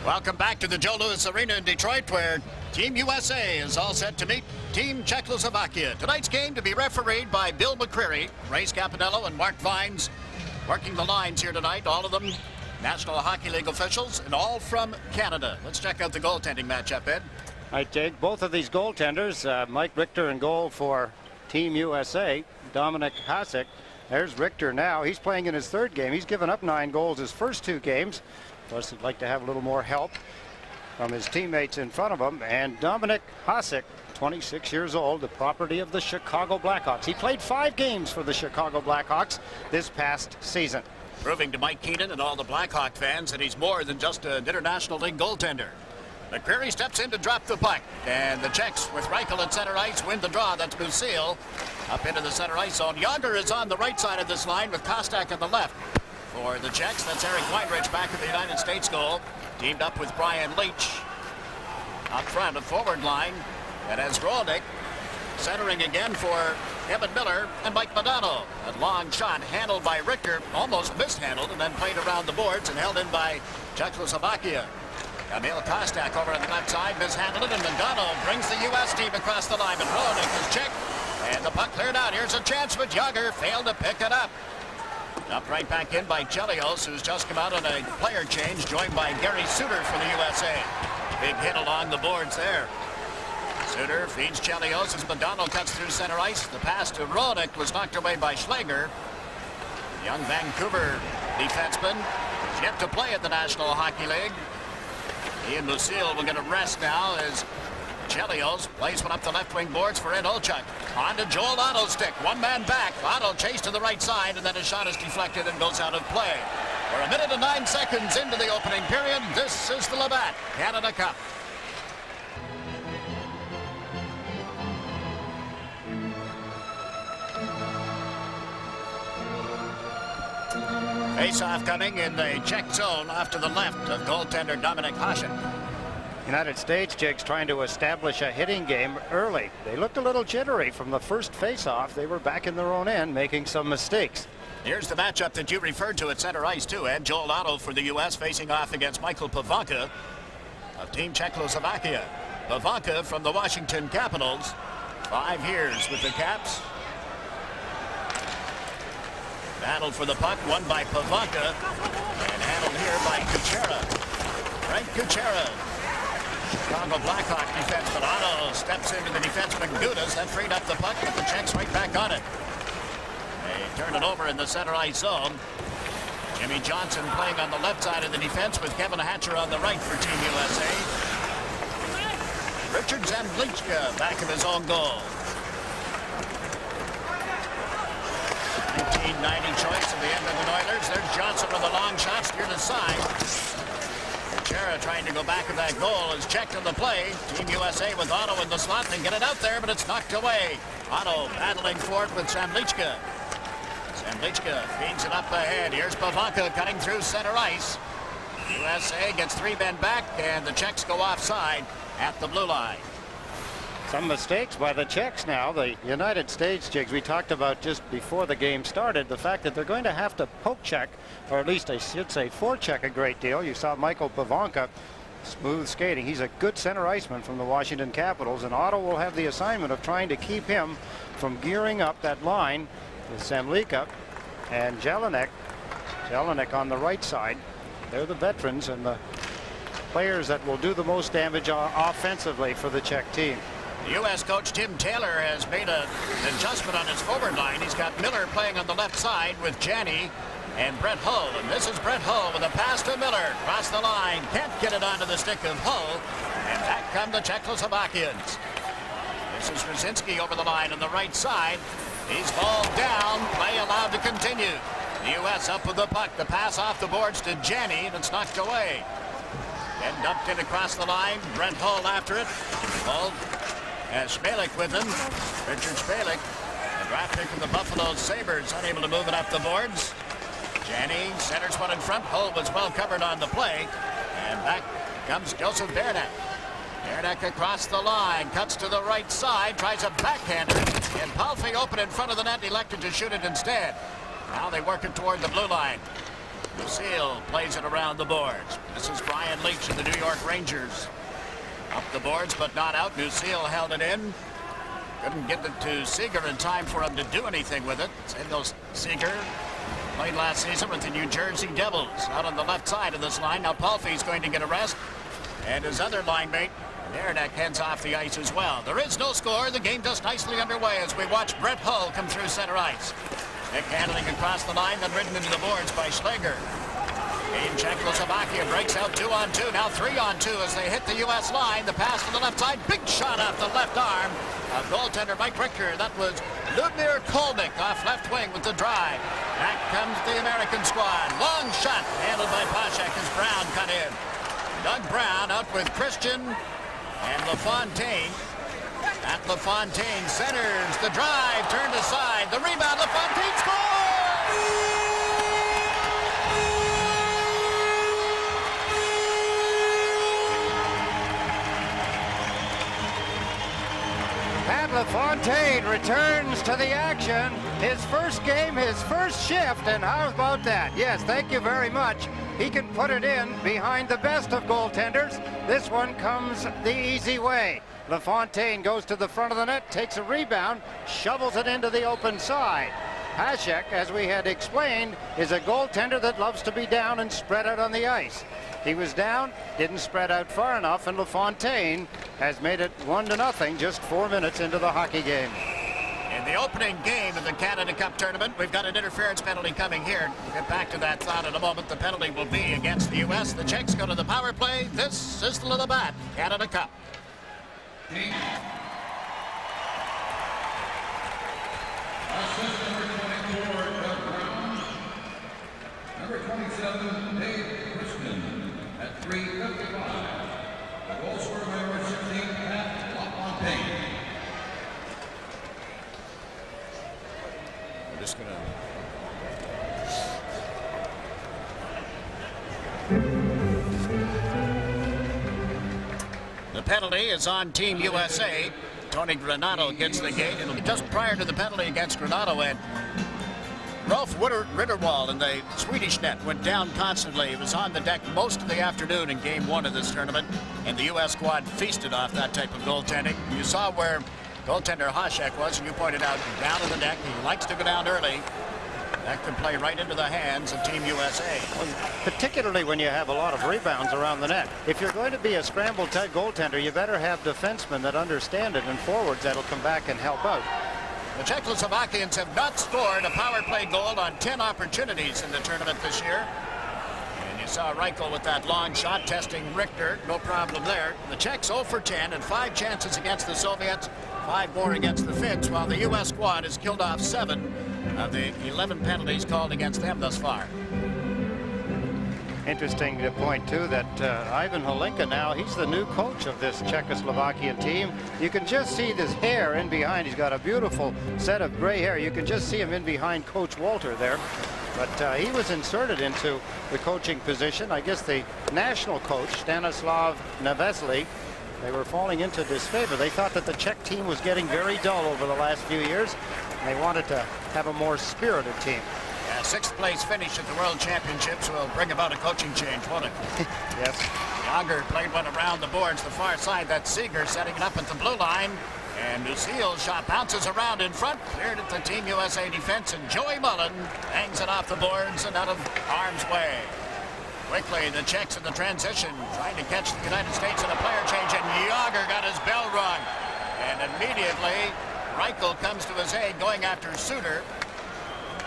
Welcome back to the Joe Louis Arena in Detroit, where Team USA is all set to meet Team Czechoslovakia. Tonight's game to be refereed by Bill McCreary, Ray Scapanello, and Mark Vines working the lines here tonight. All of them National Hockey League officials, and all from Canada. Let's check out the goaltending matchup, Ed. I take both of these goaltenders, Mike Richter in goal for Team USA, Dominic Hasek. There's Richter now. He's playing in his third game. He's given up 9 goals his first 2 games. Of course, he'd like to have a little more help from his teammates in front of him. And Dominic Hasek, 26 years old, the property of the Chicago Blackhawks. He played 5 games for the Chicago Blackhawks this past season. Proving to Mike Keenan and all the Blackhawk fans that he's more than just an International League goaltender. McCreary steps in to drop the puck, and the Czechs with Reichel at center ice win the draw. That's Musil up into the center ice zone. Yager is on the right side of this line with Kostak on the left. For the Czechs, that's Eric Weinrich back at the United States goal, teamed up with Brian Leach. Up front, a forward line that has Rolnick centering again for Kevin Miller and Mike Modano. A long shot handled by Richter, almost mishandled, and then played around the boards and held in by Czechoslovakia. Emil Kostak over on the left side, mishandled it, and Modano brings the U.S. team across the line, and Rolnick is checked, and the puck cleared out. Here's a chance, but Yager failed to pick it up. Up right back in by Chelios, who's just come out on a player change, joined by Gary Suter for the USA. Big hit along the boards there. Suter feeds Chelios as Modano cuts through center ice. The pass to Rolnick was knocked away by Schlager. Young Vancouver defenseman is yet to play at the National Hockey League. Ian Musil will get a rest now as Chelios plays one up the left wing boards for Ed Olchuk. On to Joel Otto's stick. One man back. Otto chased to the right side, and then his shot is deflected and goes out of play. We're a minute and 9 seconds into the opening period. This is the Labatt Canada Cup. Face-off coming in the Czech zone off to the left of goaltender Dominic Hasek. United States, Jake's trying to establish a hitting game early. They looked a little jittery from the first face-off. They were back in their own end, making some mistakes. Here's the matchup that you referred to at center ice, too, Ed. Joel Otto for the U.S. facing off against Michael Pavanka of Team Czechoslovakia. Pavanka from the Washington Capitals. 5 years with the Caps. Battled for the puck, won by Pavanka, and handled here by Kuchera. Frank Kuchera. Chicago Blackhawk defenseman Otto steps into the defenseman Gudas. That freed up the puck, but the Czechs right back on it. They turn it over in the center ice zone. Jimmy Johnson playing on the left side of the defense with Kevin Hatcher on the right for Team USA. Richard Zemlichka back of his own goal. 1990 choice of the Edmonton Oilers. There's Johnson with a long shot steered aside. Kuchera trying to go back of that goal is checked on the play. Team USA with Otto in the slot. They get it out there, but it's knocked away. Otto battling for it with Zemlichka. Zemlichka feeds it up ahead. Here's Pavanka cutting through center ice. USA gets 3 men back, and the Czechs go offside at the blue line. Some mistakes by the Czechs now. The United States, Jigs, we talked about just before the game started, the fact that they're going to have to poke check, or at least I should say forecheck a great deal. You saw Michael Pavanka, smooth skating. He's a good center iceman from the Washington Capitals, and Otto will have the assignment of trying to keep him from gearing up that line with Zemlichka and Jelinek. Jelinek on the right side. They're the veterans and the players that will do the most damage offensively for the Czech team. The U.S. coach Tim Taylor has made an adjustment on his forward line. He's got Miller playing on the left side with Janney and Brett Hull. And this is Brett Hull with a pass to Miller. Across the line. Can't get it onto the stick of Hull. And back come the Czechoslovakians. This is Rosinsky over the line on the right side. He's balled down. Play allowed to continue. The U.S. up with the puck. The pass off the boards to Janney, and it's knocked away. Then dumped in across the line. Brett Hull after it. Hull has Spalek with him. Richard Spalek, the draft pick from the Buffalo Sabres, unable to move it up the boards. Janney centers one in front. Hull was well covered on the play. And back comes Joseph Bernak. Bernak across the line, cuts to the right side, tries a backhander, and Palfi open in front of the net, elected to shoot it instead. Now they work it toward the blue line. Lucille plays it around the boards. This is Brian Brian Leach of the New York Rangers. Up the boards, but not out. Lucille held it in. Couldn't get it to Seager in time for him to do anything with it. Same goes Seager. Played last season with the New Jersey Devils. Out on the left side of this line. Now Palfy's going to get a rest. And his other line mate, Narodek, heads off the ice as well. There is no score. The game just nicely underway as we watch Brett Hull come through center ice. Nick handling across the line, then ridden into the boards by Schleger. In Czechoslovakia breaks out 2-on-2, now 3-on-2 as they hit the U.S. line. The pass to the left side, big shot off the left arm of goaltender Mike Richter. That was Ludmir Kolnick off left wing with the drive. Back comes the American squad. Long shot handled by Pashek as Brown cut in. Doug Brown out with Christian and LaFontaine. At LaFontaine centers the drive, turned aside. The rebound, LaFontaine scores! Pat LaFontaine returns to the action. His first game, his first shift, and how about that? Yes, thank you very much. He can put it in behind the best of goaltenders. This one comes the easy way. LaFontaine goes to the front of the net, takes a rebound, shovels it into the open side. Hasek, as we had explained, is a goaltender that loves to be down and spread out on the ice. He was down, didn't spread out far enough, and LaFontaine has made it 1-0 just 4 minutes into the hockey game. In the opening game of the Canada Cup tournament, we've got an interference penalty coming here. We'll get back to that thought in a moment. The penalty will be against the U.S. The Czechs go to the power play. This is the Labatt Canada Cup. Number 27, Dave Christian at 3:55. The goal scorer by number 16, Pat LaFontaine. We're just going The penalty is on Team USA. Tony Granato gets the gate. It'll be just prior to the penalty against Granato, and Rolf Ritterwald in the Swedish net went down constantly. He was on the deck most of the afternoon in game 1 of this tournament, and the U.S. squad feasted off that type of goaltending. You saw where goaltender Hasek was, and you pointed out down on the deck. He likes to go down early. That could play right into the hands of Team USA. Particularly when you have a lot of rebounds around the net. If you're going to be a scramble-type goaltender, you better have defensemen that understand it and forwards that'll come back and help out. The Czechoslovakians have not scored a power play goal on 10 opportunities in the tournament this year. And you saw Reichel with that long shot testing Richter. No problem there. The Czechs 0 for 10 and 5 chances against the Soviets, 5 more against the Finns, while the U.S. squad has killed off 7 of the 11 penalties called against them thus far. Interesting to point too that Ivan Holinka now, he's the new coach of this Czechoslovakian team. You can just see this hair in behind. He's got a beautiful set of gray hair. You can just see him in behind Coach Walter there. But he was inserted into the coaching position. I guess the national coach, Stanislav Nevesely, they were falling into disfavor. They thought that the Czech team was getting very dull over the last few years, and they wanted to have a more spirited team. Yeah, 6th place finish at the World Championships will bring about a coaching change, won't it? Yes. Yager played one around the boards, the far side. That's Seager setting it up at the blue line. And Lucille's shot bounces around in front, cleared at the Team USA defense, and Joey Mullen hangs it off the boards and out of harm's way. Quickly, the Czechs in the transition, trying to catch the United States in a player change, and Yager got his bell rung. And immediately, Reichel comes to his aid, going after Suter.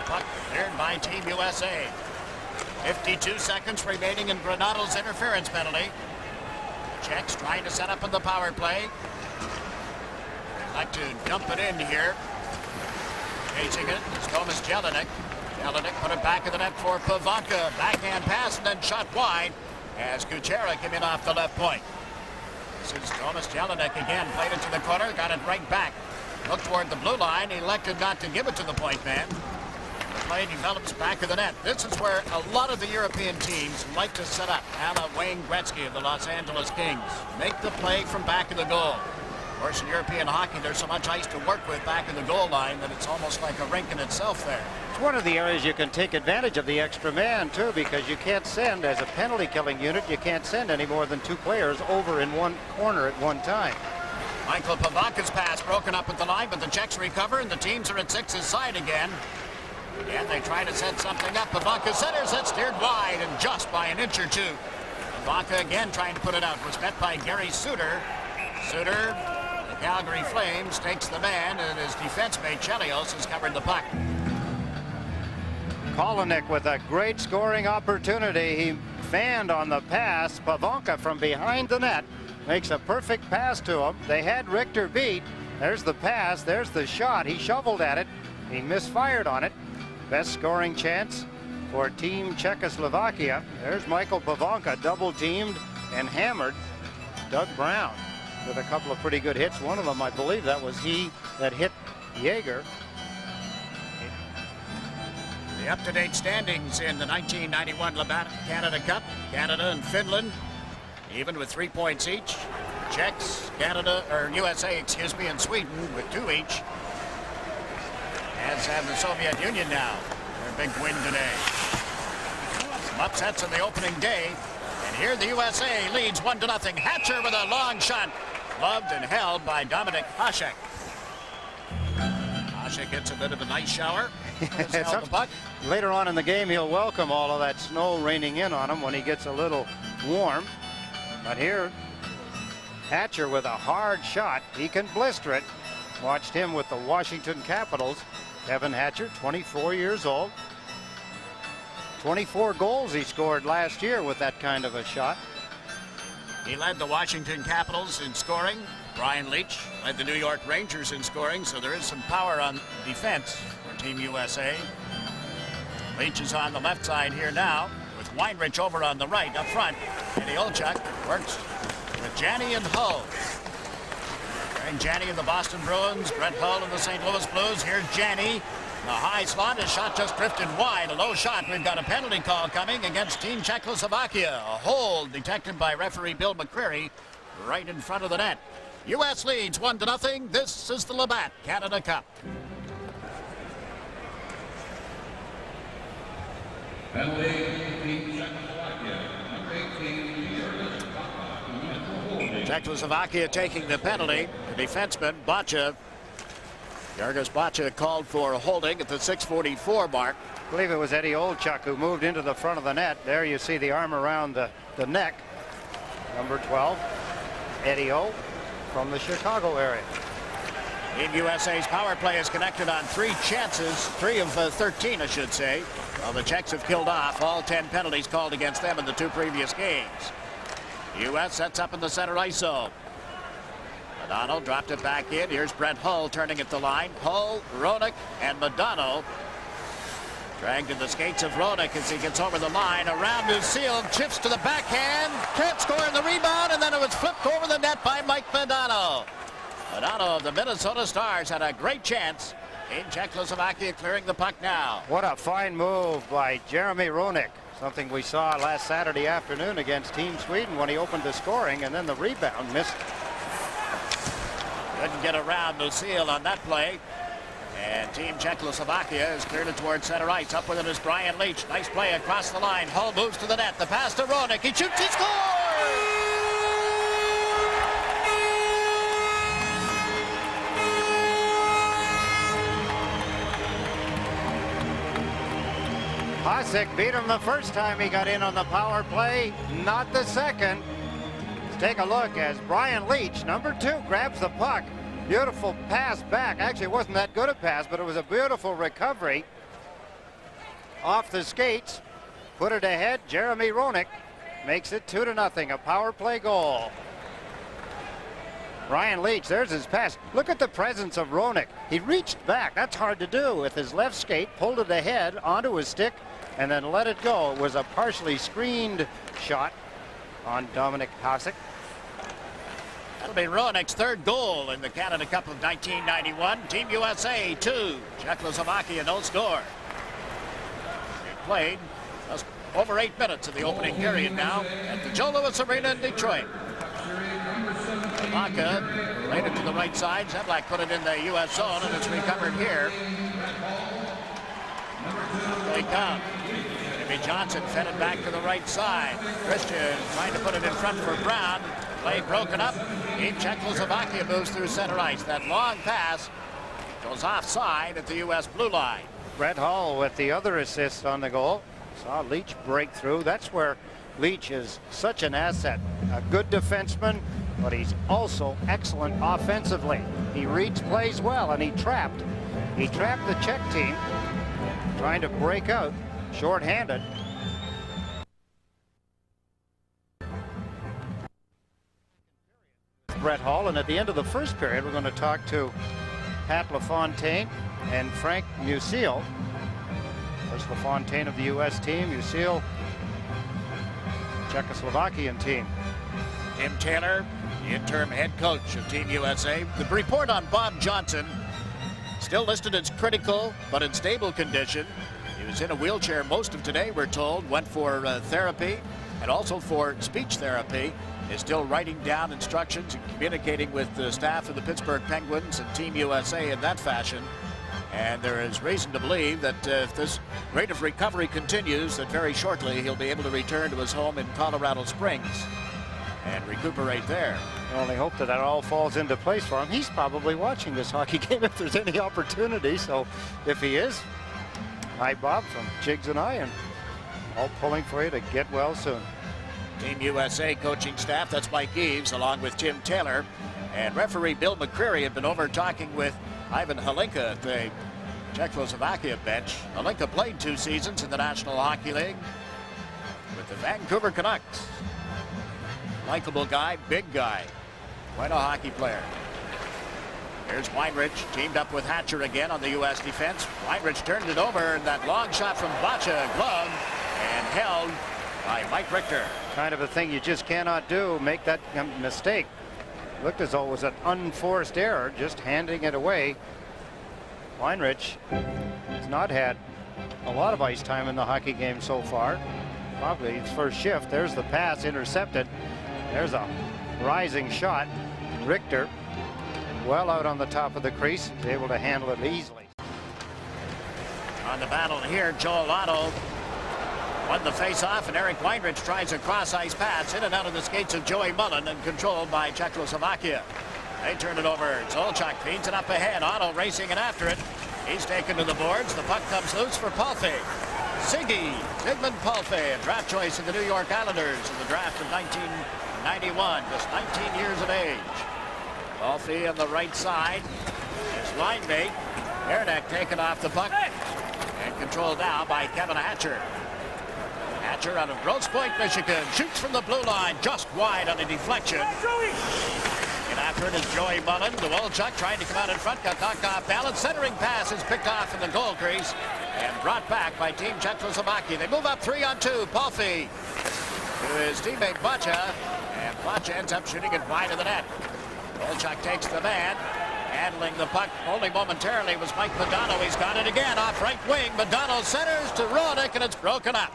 Puck cleared by Team USA. 52 seconds remaining in Granato's interference penalty. The Czechs trying to set up in the power play. Like to dump it in here. Chasing it is Tomas Jelinek. Jelinek put it back in the net for Pavanka. Backhand pass and then shot wide as Kuchera came in off the left point. This is Tomas Jelinek again. Played it to the corner. Got it right back. Looked toward the blue line. Elected not to give it to the point man. The play develops back of the net. This is where a lot of the European teams like to set up. A la Wayne Gretzky of the Los Angeles Kings. Make the play from back of the goal. Of course, in European hockey, there's so much ice to work with back in the goal line that it's almost like a rink in itself there. It's one of the areas you can take advantage of the extra man, too, because you can't send, as a penalty-killing unit, you can't send any more than 2 players over in one corner at one time. Michael Pavanka's pass broken up at the line, but the Czechs recover, and the teams are at 6's side again. And they try to set something up. Pavanka centers it, steered wide, and just by an inch or two. Pavanka again trying to put it out. Was met by Gary Suter. Suter, the Calgary Flames, takes the man, and his defense mate Chelios has covered the puck. Kolonik with a great scoring opportunity. He fanned on the pass. Pavanka from behind the net makes a perfect pass to him. They had Richter beat. There's the pass. There's the shot. He shoveled at it. He misfired on it. Best scoring chance for Team Czechoslovakia. There's Michael Pavanka, double teamed and hammered Doug Brown with a couple of pretty good hits. One of them, I believe that was he that hit Jaeger. The up-to-date standings in the 1991 Labatt Canada Cup. Canada and Finland even with 3 points each. Czechs, USA, and Sweden with 2 each. As have the Soviet Union now. Their big win today. Some upsets in the opening day. And here the USA leads 1-0. Hatcher with a long shot. Loved and held by Dominik Hasek. Hasek gets a bit of a nice shower. Held the puck. Later on in the game, he'll welcome all of that snow raining in on him when he gets a little warm. But here, Hatcher with a hard shot. He can blister it. Watched him with the Washington Capitals. Kevin Hatcher, 24 years old. 24 goals he scored last year with that kind of a shot. He led the Washington Capitals in scoring. Brian Leetch led the New York Rangers in scoring, so there is some power on defense for Team USA. Leetch is on the left side here now, with Weinrich over on the right up front. Eddie Olchuk works with Janney and Hull. And Janney of the Boston Bruins, Brett Hull of the St. Louis Blues. Here's Janney. The high slot, his shot just drifted wide. A low shot. We've got a penalty call coming against Team Czechoslovakia. A hold detected by referee Bill McCreary right in front of the net. U.S. leads 1-0. This is the Labatt Canada Cup. Penalty, Team Czechoslovakia. Number 18, Czechoslovakia taking the penalty. The defenseman, Bacha. Yargos Bacha called for holding at the 6:44 mark. I believe it was Eddie Olchuk who moved into the front of the net. There you see the arm around the neck. Number 12, Eddie O from the Chicago area. Team USA's power play is connected on 3 chances, 3 of 13, I should say. Well, the Czechs have killed off all 10 penalties called against them in the 2 previous games. The U.S. sets up in the center ice zone. Madonna dropped it back in. Here's Brett Hull turning at the line. Hull, Roenick, and Madonna dragged in the skates of Roenick as he gets over the line. Around Lucille, chips to the backhand. Can't score in the rebound, and then it was flipped over the net by Mike Madonna. Madonna of the Minnesota Stars had a great chance. In Czechoslovakia clearing the puck now. What a fine move by Jeremy Roenick. Something we saw last Saturday afternoon against Team Sweden when he opened the scoring, and then the rebound missed. Couldn't get around Lucille on that play. And Team Czechoslovakia has cleared it towards center ice. Up with it is Brian Leetch. Nice play across the line. Hull moves to the net. The pass to Roenick. He shoots. He scores! Hasek beat him the first time he got in on the power play, not the second. Let's take a look as Brian Leetch, number 2, grabs the puck. Beautiful pass back. Actually, it wasn't that good a pass, but it was a beautiful recovery. Off the skates, put it ahead. Jeremy Roenick makes it 2-0, a power play goal. Brian Leetch, there's his pass. Look at the presence of Roenick. He reached back. That's hard to do with his left skate, pulled it ahead onto his stick, and then let it go. It was a partially screened shot on Dominik Hasek. That'll be Roenick's 3rd goal in the Canada Cup of 1991. Team USA 2, Czechoslovakia no score. They played just over 8 minutes of the opening period now at the Joe Louis Arena in Detroit. Ibaka laid it to the right side. Zedlak put it in the U.S. zone, and it's recovered here. They come. Jimmy Johnson fed it back to the right side. Christian trying to put it in front for Brown. Play broken up. Team Czechoslovakia moves through center ice. That long pass goes offside at the U.S. blue line. Brett Hull with the other assist on the goal. Saw Leach break through. That's where Leach is such an asset. A good defenseman, but he's also excellent offensively. He reads plays well, and he trapped the Czech team trying to break out shorthanded. Brett Hull, and at the end of the first period, we're going to talk to Pat LaFontaine and Frank Musil. There's LaFontaine of the U.S. team, Musil, Czechoslovakian team. Tim Taylor, the interim head coach of Team USA. The report on Bob Johnson, still listed as critical, but in stable condition. He was in a wheelchair most of today, we're told, went for therapy and also for speech therapy. Is still writing down instructions and communicating with the staff of the Pittsburgh Penguins and Team USA in that fashion. And there is reason to believe that if this rate of recovery continues, that very shortly he'll be able to return to his home in Colorado Springs and recuperate there. I only hope that all falls into place for him. He's probably watching this hockey game if there's any opportunity. So if he is, hi Bob from Jigs and I, and all pulling for you to get well soon. Team USA coaching staff, that's Mike Eves along with Tim Taylor, and referee Bill McCreary had been over talking with Ivan Halinka at the Czechoslovakia bench. Halinka played 2 seasons in the National Hockey League with the Vancouver Canucks. Likeable guy, big guy, quite a hockey player. Here's Weinrich teamed up with Hatcher again on the U.S. defense. Weinrich turned it over, and that long shot from Bacha gloved and held by Mike Richter. Kind of a thing you just cannot do, make that mistake. Looked as though it was an unforced error, just handing it away. Weinrich has not had a lot of ice time in the hockey game so far. Probably his first shift. There's the pass intercepted. There's a rising shot. Richter, well out on the top of the crease, is able to handle it easily. On the battle here, Joel Otto won the face-off, and Eric Weinrich tries a cross-ice pass in and out of the skates of Joey Mullen and controlled by Czechoslovakia. They turn it over. Zolchuk feeds it up ahead. Otto racing and after it. He's taken to the boards. The puck comes loose for Palfe. Zygmunt Palfe, a draft choice of the New York Islanders in the draft of 1991, just 19 years of age. Palfe on the right side. His line mate, Ernek, taken off the puck and controlled now by Kevin Hatcher. Hatcher out of Grosse Pointe, Michigan, shoots from the blue line, just wide on a deflection. And after it is Joey Mullen. Wolchuk trying to come out in front, got knocked off balance. Centering pass is picked off in the goal crease and brought back by Team Czechoslovakia. They move up 3-on-2. Palfe to his teammate Bacha, and Bacha ends up shooting it wide of the net. Wolchuk takes the man. Handling the puck only momentarily was Mike Modano. He's got it again off right wing. Modano centers to Rodick, and it's broken up.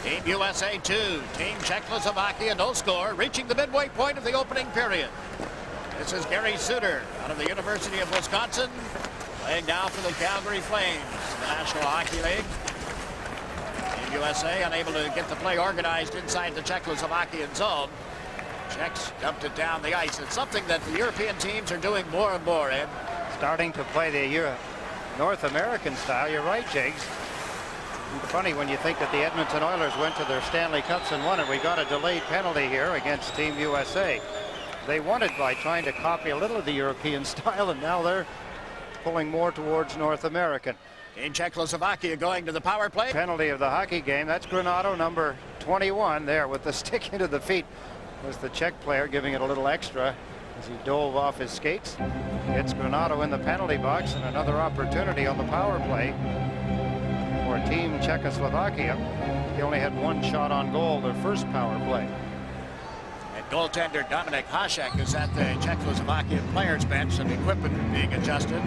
Team USA 2, Team Czechoslovakia no score, reaching the midway point of the opening period. This is Gary Suter out of the University of Wisconsin, playing now for the Calgary Flames in the National Hockey League. Team USA unable to get the play organized inside the Czechoslovakian zone. Czechs dumped it down the ice. It's something that the European teams are doing more and more, Ed. Starting to play the North American style. You're right, Jigs. Funny when you think that the Edmonton Oilers went to their Stanley Cups and won it. We got a delayed penalty here against Team USA. They won it by trying to copy a little of the European style, and now they're pulling more towards North American. In Czechoslovakia going to the power play. Penalty of the hockey game. That's Granato, number 21, there with the stick into the feet. Was the Czech player giving it a little extra as he dove off his skates. Gets Granato in the penalty box, and another opportunity on the power play for Team Czechoslovakia. They only had one shot on goal their first power play. And goaltender Dominik Hasek is at the Czechoslovakian players bench, and equipment being adjusted.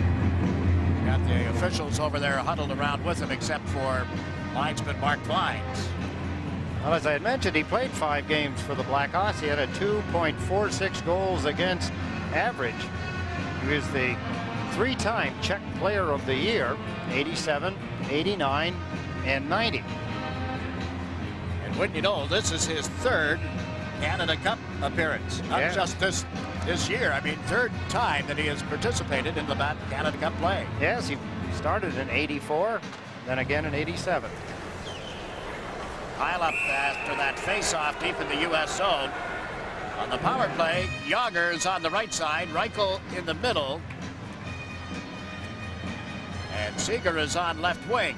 Got the officials over there huddled around with him, except for linesman Mark Vines. Well, as I had mentioned, he played 5 games for the Blackhawks. He had a 2.46 goals against average. He was the 3-time Czech Player of the Year, 87, 89, and 90. And wouldn't you know, this is his 3rd Canada Cup appearance. Not just this year. I mean, 3rd time that he has participated in the Canada Cup play. Yes, he started in 84, then again in 87. Pile up after that face-off deep in the U.S. zone. On the power play, Yager is on the right side, Reichel in the middle, and Seeger is on left wing.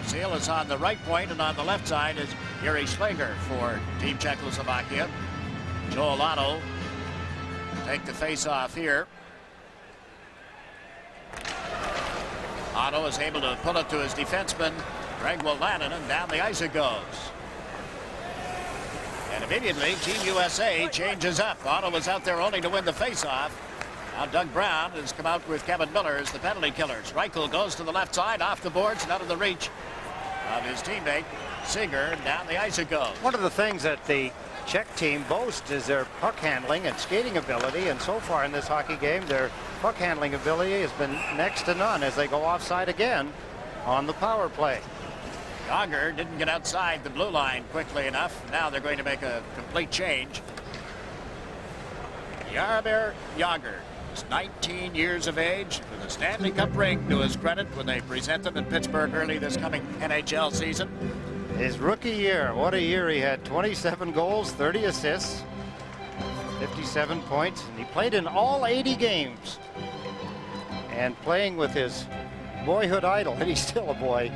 Seal is on the right point, and on the left side is Yuri Schlegel for Team Czechoslovakia. Joel Otto take the face-off here. Otto is able to pull it to his defenseman, Greg Wolanin, and down the ice it goes. And immediately, Team USA changes up. Otto was out there only to win the face-off. Now Doug Brown has come out with Kevin Miller as the penalty killers. Reichel goes to the left side, off the boards, and out of the reach of his teammate, Singer, and down the ice it goes. One of the things that the Czech team boasts is their puck handling and skating ability, and so far in this hockey game, their puck handling ability has been next to none as they go offside again on the power play. Yager didn't get outside the blue line quickly enough. Now they're going to make a complete change. Jaromir Jagr is 19 years of age with a Stanley Cup ring to his credit when they present them in Pittsburgh early this coming NHL season. His rookie year, what a year he had. 27 goals, 30 assists, 57 points, and he played in all 80 games. And playing with his boyhood idol, and he's still a boy,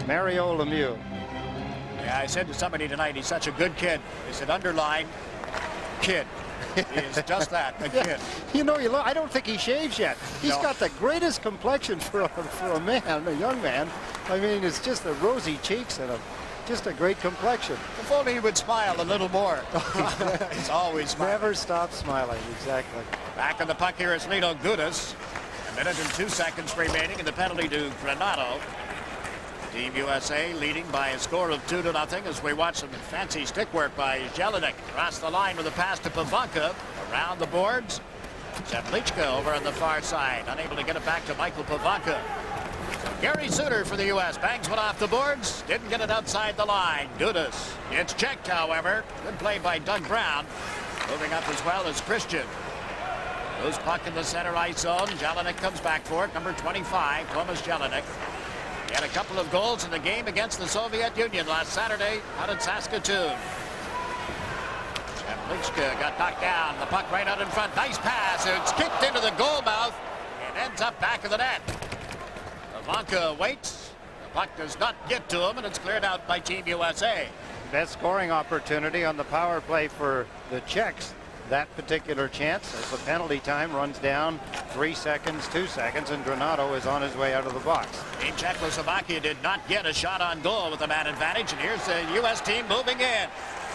Mario Lemieux. Yeah, I said to somebody tonight, he's such a good kid. He said, underline, kid. He is just that, a kid. You know, I don't think he shaves yet. He's got the greatest complexion for a man, a young man. I mean, it's just the rosy cheeks and just a great complexion. If only he would smile a little more. He's always smiling. Never stops smiling, exactly. Back on the puck here is Lino Gudas. A minute and 2 seconds remaining in the penalty to Granato. Team USA leading by a score of 2-0 as we watch some fancy stick work by Jelinek. Across the line with a pass to Pavanka. Around the boards. Zemlichka over on the far side. Unable to get it back to Michael Pavanka. Gary Suter for the U.S. bangs one off the boards. Didn't get it outside the line. Dudas. It's checked, however. Good play by Doug Brown. Moving up as well as Christian. Loose puck in the center ice zone. Jelinek comes back for it. Number 25, Thomas Jelinek. He had a couple of goals in the game against the Soviet Union last Saturday out in Saskatoon. Zemlichka got knocked down. The puck right out in front. Nice pass. It's kicked into the goal mouth and ends up back of the net. Pavanka waits. The puck does not get to him, and it's cleared out by Team USA. Best scoring opportunity on the power play for the Czechs. That particular chance as the penalty time runs down 3 seconds, 2 seconds, and Granato is on his way out of the box. Team Czechoslovakia did not get a shot on goal with a man advantage, and here's the U.S. team moving in.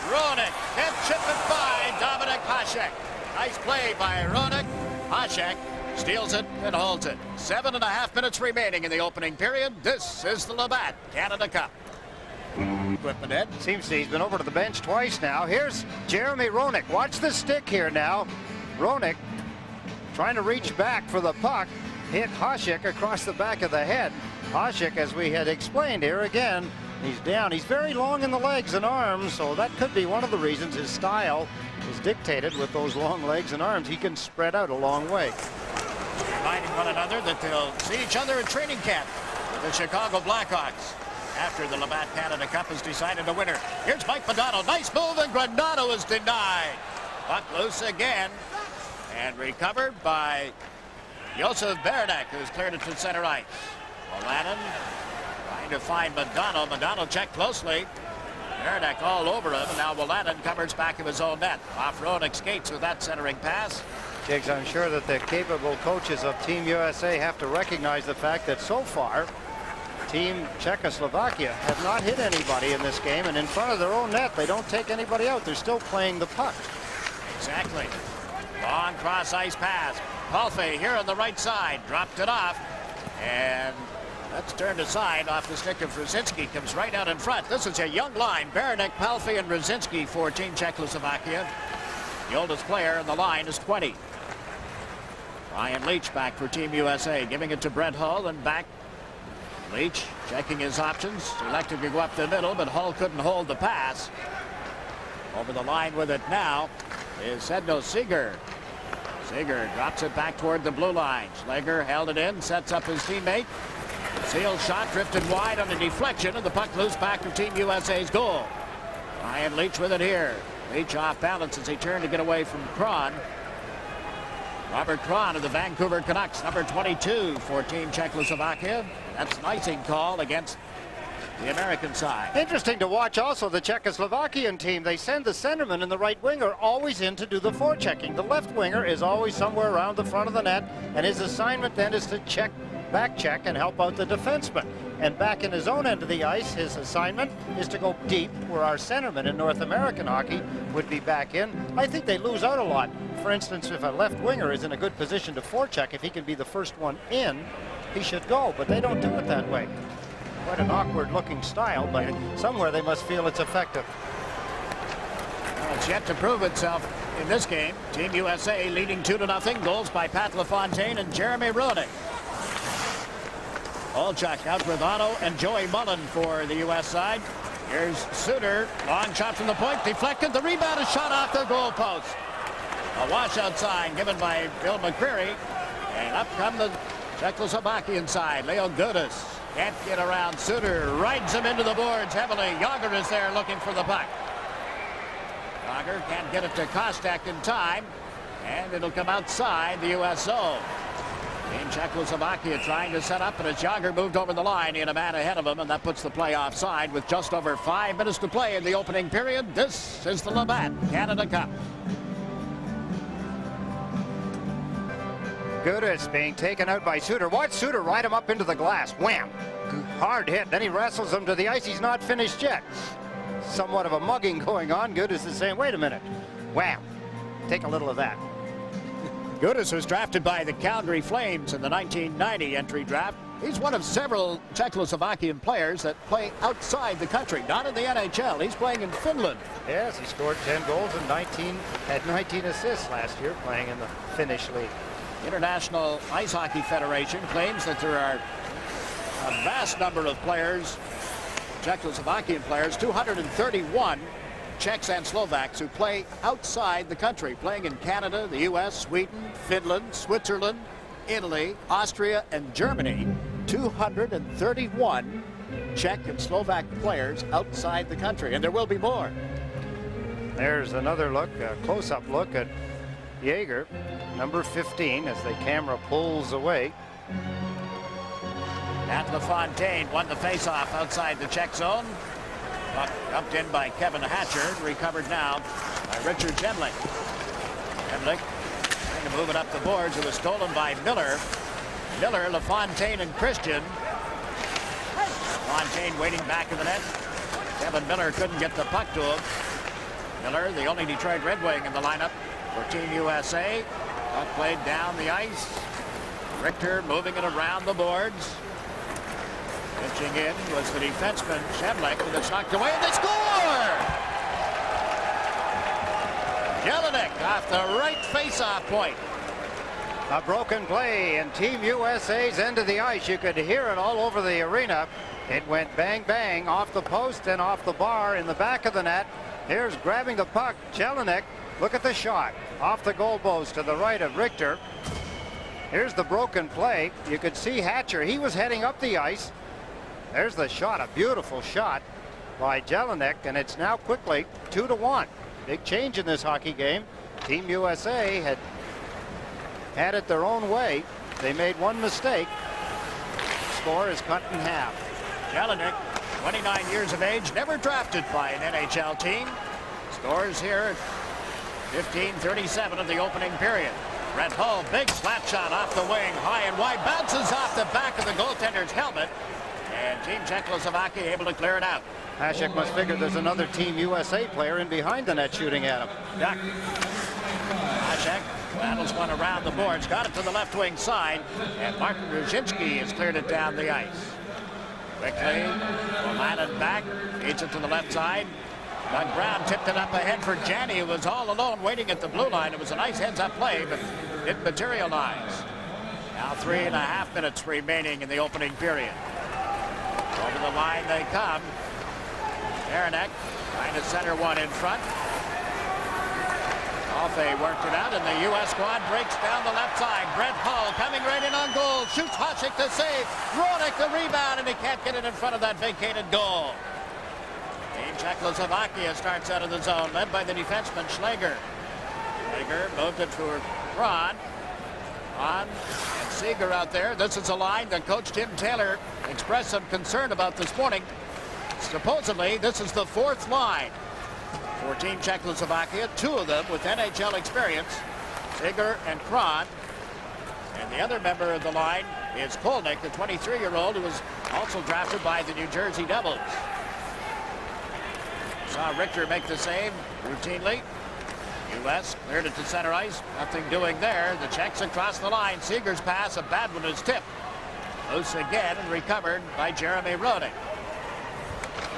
Roenick gets chipped by Dominik Hasek. Nice play by Roenick. Hasek steals it and holds it. 7.5 minutes remaining in the opening period. This is the Labatt Canada Cup. Equipment Ed. Seems he's been over to the bench twice now. Here's Jeremy Roenick. Watch the stick here now. Roenick trying to reach back for the puck. Hit Hasek across the back of the head. Hasek, as we had explained here again, he's down. He's very long in the legs and arms, so that could be one of the reasons his style is dictated with those long legs and arms. He can spread out a long way. Reminding one another that they'll see each other in training camp with the Chicago Blackhawks after the Labatt Canada Cup has decided a winner. Here's Mike Modano. Nice move, and Granato is denied. Puck loose again and recovered by Josef Berdek, who's cleared it to center ice. Wolanin trying to find Modano. Modano checked closely. Berdek all over him, and now Wolanin covers back of his own net. Off Roenick skates with that centering pass. Jiggs, I'm sure that the capable coaches of Team USA have to recognize the fact that so far Team Czechoslovakia have not hit anybody in this game, and in front of their own net they don't take anybody out. They're still playing the puck. Exactly. Long cross ice pass. Palfe here on the right side dropped it off, and That's turned aside off the stick of Brzezinski. Comes right out in front. This is a young line. Baranek, Palfi, and Brzezinski for Team Czechoslovakia. The oldest player in the line is 20. Ryan Leach back for Team USA. Giving it to Brent Hull and back. Leach checking his options. Elected to go up the middle, but Hull couldn't hold the pass. Over the line with it now is Sedno Seeger. Seeger drops it back toward the blue line. Schleger held it in, sets up his teammate. Sealed shot drifted wide on a deflection, and the puck loose back to Team USA's goal. Ryan Leach with it here. Leach off balance as he turned to get away from Kron. Robert Kron of the Vancouver Canucks, number 22 for Team Czechoslovakia. That's an icing call against the American side. Interesting to watch also the Czechoslovakian team. They send the centerman and the right winger always in to do the forechecking. The left winger is always somewhere around the front of the net, and his assignment then is to back check and help out the defenseman. And back in his own end of the ice, his assignment is to go deep, where our centerman in North American hockey would be back in. I think they lose out a lot. For instance, if a left winger is in a good position to forecheck, if he can be the first one in, he should go, but they don't do it that way. Quite an awkward looking style, but somewhere they must feel it's effective. Well, it's yet to prove itself in this game. Team USA leading 2-0. Goals by Pat LaFontaine and Jeremy Roenick. Olchuk out with Otto and Joey Mullen for the U.S. side. Here's Suter. Long shot from the point. Deflected. The rebound is shot off the goal post. A washout sign given by Bill McCreary. And up come the Czechoslovakian side. Leo Gudis can't get around Suter. Rides him into the boards heavily. Yager is there looking for the puck. Yager can't get it to Kostek in time. And it'll come outside the U.S. zone. In Czechoslovakia trying to set up, and as Yager moved over the line, he had a man ahead of him, and that puts the play offside with just over 5 minutes to play in the opening period. This is the Labatt Canada Cup. Gudis being taken out by Suter. Watch Suter ride him up into the glass. Wham! Hard hit. Then he wrestles him to the ice. He's not finished yet. Somewhat of a mugging going on. Gudis is saying, wait a minute. Wham! Take a little of that. Gudis was drafted by the Calgary Flames in the 1990 entry draft. He's one of several Czechoslovakian players that play outside the country, not in the NHL. He's playing in Finland. Yes, he scored 10 goals and had 19 assists last year playing in the Finnish league. International Ice Hockey Federation claims that there are a vast number of players, Czechoslovakian players, 231 Czechs and Slovaks who play outside the country, playing in Canada, the U.S., Sweden, Finland, Switzerland, Italy, Austria, and Germany. 231 Czech and Slovak players outside the country, and there will be more. There's another look, a close-up look at Yager, number 15, as the camera pulls away. Pat LaFontaine won the faceoff outside the Czech zone. Puck dumped in by Kevin Hatcher, recovered now by Richard Jemlik. Jemlik trying to move it up the boards. It was stolen by Miller. Miller, LaFontaine, and Christian. LaFontaine waiting back in the net. Kevin Miller couldn't get the puck to him. Miller, the only Detroit Red Wing in the lineup for Team USA. Puck played down the ice. Richter moving it around the boards. Pitching in was the defenseman, Shevlik, and it's knocked away, and they score! Jelinek off the right face-off point. A broken play in Team USA's end of the ice. You could hear it all over the arena. It went bang, bang off the post and off the bar in the back of the net. Here's grabbing the puck, Jelinek. Look at the shot. Off the goal post to the right of Richter. Here's the broken play. You could see Hatcher. He was heading up the ice. There's the shot, a beautiful shot by Jelinek, and it's now quickly 2-1. Big change in this hockey game. Team USA had it their own way. They made one mistake. Score is cut in half. Jelinek, 29 years of age, never drafted by an NHL team. Scores here at 15:37 of the opening period. Brent Hull, big slap shot off the wing, high and wide, bounces off the back of the goaltender's helmet. And Team Czechoslovakia able to clear it out. Hasek must figure there's another Team USA player in behind the net shooting at him. Duck. Hasek battles one around the boards, got it to the left wing side, and Martin Brzezinski has cleared it down the ice. Quickly, O'Malley back, feeds it to the left side. Doug Brown tipped it up ahead for Janney, who was all alone waiting at the blue line. It was a nice heads-up play, but didn't materialize. Now 3.5 minutes remaining in the opening period. Over the line they come. Aranek trying to center one in front. Alfei worked it out, and the U.S. squad breaks down the left side. Brett Hull coming right in on goal. Shoots Hasek to save. Roenick the rebound, and he can't get it in front of that vacated goal. Team Czechoslovakia starts out of the zone, led by the defenseman Schleger. Schleger moved it for Ron. On and Seeger out there. This is a line that Coach Tim Taylor expressed some concern about this morning. Supposedly, this is the fourth line for Team Czechoslovakia, two of them with NHL experience, Seeger and Kron. And the other member of the line is Kolnick, the 23-year-old who was also drafted by the New Jersey Devils. Saw Richter make the save routinely. U.S. cleared it to center ice. Nothing doing there. The Czechs across the line. Seeger's pass, a bad one, is tipped. Loose again and recovered by Jeremy Roenick.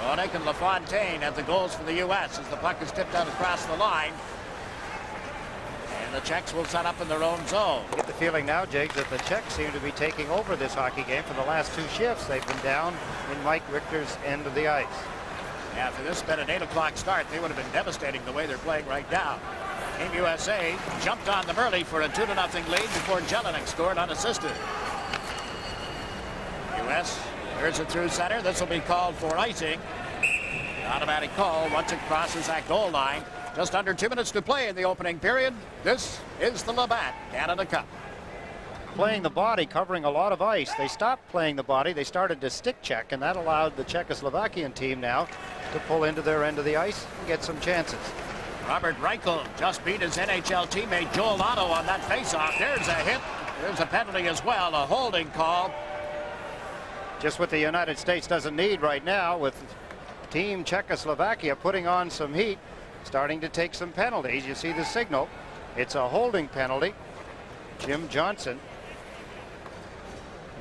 Roenick and LaFontaine have the goals for the U.S. as the puck is tipped out across the line. And the Czechs will set up in their own zone. I get the feeling now, Jake, that the Czechs seem to be taking over this hockey game for the last two shifts. They've been down in Mike Richter's end of the ice. Yeah, if this had been an 8 o'clock start, they would have been devastating the way they're playing right now. Team USA jumped on them early for a 2-0 lead before Jelinek scored unassisted. U.S. clears it through center. This will be called for icing. Automatic call once it crosses that goal line. Just under 2 minutes to play in the opening period. This is the Labatt Canada Cup. Playing the body, covering a lot of ice. They stopped playing the body. They started to stick check, and that allowed the Czechoslovakian team now to pull into their end of the ice and get some chances. Robert Reichel just beat his NHL teammate Joel Otto on that faceoff. There's a hit. There's a penalty as well, a holding call. Just what the United States doesn't need right now, with Team Czechoslovakia putting on some heat, starting to take some penalties. You see the signal. It's a holding penalty. Jim Johnson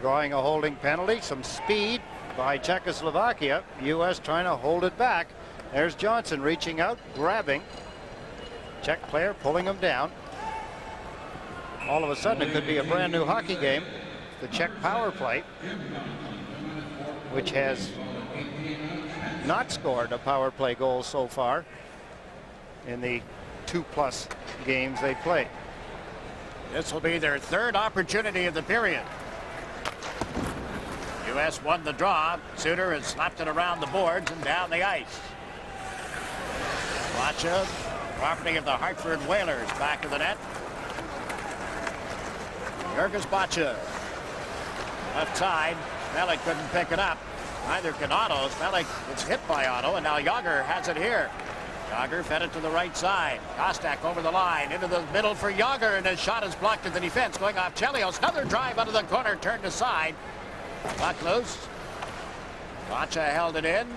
drawing a holding penalty. Some speed by Czechoslovakia. U.S. trying to hold it back. There's Johnson reaching out, grabbing. Czech player pulling him down. All of a sudden it could be a brand new hockey game. The Czech power play, which has not scored a power play goal so far in the 2+ games they played. This will be their third opportunity of the period. U.S. won the draw. Suter has slapped it around the boards and down the ice. Bacha, property of the Hartford Whalers, back of the net. Jurgis Bacha, left side. Smellick couldn't pick it up. Neither can Otto. Smellick gets hit by Otto, and now Yager has it here. Yager fed it to the right side. Kostak over the line, into the middle for Yager, and his shot is blocked at the defense, going off Chelios. Another drive out of the corner, turned aside. Puck loose. Bacha held it in.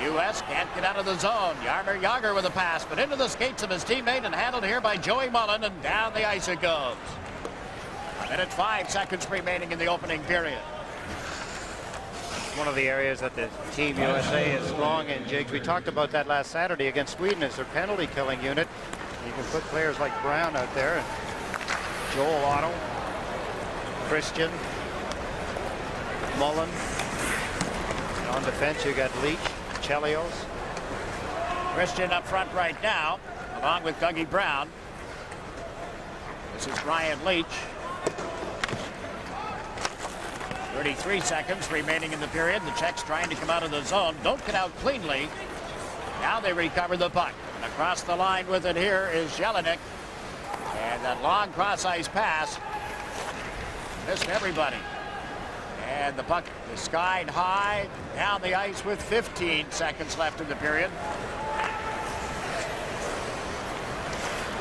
U.S. can't get out of the zone. Jaromir Jagr with a pass, but into the skates of his teammate and handled here by Joey Mullen, and down the ice it goes. 1:05 seconds remaining in the opening period. One of the areas that the Team USA is strong in, Jigs. We talked about that last Saturday against Sweden as their penalty killing unit. You can put players like Brown out there, and Joel Otto, Christian, Mullen. And on defense you got Leach, Chelios. Christian up front right now, along with Dougie Brown. This is Ryan Leach. 33 seconds remaining in the period. The Czechs trying to come out of the zone. Don't get out cleanly. Now they recover the puck. And across the line with it here is Jelinek. And that long cross-ice pass missed everybody. And the puck is skied high down the ice with 15 seconds left in the period.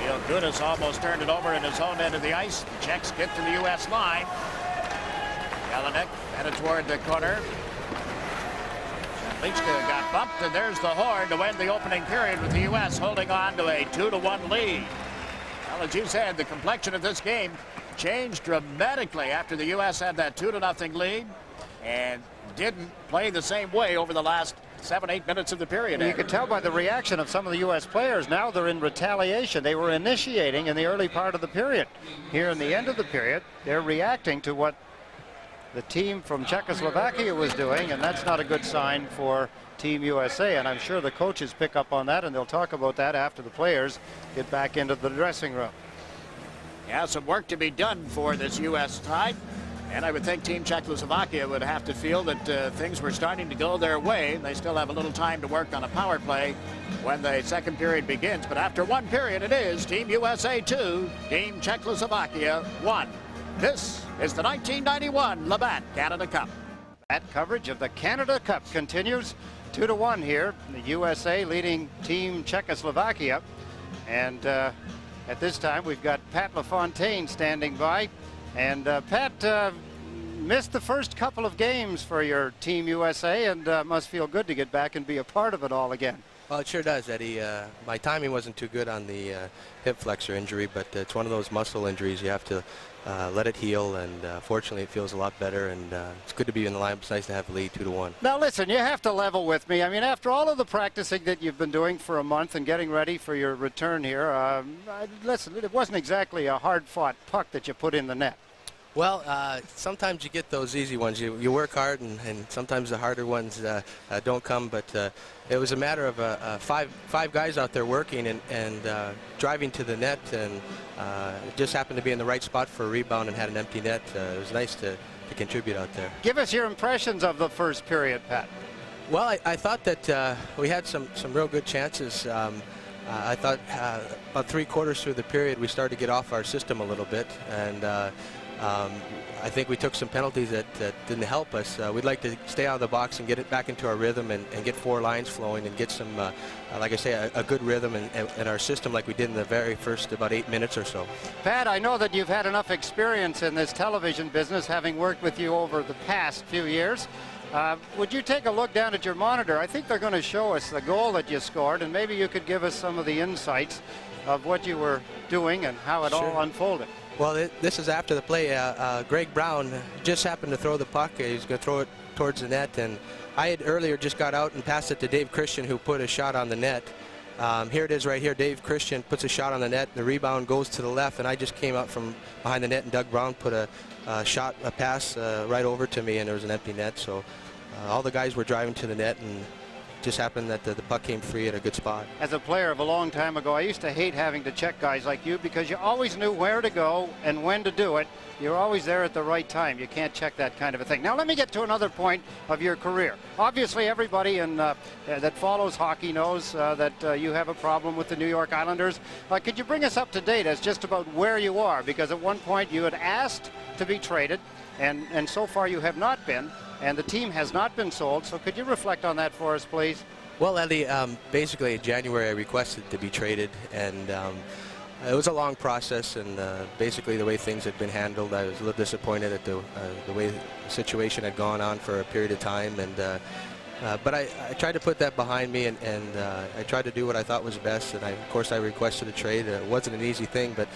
Neil Gudas almost turned it over in his own end of the ice. The Czechs get to the U.S. line. Jelinek headed toward the corner. Lichka got bumped, and there's the horn to end the opening period with the U.S. holding on to a 2-1 lead. Well, as you said, the complexion of this game changed dramatically after the U.S. had that 2-0 lead. And didn't play the same way over the last 7-8 minutes of the period. You could tell by the reaction of some of the U.S. players. Now they're in retaliation. They were initiating in the early part of the period. Here in the end of the period, they're reacting to what the team from Czechoslovakia was doing, and that's not a good sign for Team USA. And I'm sure the coaches pick up on that, and they'll talk about that after the players get back into the dressing room. Yeah, some work to be done for this U.S. side. And I would think Team Czechoslovakia would have to feel that things were starting to go their way. They still have a little time to work on a power play when the second period begins. But after one period, it is Team USA 2, Team Czechoslovakia 1. This is the 1991 Labatt Canada Cup. That coverage of the Canada Cup continues 2-1 here. The USA leading Team Czechoslovakia. And at this time, we've got Pat LaFontaine standing by. And Pat missed the first couple of games for your Team USA, and must feel good to get back and be a part of it all again. Well, it sure does, Eddie. My timing wasn't too good on the hip flexor injury, but it's one of those muscle injuries. You have to let it heal, and fortunately it feels a lot better, and it's good to be in the lineup. It's nice to have the lead 2-1. Now listen, you have to level with me. I mean, after all of the practicing that you've been doing for a month and getting ready for your return here, listen, it wasn't exactly a hard-fought puck that you put in the net. Well, sometimes you get those easy ones. You work hard, and sometimes the harder ones don't come. But it was a matter of five guys out there working and driving to the net, and it just happened to be in the right spot for a rebound and had an empty net. It was nice to contribute out there. Give us your impressions of the first period, Pat. Well, I thought that we had some real good chances. I thought about 3/4 through the period we started to get off our system a little bit, and I think we took some penalties that didn't help us. We'd like to stay out of the box and get it back into our rhythm and get 4 lines flowing and get some, like I say, a good rhythm in our system like we did in the very first about 8 minutes or so. Pat, I know that you've had enough experience in this television business, having worked with you over the past few years. Would you take a look down at your monitor? I think they're going to show us the goal that you scored, and maybe you could give us some of the insights of what you were doing and how it all unfolded. Well, this is after the play. Greg Brown just happened to throw the puck. He was going to throw it towards the net, and I had earlier just got out and passed it to Dave Christian, who put a shot on the net. Here it is right here. Dave Christian puts a shot on the net. The rebound goes to the left, and I just came out from behind the net, and Doug Brown put a pass right over to me, and there was an empty net. So all the guys were driving to the net, and just happened that the puck came free at a good spot. As a player of a long time ago, I used to hate having to check guys like you because you always knew where to go and when to do it. You're always there at the right time. You can't check that kind of a thing. Now let me get to another point of your career. Obviously everybody that follows hockey knows that you have a problem with the New York Islanders. Could you bring us up to date as just about where you are? Because at one point you had asked to be traded, and so far you have not been. And the team has not been sold, so could you reflect on that for us, please? Well, Eddie, basically in January I requested to be traded, and it was a long process, and basically the way things had been handled, I was a little disappointed at the way the situation had gone on for a period of time, and but I tried to put that behind me, and I tried to do what I thought was best, and of course I requested a trade. It wasn't an easy thing, but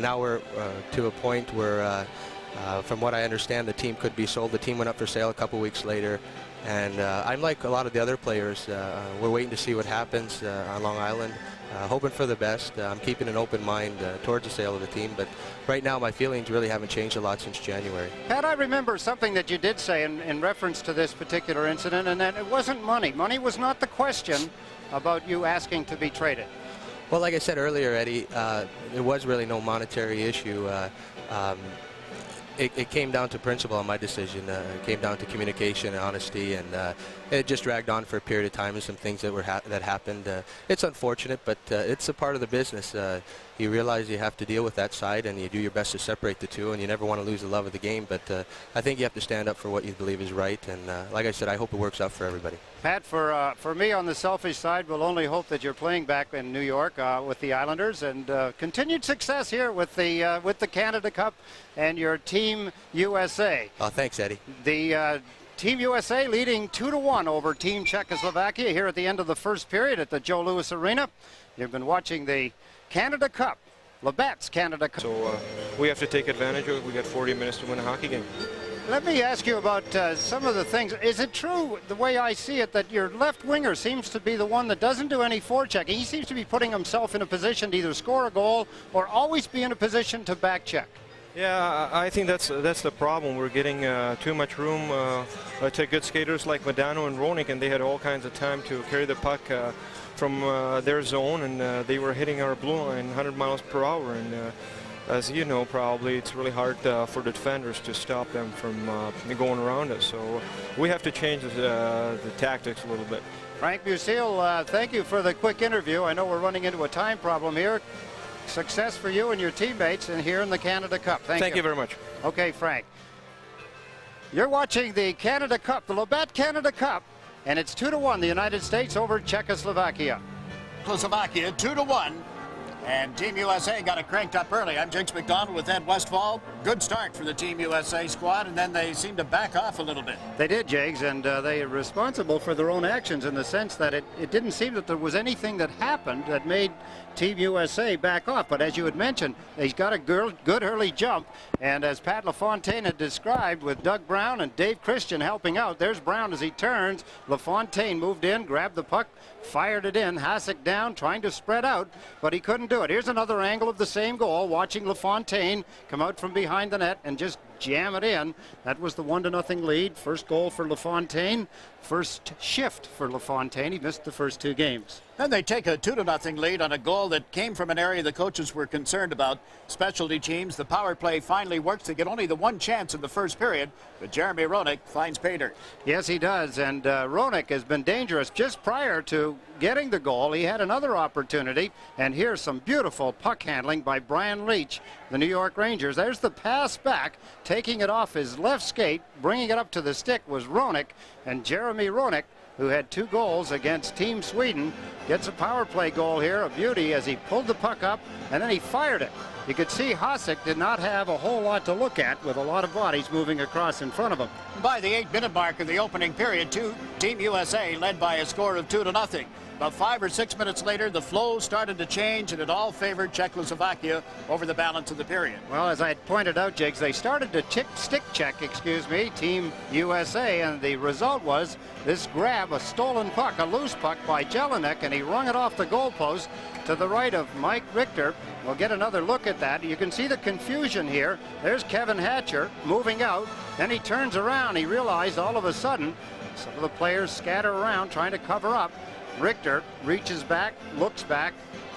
now we're to a point where from what I understand, the team could be sold. The team went up for sale a couple weeks later, and I'm like a lot of the other players. We're waiting to see what happens on Long Island, hoping for the best. I'm keeping an open mind towards the sale of the team, but right now my feelings really haven't changed a lot since January. Pat, I remember something that you did say in reference to this particular incident, and that it wasn't money. Money was not the question about you asking to be traded. Well, like I said earlier, Eddie, there was really no monetary issue. It came down to principle on my decision. It came down to communication and honesty, and it just dragged on for a period of time, and some things that happened. It's unfortunate, but it's a part of the business. You realize you have to deal with that side, and you do your best to separate the two, and you never want to lose the love of the game. But I think you have to stand up for what you believe is right, and like I said, I hope it works out for everybody. Pat, for me on the selfish side, we'll only hope that you're playing back in New York with the Islanders, and continued success here with the Canada Cup and your Team USA. Oh, thanks, Eddie. The Team USA leading 2-1 over Team Czechoslovakia here at the end of the first period at the Joe Louis Arena. You've been watching the Canada Cup, Labatt's Canada Cup. So we have to take advantage of it. We got 40 minutes to win a hockey game. let me ask you about some of the things. Is it true, the way I see it, that your left winger seems to be the one that doesn't do any forechecking? He seems to be putting himself in a position to either score a goal or always be in a position to back check. Yeah, I think that's the problem. We're getting too much room to good skaters like Modano and Roenick, and they had all kinds of time to carry the puck from their zone, and they were hitting our blue line 100 miles per hour. And as you know, probably it's really hard for the defenders to stop them from going around us. So we have to change the tactics a little bit. Frank Musil, thank you for the quick interview. I know we're running into a time problem here. Success for you and your teammates and here in the Canada Cup. Thank you very much. Okay, Frank. You're watching the Canada Cup, the Labatt Canada Cup, and it's 2-1, the United States over Czechoslovakia. Czechoslovakia 2-1. And Team USA got it cranked up early. I'm James McDonald with Ed Westfall. Good start for the Team USA squad, and then they seemed to back off a little bit. They did, Jags, and they are responsible for their own actions in the sense that it didn't seem that there was anything that happened that made Team USA back off. But as you had mentioned, he's got a good early jump, and as Pat LaFontaine had described, with Doug Brown and Dave Christian helping out, there's Brown as he turns. LaFontaine moved in, grabbed the puck, fired it in. Hasek down, trying to spread out, but he couldn't do it. Here's another angle of the same goal, watching LaFontaine come out from behind the net and just jam it in. That was the 1-0 lead. First goal for LaFontaine. First shift for LaFontaine. He missed the first 2 games. Then they take a 2-0 lead on a goal that came from an area the coaches were concerned about. Specialty teams, the power play finally works. They get only the 1 chance in the first period, but Jeremy Roenick finds pay dirt. Yes, he does, and Roenick has been dangerous. Just prior to getting the goal, he had another opportunity, and here's some beautiful puck handling by Brian Leach, the New York Rangers. There's the pass back, taking it off his left skate, bringing it up to the stick was Roenick, and Jeremy Roenick, who had 2 goals against Team Sweden, gets a power play goal here, a beauty, as he pulled the puck up and then he fired it. You could see Hasek did not have a whole lot to look at with a lot of bodies moving across in front of him. By the 8-minute mark of the opening period, Team USA led by a score of 2-0. About 5 or 6 minutes later, the flow started to change, and it all favored Czechoslovakia over the balance of the period. Well, as I had pointed out, Jigs, they started to stick check, Team USA, and the result was this grab, a stolen puck, a loose puck by Jelinek, and he wrung it off the goalpost to the right of Mike Richter. We'll get another look at that. You can see the confusion here. There's Kevin Hatcher moving out. Then he turns around. He realized all of a sudden some of the players scatter around trying to cover up. Richter reaches back, looks back.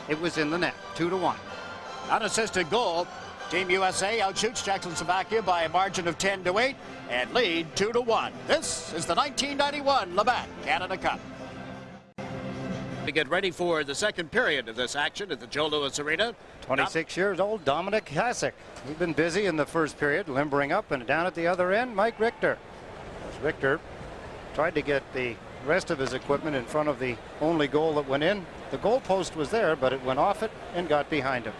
It was in the net, 2-1. Unassisted goal. Team USA outshoots Czechoslovakia by a margin of 10-8 and lead 2-1. This is the 1991 Labatt Canada Cup. To get ready for the second period of this action at the Joe Louis Arena. 26 years old, Dominic Hasek. We've been busy in the first period, limbering up, and down at the other end, Mike Richter. As Richter tried to get the rest of his equipment in front of the only goal that went in. The goal post was there, but it went off it and got behind him.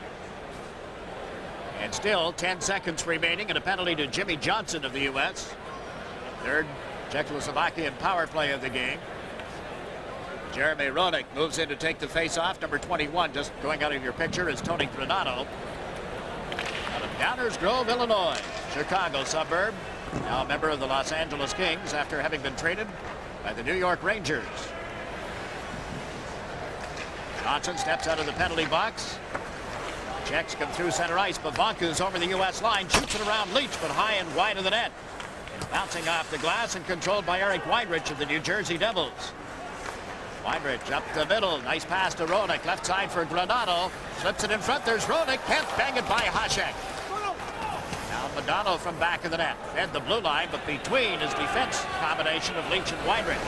And still 10 seconds remaining and a penalty to Jimmy Johnson of the U.S. Third Czechoslovakian power play of the game. Jeremy Roenick moves in to take the face-off. Number 21, just going out of your picture, is Tony Granato. Out of Downers Grove, Illinois, Chicago suburb. Now a member of the Los Angeles Kings after having been traded by the New York Rangers. Johnson steps out of the penalty box. Czechs come through center ice. Bavanka's over the U.S. line, shoots it around Leach, but high and wide of the net. And bouncing off the glass and controlled by Eric Weinrich of the New Jersey Devils. Weinrich up the middle. Nice pass to Roenick. Left side for Granato. Slips it in front. There's Roenick. Can't bang it by Hasek. Now Modano from back of the net. Fed the blue line, but between his defense combination of Leach and Weinrich.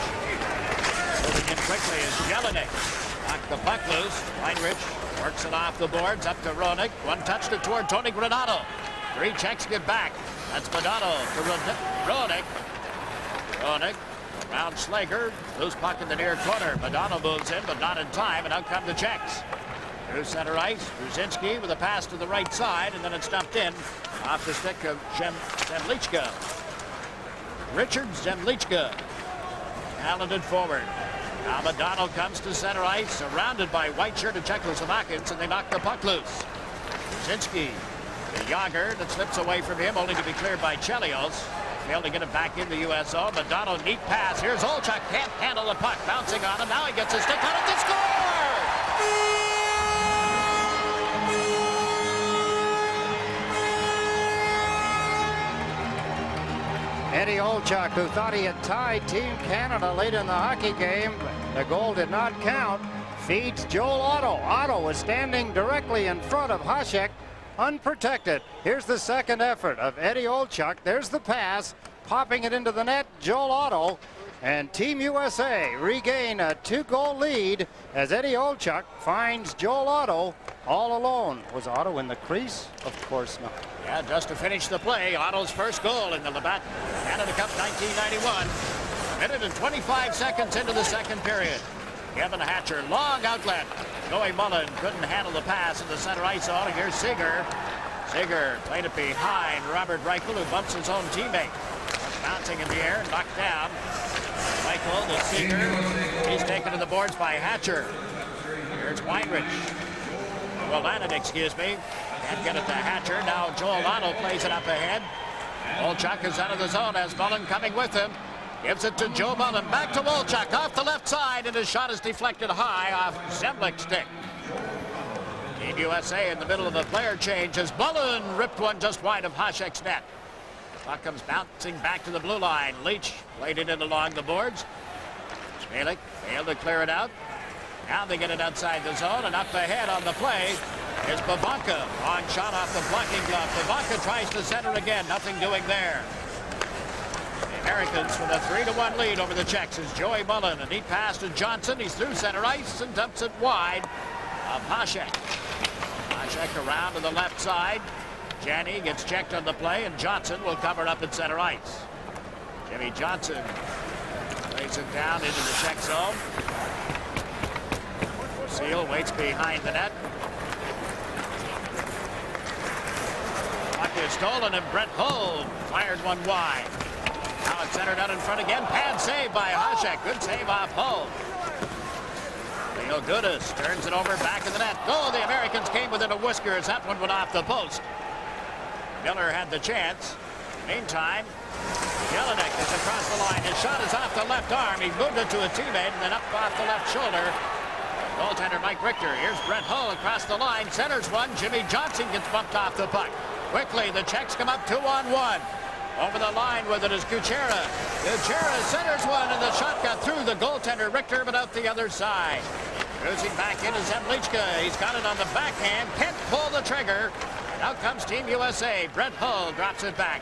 Moving in quickly is Jelinek. Knocked the puck loose. Weinrich works it off the boards. Up to Roenick. One touched it toward Tony Granato. 3 Czechs get back. That's Modano to Roenick. Roenick around Slager. Loose puck in the near corner. Modano moves in, but not in time, and out come the Czechs. Through center ice, Brzezinski with a pass to the right side, and then it's dumped in off the stick of Zemlichka. Richard Zemlichka, talented forward. Now Modano comes to center ice, surrounded by white-shirted Czechoslovakians, and they knock the puck loose. Brzezinski, the Yager that slips away from him, only to be cleared by Chelios. failed to get it back in the U.S. zone. Madonna, neat pass. Here's Olchuk, can't handle the puck. Bouncing on him. Now he gets a stick on it to score! Eddie Olchuk, who thought he had tied Team Canada late in the hockey game. The goal did not count. Feeds Joel Otto. Otto was standing directly in front of Hasek, unprotected. Here's the second effort of Eddie Olchuk. There's the pass, popping it into the net. Joel Otto, and Team USA regain a 2-goal lead as Eddie Olchuk finds Joel Otto all alone. Was Otto in the crease? Of course not. Yeah, just to finish the play, Otto's first goal in the Labatt Canada Cup 1991. A minute and 25 seconds into the second period. Kevin Hatcher, long outlet. Joey Mullen couldn't handle the pass in the center ice zone. And here's Seeger. Seeger played it behind Robert Reichel, who bumps his own teammate. Bouncing in the air, knocked down. Reichel to Seeger. He's taken to the boards by Hatcher. Here's Weinrich. Well, Lannon, excuse me. Can't get it to Hatcher. Now Joel Otto plays it up ahead. Olchuk is out of the zone as Mullen coming with him. Gives it to Joe Mullen. Back to Olchuk off the left side, and his shot is deflected high off Zemlich's stick. Team USA in the middle of a player change as Mullen ripped one just wide of Hasek's net. Puck comes bouncing back to the blue line. Leach played it in along the boards. Smelik failed to clear it out. Now they get it outside the zone, and up ahead on the play is Pavanka. Long shot off the blocking glove. Pavanka tries to center again. Nothing doing there. The Americans with a 3-1 lead over the Czechs is Joey Mullen. A neat pass to Johnson. He's through center ice and dumps it wide of Hasek. Hasek around to the left side. Janney gets checked on the play, and Johnson will cover up at center ice. Jimmy Johnson lays it down into the Czech zone. Seal waits behind the net. Puck is stolen, and Brett Hull fired one wide. Now it's centered out in front again. Pad save by Hasek. Good save off Hull. Leo Gudis turns it over back in the net. Oh, the Americans came within a whisker as that one went off the post. Miller had the chance. Meantime, Jelinek is across the line. His shot is off the left arm. He moved it to a teammate and then up off the left shoulder. Goaltender Mike Richter. Here's Brett Hull across the line. Centers one. Jimmy Johnson gets bumped off the puck. Quickly, the Czechs come up 2-on-1. Over the line with it is Kuchera. Kuchera centers one, and the shot got through the goaltender Richter, but out the other side. Cruising back into Zemlichka. He's got it on the backhand. Can't pull the trigger. And out comes Team USA. Brett Hull drops it back.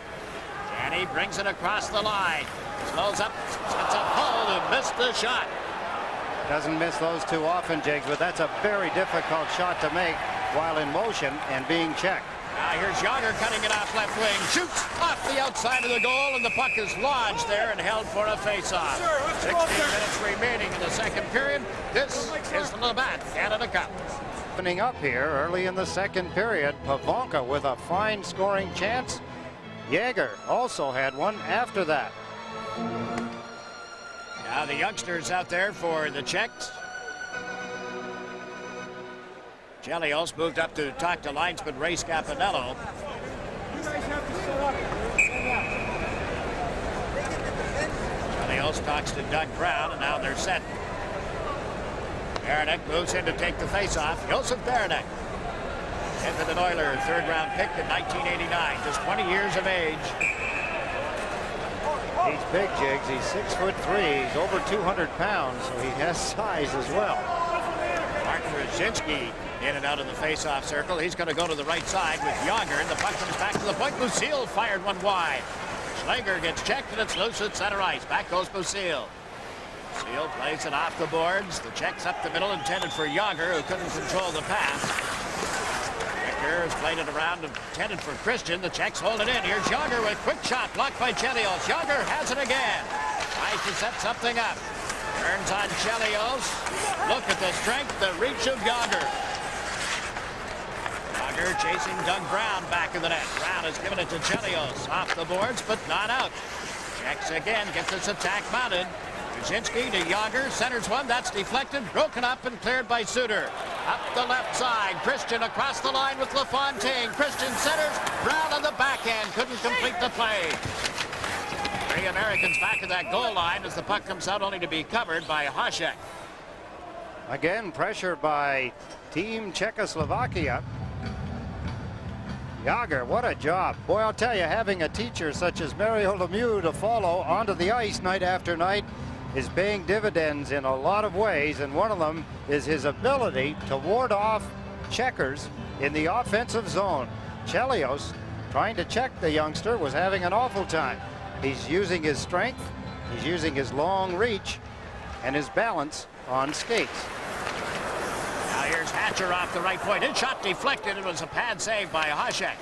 And he brings it across the line. Slows up, sets up Hull, who missed the shot. Doesn't miss those too often, Jigs, but that's a very difficult shot to make while in motion and being checked. Now here's Yager cutting it off left wing. Shoots off the outside of the goal, and the puck is lodged there and held for a face-off. 16 minutes remaining in the second period. This is the Labatt Canada Cup. Opening up here early in the second period. Pavanka with a fine scoring chance. Yager also had one after that. Now the youngsters out there for the Czechs. Chelios moved up to talk to linesman Ray Scapanello. Chelios talks to Doug Brown, and now they're set. Baranek moves in to take the faceoff. Josef Baranek, Edmonton Oilers third-round pick in 1989, just 20 years of age. He's big, Jigs. He's 6'3". He's over 200 pounds, so he has size as well. Mark Brzezinski in and out of the face-off circle. He's going to go to the right side with Yager, and the puck comes back to the point. Lucille fired one wide. Schlager gets checked, and it's loose at center ice. Back goes Lucille. Lucille plays it off the boards. The check's up the middle, intended for Yager, who couldn't control the pass. Richter has played it around, intended for Christian. The Czechs hold it in. Here's Yager with quick shot, blocked by Chelios. Yager has it again. Tries to set something up. Turns on Chelios. Look at the strength, the reach of Yager. Yager chasing Doug Brown back in the net. Brown has given it to Chelios. Off the boards, but not out. Checks again, gets this attack mounted. Brzezinski to Yager, centers one, that's deflected, broken up and cleared by Suter. Up the left side, Christian across the line with LaFontaine. Christian centers, Brown on the backhand, couldn't complete the play. Three Americans back at that goal line as the puck comes out only to be covered by Hasek. Again, pressure by Team Czechoslovakia. Jágr, what a job. Boy, I'll tell you, having a teacher such as Mario Lemieux to follow onto the ice night after night is paying dividends in a lot of ways, and one of them is his ability to ward off checkers in the offensive zone. Chelios, trying to check the youngster, was having an awful time. He's using his strength, he's using his long reach, and his balance on skates. Now here's Hatcher off the right point. His shot deflected. It was a pad save by Hasek.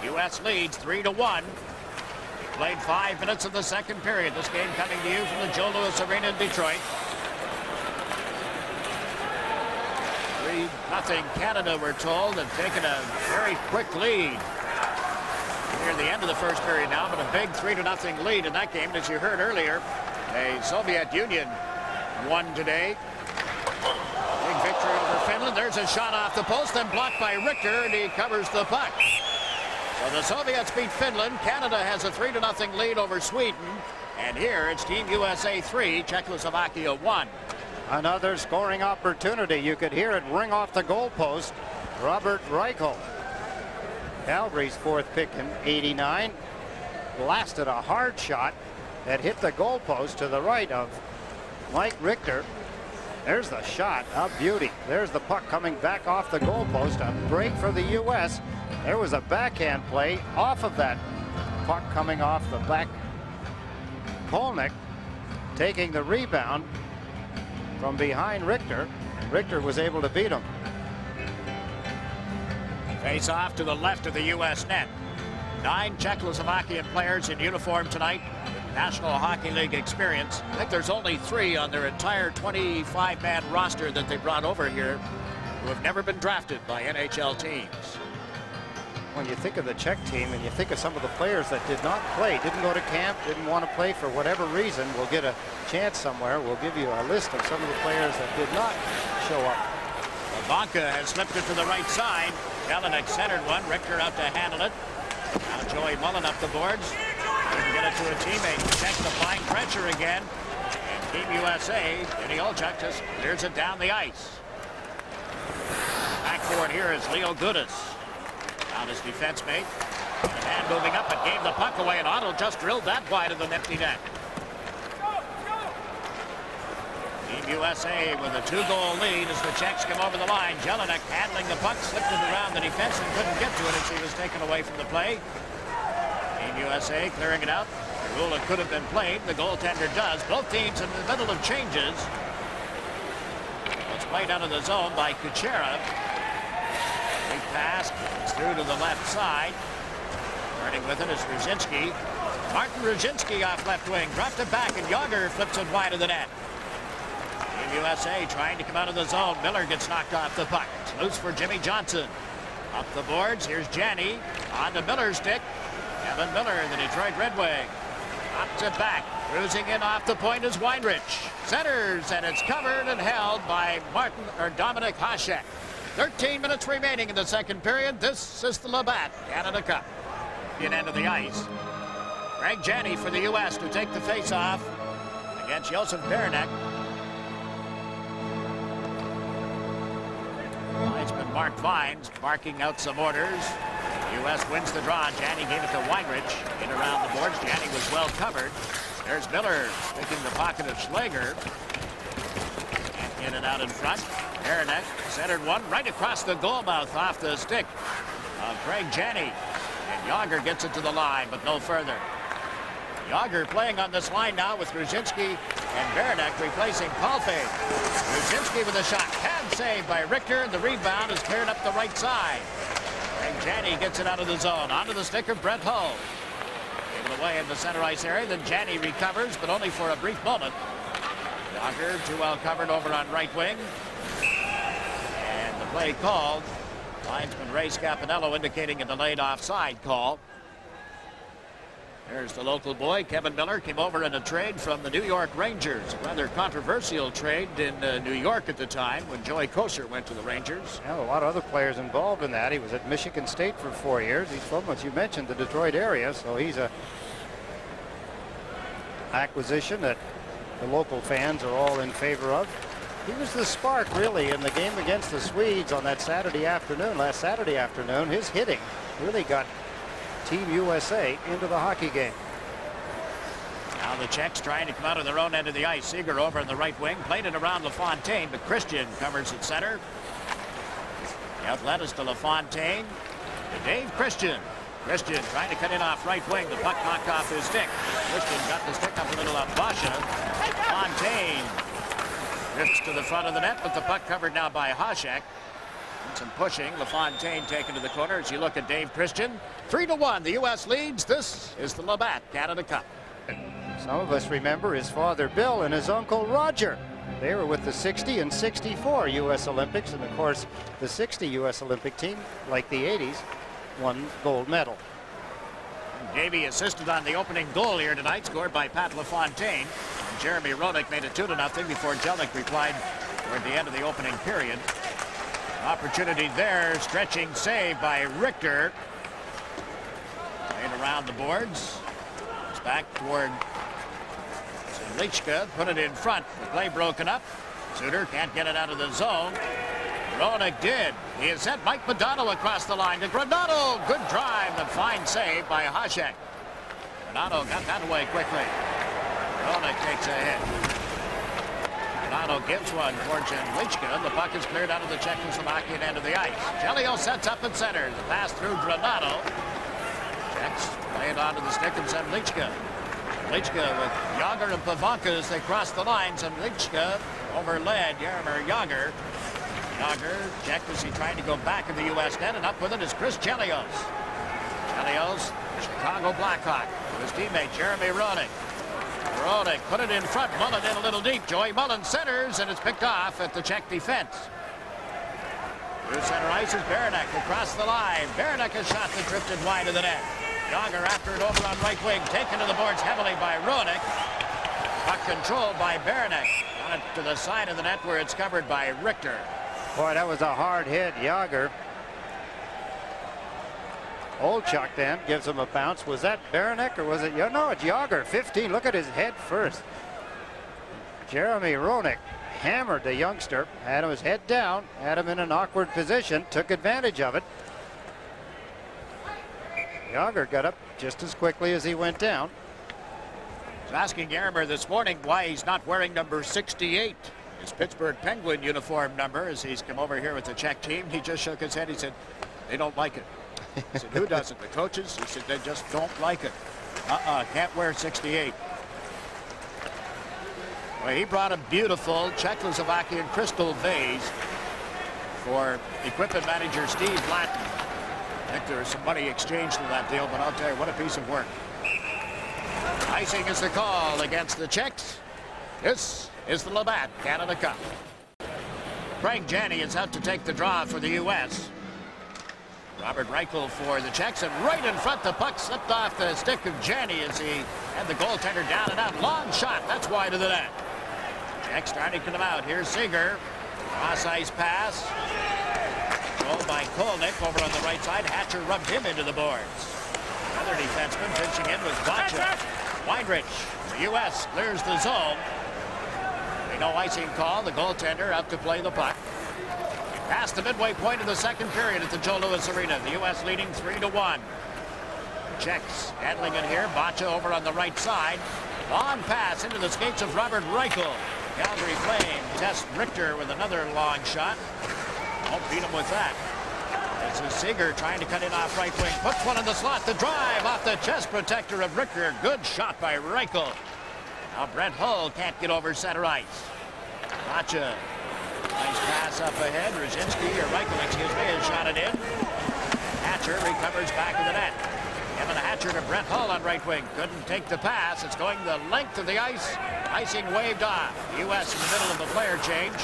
U.S. leads 3-1. Played 5 minutes of the second period. This game coming to you from the Joe Louis Arena in Detroit. 3-0 Canada, we're told, have taken a very quick lead near the end of the first period now, but a big 3-0 lead in that game. And as you heard earlier, the Soviet Union won today. Big victory over Finland. There's a shot off the post, then blocked by Richter, and he covers the puck. So the Soviets beat Finland. Canada has a 3-0 lead over Sweden. And here it's Team USA 3, Czechoslovakia 1. Another scoring opportunity. You could hear it ring off the goalpost. Robert Reichel, Calgary's fourth pick in '89, blasted a hard shot that hit the goalpost to the right of Mike Richter. There's the shot, a beauty. There's the puck coming back off the goalpost. A break for the U.S. There was a backhand play off of that puck coming off the back. Kolnick taking the rebound from behind Richter, and Richter was able to beat him. Face off to the left of the U.S. net. 9 Czechoslovakian players in uniform tonight. National Hockey League experience. I think there's only 3 on their entire 25-man roster that they brought over here who have never been drafted by NHL teams. When you think of the Czech team and you think of some of the players that did not play, didn't go to camp, didn't want to play for whatever reason, we'll get a chance somewhere. We'll give you a list of some of the players that did not show up. Bonka has slipped it to the right side. Jelinek centered one. Richter out to handle it. Now Joey Mullen up the boards. Couldn't get it to a teammate. Checks applying pressure again. And Team USA, Vinny Olchuk just clears it down the ice. Back for it here is Leo Gudis. Down his defense mate. The man moving up and gave the puck away, and Otto just drilled that wide of the empty net. Team USA with a 2-goal lead as the Czechs come over the line. Jelinek handling the puck, slipped it around the defense and couldn't get to it as he was taken away from the play. Team USA clearing it out. The rule it could have been played. The goaltender does. Both teams in the middle of changes. It's played out of the zone by Kuchera. Big pass. It's through to the left side. Turning with it is Ruzynski. Martin Ruzynski off left wing. Dropped it back, and Jágr flips it wide of the net. Team USA trying to come out of the zone. Miller gets knocked off the puck. It's loose for Jimmy Johnson. Up the boards. Here's Janney. On to Miller's stick. Kevin Miller, the Detroit Red Wing. Ups it back. Cruising in off the point is Weinrich. Centers, and it's covered and held by Dominic Hasek. 13 minutes remaining in the second period. This is the Labatt Canada Cup. In end of the ice. Greg Janney for the U.S. to take the face-off against Josef Beranek. Linesman Mark Vines barking out some orders. U.S. wins the draw. Janney gave it to Weinrich. In around the boards. Janney was well covered. There's Miller picking the pocket of Schlager. And in and out in front. Beranek centered one right across the goal mouth off the stick of Craig Janney. And Jágr gets it to the line, but no further. Jágr playing on this line now with Ruzynski and Beranek replacing Palfe. Ruzynski with a shot. Pad save by Richter, and the rebound is cleared up the right side. And Janney gets it out of the zone. Onto the stick of Brett Hull. Given away in the center ice area. Then Janney recovers, but only for a brief moment. Jágr too well covered over on right wing. And the play called. Linesman Ray Scapanello indicating a delayed offside call. There's the local boy, Kevin Miller, came over in a trade from the New York Rangers. A rather controversial trade in New York at the time when Joey Kocur went to the Rangers. Yeah, a lot of other players involved in that. He was at Michigan State for 4 years. He's from, as you mentioned, the Detroit area, so he's a acquisition that the local fans are all in favor of. He was the spark, really, in the game against the Swedes on that last Saturday afternoon. His hitting really got Team USA into the hockey game. Now the Czechs trying to come out of their own end of the ice. Seeger over in the right wing, played it around LaFontaine, but Christian covers at center. The outlet is to LaFontaine. To Dave Christian. Christian trying to cut in off right wing. The puck knocked off his stick. Christian got the stick up a little on Basha. Fontaine drifts to the front of the net, but the puck covered now by Hasek. And some pushing. LaFontaine taken to the corner as you look at Dave Christian. 3-1. The U.S. leads. This is the Labatt Canada Cup. Some of us remember his father Bill and his uncle Roger. They were with the 60 and 64 U.S. Olympics, and of course the 60 U.S. Olympic team, like the 80s, won gold medal. Davey assisted on the opening goal here tonight, scored by Pat LaFontaine. Jeremy Roenick made it 2-0 before Jelic replied toward the end of the opening period. Opportunity there, stretching save by Richter. Played around the boards. It's back toward Lichka, put it in front. The play broken up. Suter can't get it out of the zone. Roenick did. He has sent Mike Modano across the line to Granato. Good drive and fine save by Hasek. Granato got that away quickly. Roenick takes a hit. Granato gives one towards Lichka. The puck is cleared out of the Czechoslovakian end of the ice. Jelio sets up at center. The pass through Granato. Czechs play it onto the stick and send Lichka. Lichka with Yager and Pavanka as they cross the lines, and Lichka overled Jaromir Yager. Yager checked as he tried to go back in the U.S. net, and up with it is Chris Chelios. Chelios, Chicago Blackhawk, with his teammate Jeremy Roenick. Roenick put it in front, Mullen in a little deep. Joey Mullen centers, and it's picked off at the Czech defense. Through center ice is Baranek across the line. Baranek a shot that drifted wide of the net. Yager after it over on right wing, taken to the boards heavily by Roenick. Puck controlled by Baranek. On it to the side of the net where it's covered by Richter. Boy, that was a hard hit. Yager. Olchuk then gives him a bounce. Was that Baranek or was it? No, it's Yager. 15. Look at his head first. Jeremy Roenick hammered the youngster, had his head down, had him in an awkward position, took advantage of it. Yager got up just as quickly as he went down. I was asking Jaromir this morning why he's not wearing number 68, his Pittsburgh Penguin uniform number, as he's come over here with the Czech team. He just shook his head. He said, they don't like it. I said, who doesn't? The coaches? He said, they just don't like it. Can't wear 68. Well, he brought a beautiful Czechoslovakian crystal vase for equipment manager Steve Blatton. I think there was some money exchanged in that deal, but I'll tell you, what a piece of work. Icing is the call against the Czechs. This is the Labatt Canada Cup. Craig Janney is out to take the draw for the U.S. Robert Reichel for the Czechs, and right in front, the puck slipped off the stick of Janney as he had the goaltender down and out. Long shot, that's wide of the net. Czechs starting to come out. Here's Seeger. Cross ice pass. Controlled by Kolnick over on the right side. Hatcher rubbed him into the boards. Another defenseman pitching in was Bacha. Weinrich, the U.S. clears the zone. No icing call. The goaltender out to play the puck. Past the midway point of the second period at the Joe Louis Arena. The U.S. leading 3-1. Czechs handling it here. Bacha over on the right side. Long pass into the skates of Robert Reichel. Calgary Flame test Richter with another long shot. Won't beat him with that. This is Seeger trying to cut in off right wing. Puts one in the slot. The drive off the chest protector of Richter. Good shot by Reichel. Now Brent Hull can't get over center ice. Bacha. Nice pass up ahead. Ruzynski, or Reichel, excuse me, has shot it in. Hatcher recovers back of the net. Kevin Hatcher to Brent Hull on right wing. Couldn't take the pass. It's going the length of the ice. Icing waved off. The U.S. in the middle of the player change.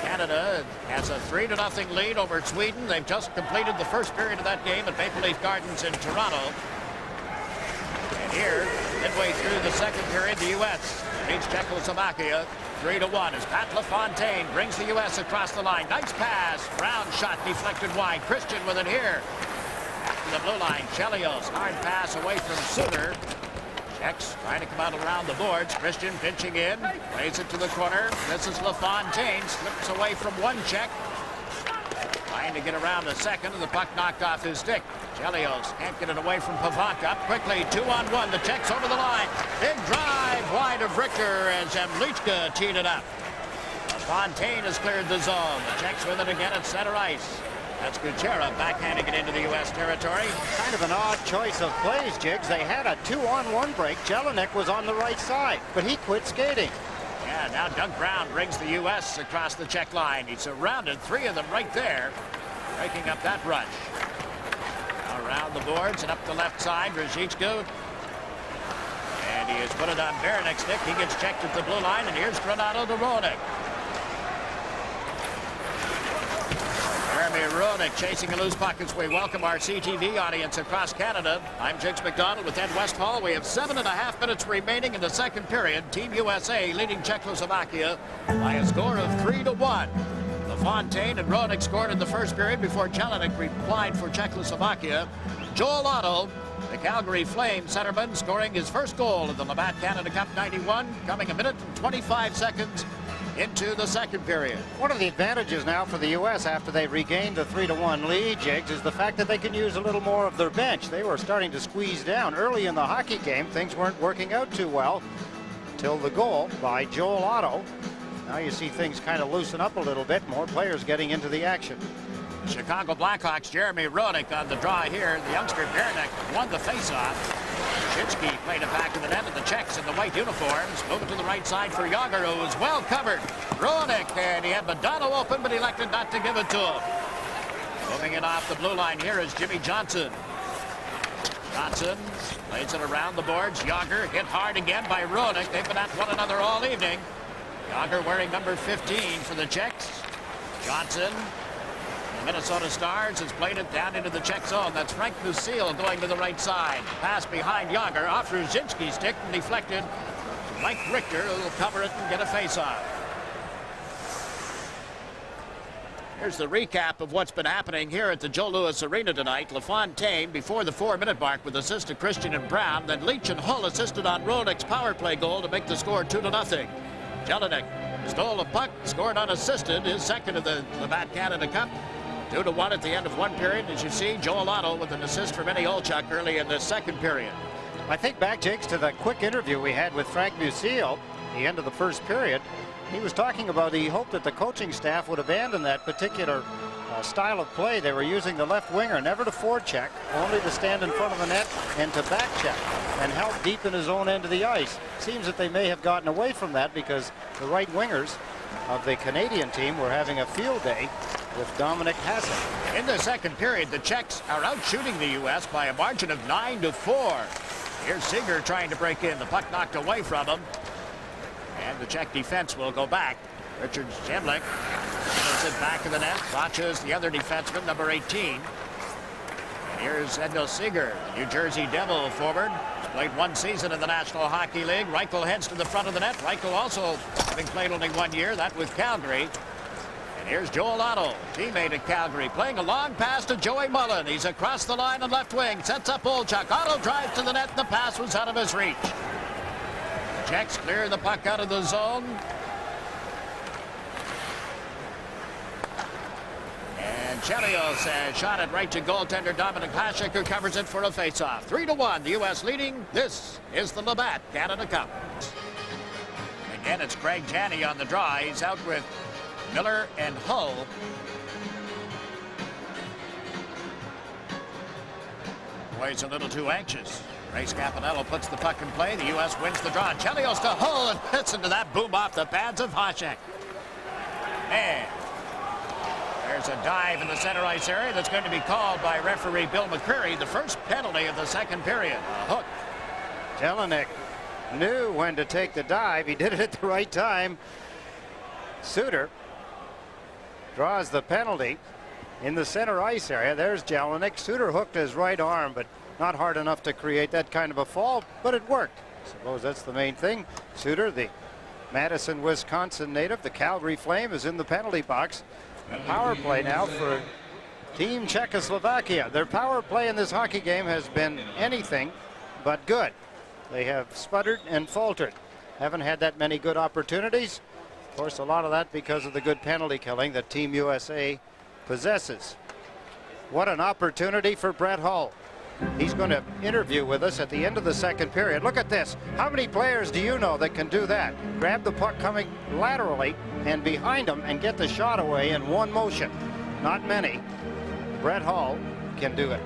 Canada has a 3-0 lead over Sweden. They've just completed the first period of that game at Maple Leaf Gardens in Toronto. And here, midway through the second period, the U.S. leads Czechoslovakia 3-1 as Pat LaFontaine brings the U.S. across the line. Nice pass. Brown shot deflected wide. Christian with it here. After the blue line, Chelios. Hard pass away from Suter. Czechs trying to come out around the boards. Christian pitching in, plays it to the corner. This is LaFontaine, slips away from one Czech. Trying to get around the second, and the puck knocked off his stick. Chelios can't get it away from Pavak. Up quickly, 2-on-1. The Czechs over the line. Big drive wide of Richter as Zemlichka teed it up. LaFontaine has cleared the zone. The Czechs with it again at center ice. That's Gutierrez backhanding it into the U.S. territory. Kind of an odd choice of plays, Jigs. They had a 2-on-1 break. Jelinek was on the right side, but he quit skating. Yeah, now Doug Brown brings the U.S. across the Czech line. He surrounded 3 of them right there, breaking up that rush. Now around the boards and up the left side, Ruzicka. And he has put it on Berenek's stick. He gets checked at the blue line, and here's Granado to Roenick. Jeremy Roenick chasing a loose puck as we welcome our CTV audience across Canada. I'm Jigs McDonald with Ed Westphal. We have 7.5 minutes remaining in the second period. Team USA leading Czechoslovakia by a score of 3-1. LaFontaine and Roenick scored in the first period before Jelinek replied for Czechoslovakia. Joel Otto, the Calgary Flames centerman, scoring his first goal of the Labatt Canada Cup 91, coming 1 minute and 25 seconds into the second period. One of the advantages now for the U.S. after they regained the 3-1 lead, Jigs, is the fact that they can use a little more of their bench. They were starting to squeeze down. Early in the hockey game, things weren't working out too well until the goal by Joel Otto. Now you see things kind of loosen up a little bit, more players getting into the action. Chicago Blackhawks' Jeremy Roenick on the draw here. The youngster Berenek won the faceoff. Shinsky played it back to the net, of the Czechs in the white uniforms. Moving to the right side for Yager, who was well covered. Roenick, and he had Madonna open, but he elected not to give it to him. Moving it off the blue line here is Jimmy Johnson. Johnson plays it around the boards. Yager hit hard again by Roenick. They've been at one another all evening. Yager wearing number 15 for the Czechs. Johnson, the Minnesota Stars, has played it down into the Czech zone. That's Frank Musil going to the right side. Pass behind Yager, off Ruzicka's stick and deflected. Mike Richter will cover it and get a face-off. Here's the recap of what's been happening here at the Joe Louis Arena tonight. LaFontaine before the 4-minute mark with assist to Christian and Brown. Then Leach and Hull assisted on Roenick's power play goal to make the score 2-0. Jelinek stole a puck, scored unassisted, his second of the Labatt Canada Cup. 2-1 at the end of one period. As you see, Joel Otto with an assist from Eddie Olchuk early in the second period. I think back, Jakes, to the quick interview we had with Frank Musil at the end of the first period. He was talking about he hoped that the coaching staff would abandon that particular style of play. They were using the left winger never to forecheck, only to stand in front of the net and to back check and help deep in his own end of the ice. Seems that they may have gotten away from that because the right wingers of the Canadian team were having a field day with Dominic Hasek. In the second period, the Czechs are out shooting the U.S. by a margin of 9-4. Here's Seeger trying to break in. The puck knocked away from him. And the Czech defense will go back. Richard Zemlichka throws it back to the net. Watches the other defenseman, number 18. And here's Edno Seeger, the New Jersey Devil forward. He's played one season in the National Hockey League. Reichel heads to the front of the net. Reichel also having played only 1 year, that with Calgary. And here's Joel Otto, teammate at Calgary, playing a long pass to Joey Mullen. He's across the line on left wing, sets up Olchuk. Otto drives to the net, and the pass was out of his reach. The Czechs clear the puck out of the zone. And Chelios has shot it right to goaltender Dominic Hasek, who covers it for a faceoff. 3-1, the U.S. leading. This is the Labatt Canada Cup. Again, it's Craig Janney on the draw. He's out with Miller and Hull. Boy's a little too anxious. Ray Scapanello puts the puck in play. The U.S. wins the draw. Chelios to Hull and hits into that boom off the pads of Hasek. And there's a dive in the center ice area that's going to be called by referee Bill McCreary. The first penalty of the second period. A hook. Jelinek knew when to take the dive. He did it at the right time. Suter draws the penalty in the center ice area. There's Jelinek. Suter hooked his right arm, but not hard enough to create that kind of a fall, but it worked. I suppose that's the main thing. Suter, the Madison, Wisconsin native, the Calgary Flame, is in the penalty box. A power play now for Team Czechoslovakia. Their power play in this hockey game has been anything but good. They have sputtered and faltered. Haven't had that many good opportunities. Of course, a lot of that because of the good penalty killing that Team USA possesses. What an opportunity for Brett Hull. He's going to interview with us at the end of the second period. Look at this. How many players do you know that can do that? Grab the puck coming laterally and behind them and get the shot away in one motion. Not many. Brett Hull can do it.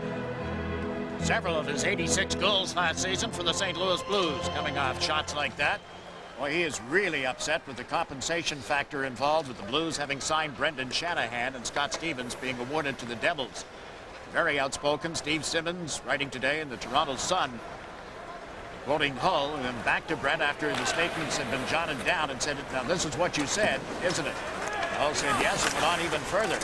Several of his 86 goals last season for the St. Louis Blues coming off shots like that. Boy, he is really upset with the compensation factor involved with the Blues having signed Brendan Shanahan and Scott Stevens being awarded to the Devils. Very outspoken. Steve Simmons writing today in the Toronto Sun, quoting Hull and back to Brett after the statements had been jotted down and said, now this is what you said, isn't it? Hull said yes and went on even further.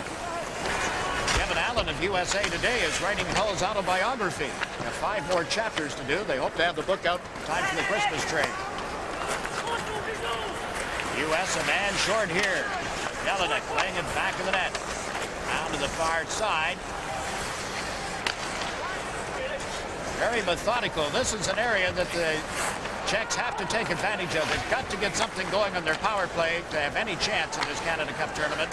Kevin Allen of USA Today is writing Hull's autobiography. They have 5 more chapters to do. They hope to have the book out in time for the Christmas trade. U.S. a man short here. Jelinek playing it back of the net. Down to the far side. Very methodical. This is an area that the Czechs have to take advantage of. They've got to get something going on their power play to have any chance in this Canada Cup tournament.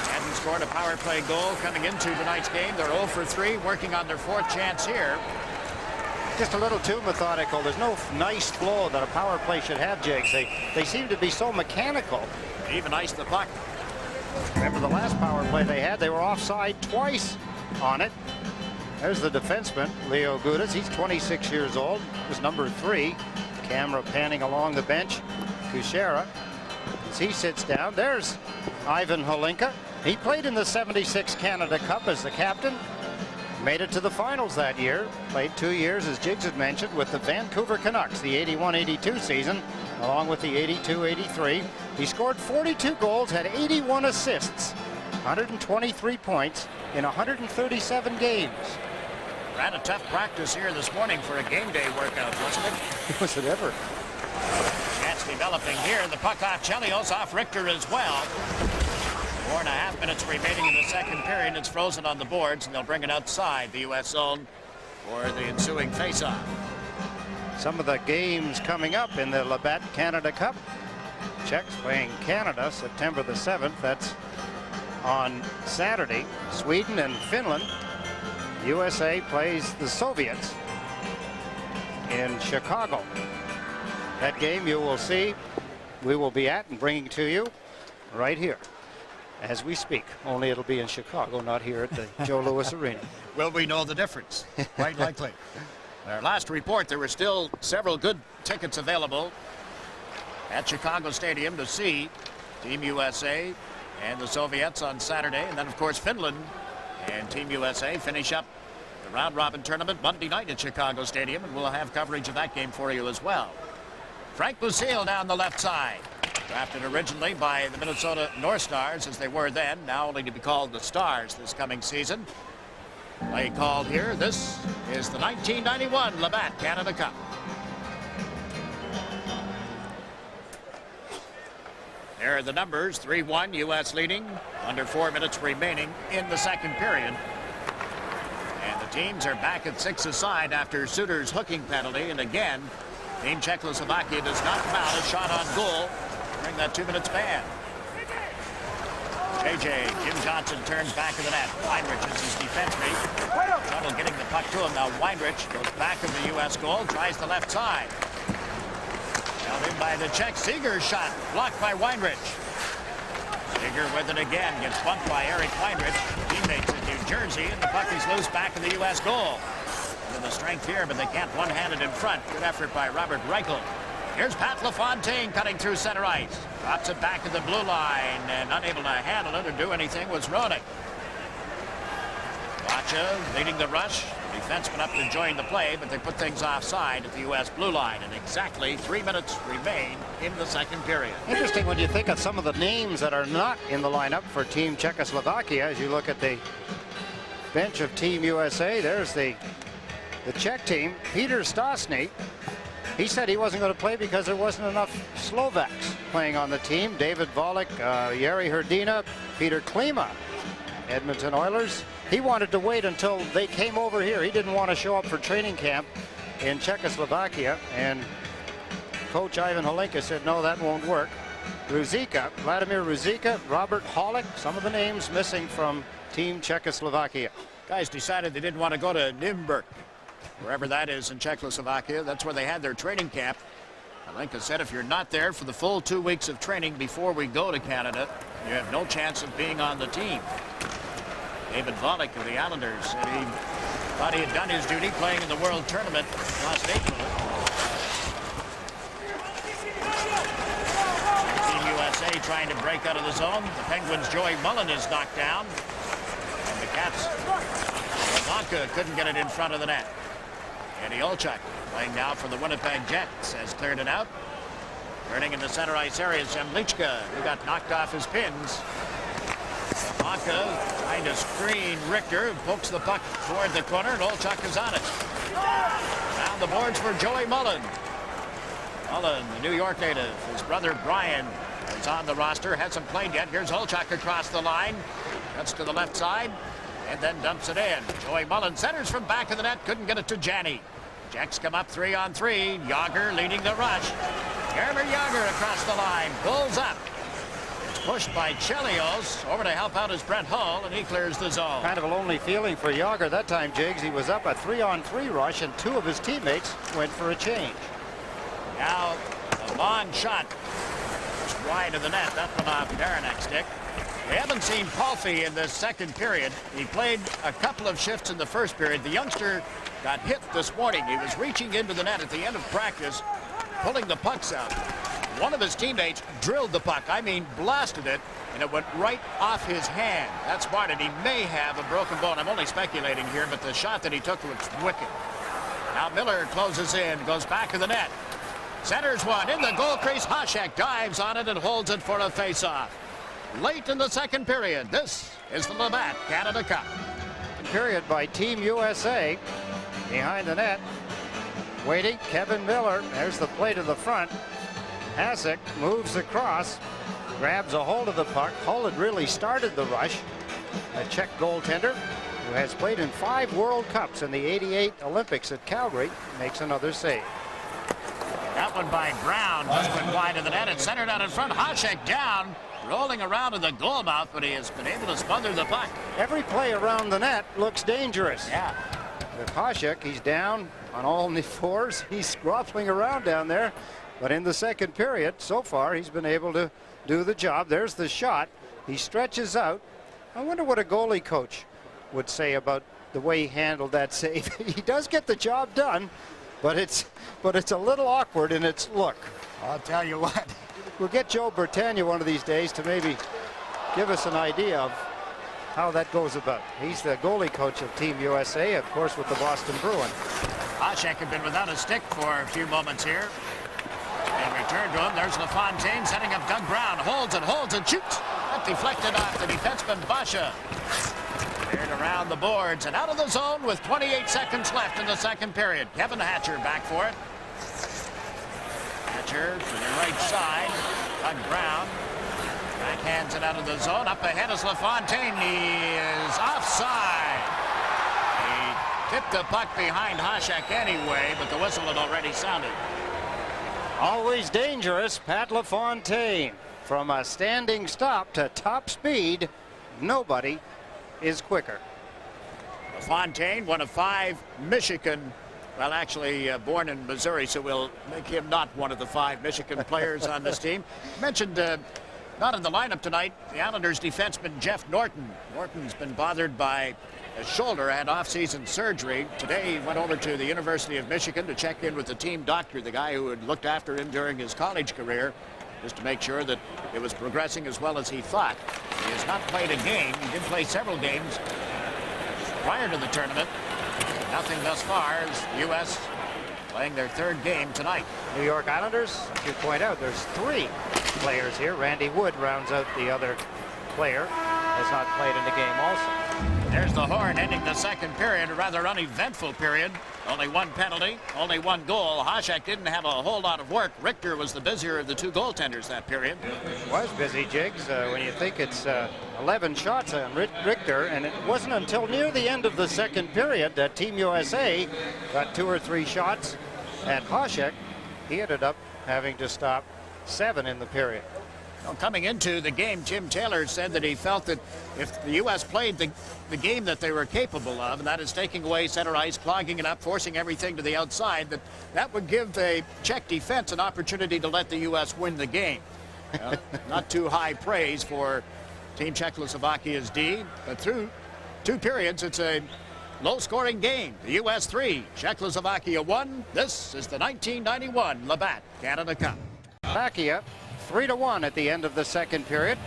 Hadn't scored a power play goal coming into tonight's game. They're 0 for 3, working on their 4th chance here. Just a little too methodical. There's no nice flow that a power play should have, Jigs. They seem to be so mechanical. Even ice the puck. Remember the last power play they had, they were offside twice on it. There's the defenseman, Leo Gudas. He's 26 years old. Was number 3. Camera panning along the bench. Kuchera, as he sits down. There's Ivan Holinka. He played in the 76 Canada Cup as the captain. Made it to the finals that year. Played 2 years, as Jigs had mentioned, with the Vancouver Canucks, the 81-82 season, along with the 82-83. He scored 42 goals, had 81 assists, 123 points in 137 games. Ran a tough practice here this morning for a game day workout, wasn't it? Was it ever? Chance developing here. The puck off Chelios, off Richter as well. 4.5 minutes remaining in the second period. It's frozen on the boards, and they'll bring it outside the U.S. zone for the ensuing faceoff. Some of the games coming up in the Labatt Canada Cup. Czechs playing Canada September the 7th. That's on Saturday. Sweden and Finland. USA plays the Soviets in Chicago. That game you will see, we will be at and bringing to you right here as we speak. Only it'll be in Chicago, not here at the Joe Louis Arena. Will we know the difference? Quite likely. Our last report, there were still several good tickets available at Chicago Stadium to see Team USA and the Soviets on Saturday. And then, of course, Finland and Team USA finish up the round-robin tournament Monday night at Chicago Stadium, and we'll have coverage of that game for you as well. Frank Lucille down the left side. Drafted originally by the Minnesota North Stars, as they were then, now only to be called the Stars this coming season. Play called here. This is the 1991 Labatt Canada Cup. There are the numbers. 3-1, U.S. leading. Under 4 minutes remaining in the second period. And the teams are back at 6 aside after Suter's hooking penalty. And again, Team Czechoslovakia does not come out a shot on goal during that 2 minutes ban. JJ, Jim Johnson turns back of the net. Weinrich is his defense mate. Trouble getting the puck to him. Now Weinrich goes back of the U.S. goal, tries the left side. Held in by the Czech. Seeger's shot blocked by Weinrich. Seeger with it again, gets bumped by Eric Weinrich, teammates in New Jersey, and the puck is loose back in the U.S. goal. With the strength here, but they can't one-hand it in front. Good effort by Robert Reichel. Here's Pat LaFontaine cutting through center ice. Drops it back at the blue line, and unable to handle it or do anything was Roenick. Wacha leading the rush. Defenseman up to join the play, but they put things offside at the U.S. blue line, and exactly 3 minutes remain in the second period. Interesting when you think of some of the names that are not in the lineup for Team Czechoslovakia. As you look at the bench of Team USA, there's the Czech team. Peter Stastny, he said he wasn't going to play because there wasn't enough Slovaks playing on the team. David Volek, Jari Hrdina, Peter Klima, Edmonton Oilers. He wanted to wait until they came over here. He didn't want to show up for training camp in Czechoslovakia, and Coach Ivan Holinka said, no, that won't work. Ruzicka, Vladimir Ruzicka, Robert Holick, some of the names missing from Team Czechoslovakia. Guys decided they didn't want to go to Nürnberg, wherever that is in Czechoslovakia. That's where they had their training camp. Holinka said if you're not there for the full 2 weeks of training before we go to Canada, you have no chance of being on the team. David Volek of the Islanders said he thought he had done his duty playing in the World Tournament last April. Team USA trying to break out of the zone. The Penguins' Joey Mullen is knocked down. And the Caps, Blanca couldn't get it in front of the net. Eddie Olchuk playing now for the Winnipeg Jets has cleared it out. Turning in the center ice area is Zemlichka, who got knocked off his pins. Blanca trying to screen Richter, who pokes the puck toward the corner, and Olchuk is on it. Down the boards for Joey Mullen. Mullen, the New York native, his brother Brian is on the roster, hasn't played yet. Here's Olchuk across the line, cuts to the left side, and then dumps it in. Joey Mullen centers from back of the net, couldn't get it to Janney. Jacks come up 3-on-3. Yager leading the rush. Jaromir Jagr across the line, pulls up. It's pushed by Chelios. Over to help out is Brent Hull, and he clears the zone. Kind of a lonely feeling for Yager that time, Jigs. He was up a 3-on-3 rush, and two of his teammates went for a change. Now, a long shot. Just wide of the net. That one off Baranek's stick. We haven't seen Palffy in this second period. He played a couple of shifts in the first period. The youngster got hit this morning. He was reaching into the net at the end of practice, pulling the pucks out. One of his teammates drilled the puck. I mean, blasted it, and it went right off his hand. That's smart, and he may have a broken bone. I'm only speculating here, but the shot that he took was wicked. Now Miller closes in, goes back of the net. Centers one in the goal crease. Hasek dives on it and holds it for a face-off. Late in the second period, this is the Labatt Canada Cup. Period by Team USA. Behind the net, waiting, Kevin Miller. There's the play to the front. Hasek moves across, grabs a hold of the puck. Hull had really started the rush. A Czech goaltender who has played in 5 World Cups and the '88 Olympics at Calgary makes another save. That one by Brown just went wide of the net and centered out in front. Hasek down, rolling around in the goal mouth, but he has been able to smother the puck. Every play around the net looks dangerous. Yeah. With Hasek, he's down on all fours. He's groveling around down there. But in the second period, so far, he's been able to do the job. There's the shot. He stretches out. I wonder what a goalie coach would say about the way he handled that save. He does get the job done, but it's a little awkward in its look. I'll tell you what. We'll get Joe Bertagna one of these days to maybe give us an idea of how that goes about. He's the goalie coach of Team USA, of course, with the Boston Bruins. Hasek had been without a stick for a few moments here. And return to him. There's LaFontaine setting up Doug Brown. Holds and shoots. That deflected off the defenseman Basha. Cleared around the boards and out of the zone with 28 seconds left in the second period. Kevin Hatcher back for it. Hatcher to the right side. Doug Brown. Backhands it out of the zone. Up ahead is LaFontaine. He is offside. He tipped the puck behind Hasek anyway, but the whistle had already sounded. Always dangerous, Pat LaFontaine. From a standing stop to top speed, nobody is quicker. LaFontaine, one of 5 Michigan, well, actually born in Missouri, so we'll make him not one of the 5 Michigan players on this team. Mentioned not in the lineup tonight, the Islanders defenseman Jeff Norton. Norton's been bothered by a shoulder, had off-season surgery. Today he went over to the University of Michigan to check in with the team doctor, the guy who had looked after him during his college career, just to make sure that it was progressing as well as he thought. He has not played a game. He did play several games prior to the tournament. Nothing thus far as the U.S. playing their 3rd game tonight. New York Islanders, as you point out, there's 3 players here. Randy Wood rounds out the other player. has not played in the game also. There's the horn ending the second period, a rather uneventful period. Only one penalty, only one goal. Hasek didn't have a whole lot of work. Richter was the busier of the two goaltenders that period. Was busy, Jigs, when you think it's 11 shots on Richter, and it wasn't until near the end of the second period that Team USA got 2 or 3 shots at Hasek. He ended up having to stop 7 in the period. Well, coming into the game, Jim Taylor said that he felt that if the U.S. played the game that they were capable of, and that is taking away center ice, clogging it up, forcing everything to the outside, that would give the Czech defense an opportunity to let the U.S. win the game. Not too high praise for Team Czechoslovakia's D, but through 2 periods, it's a low-scoring game. The U.S. 3, Czechoslovakia 1. This is the 1991 Labatt Canada Cup. Slovakia 3-1 at the end of the second period.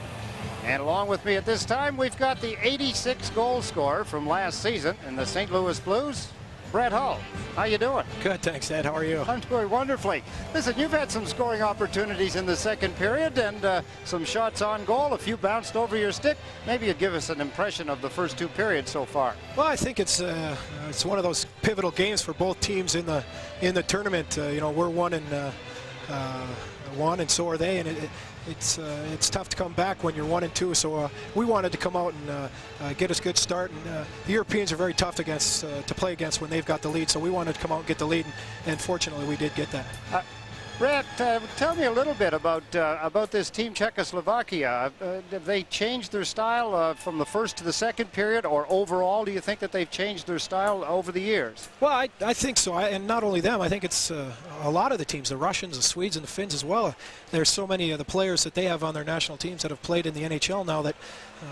And along with me at this time, we've got the 86 goal scorer from last season in the St. Louis Blues, Brett Hull. How you doing? Good, thanks, Ed. How are you? I'm doing wonderfully. Listen, you've had some scoring opportunities in the second period and some shots on goal, a few bounced over your stick. Maybe you'd give us an impression of the first 2 periods so far. Well, I think it's one of those pivotal games for both teams in the tournament. You know, we're 1-1, and so are they, and it's tough to come back when you're 1-2. So we wanted to come out and get us a good start. And the Europeans are very tough to play against when they've got the lead. So we wanted to come out and get the lead, and fortunately we did get that. Brett, tell me a little bit about this team Czechoslovakia. Have they changed their style from the first to the second period, or overall, do you think that they've changed their style over the years? Well, I think so, and not only them. I think it's a lot of the teams, the Russians, the Swedes, and the Finns as well. There's so many of the players that they have on their national teams that have played in the NHL now that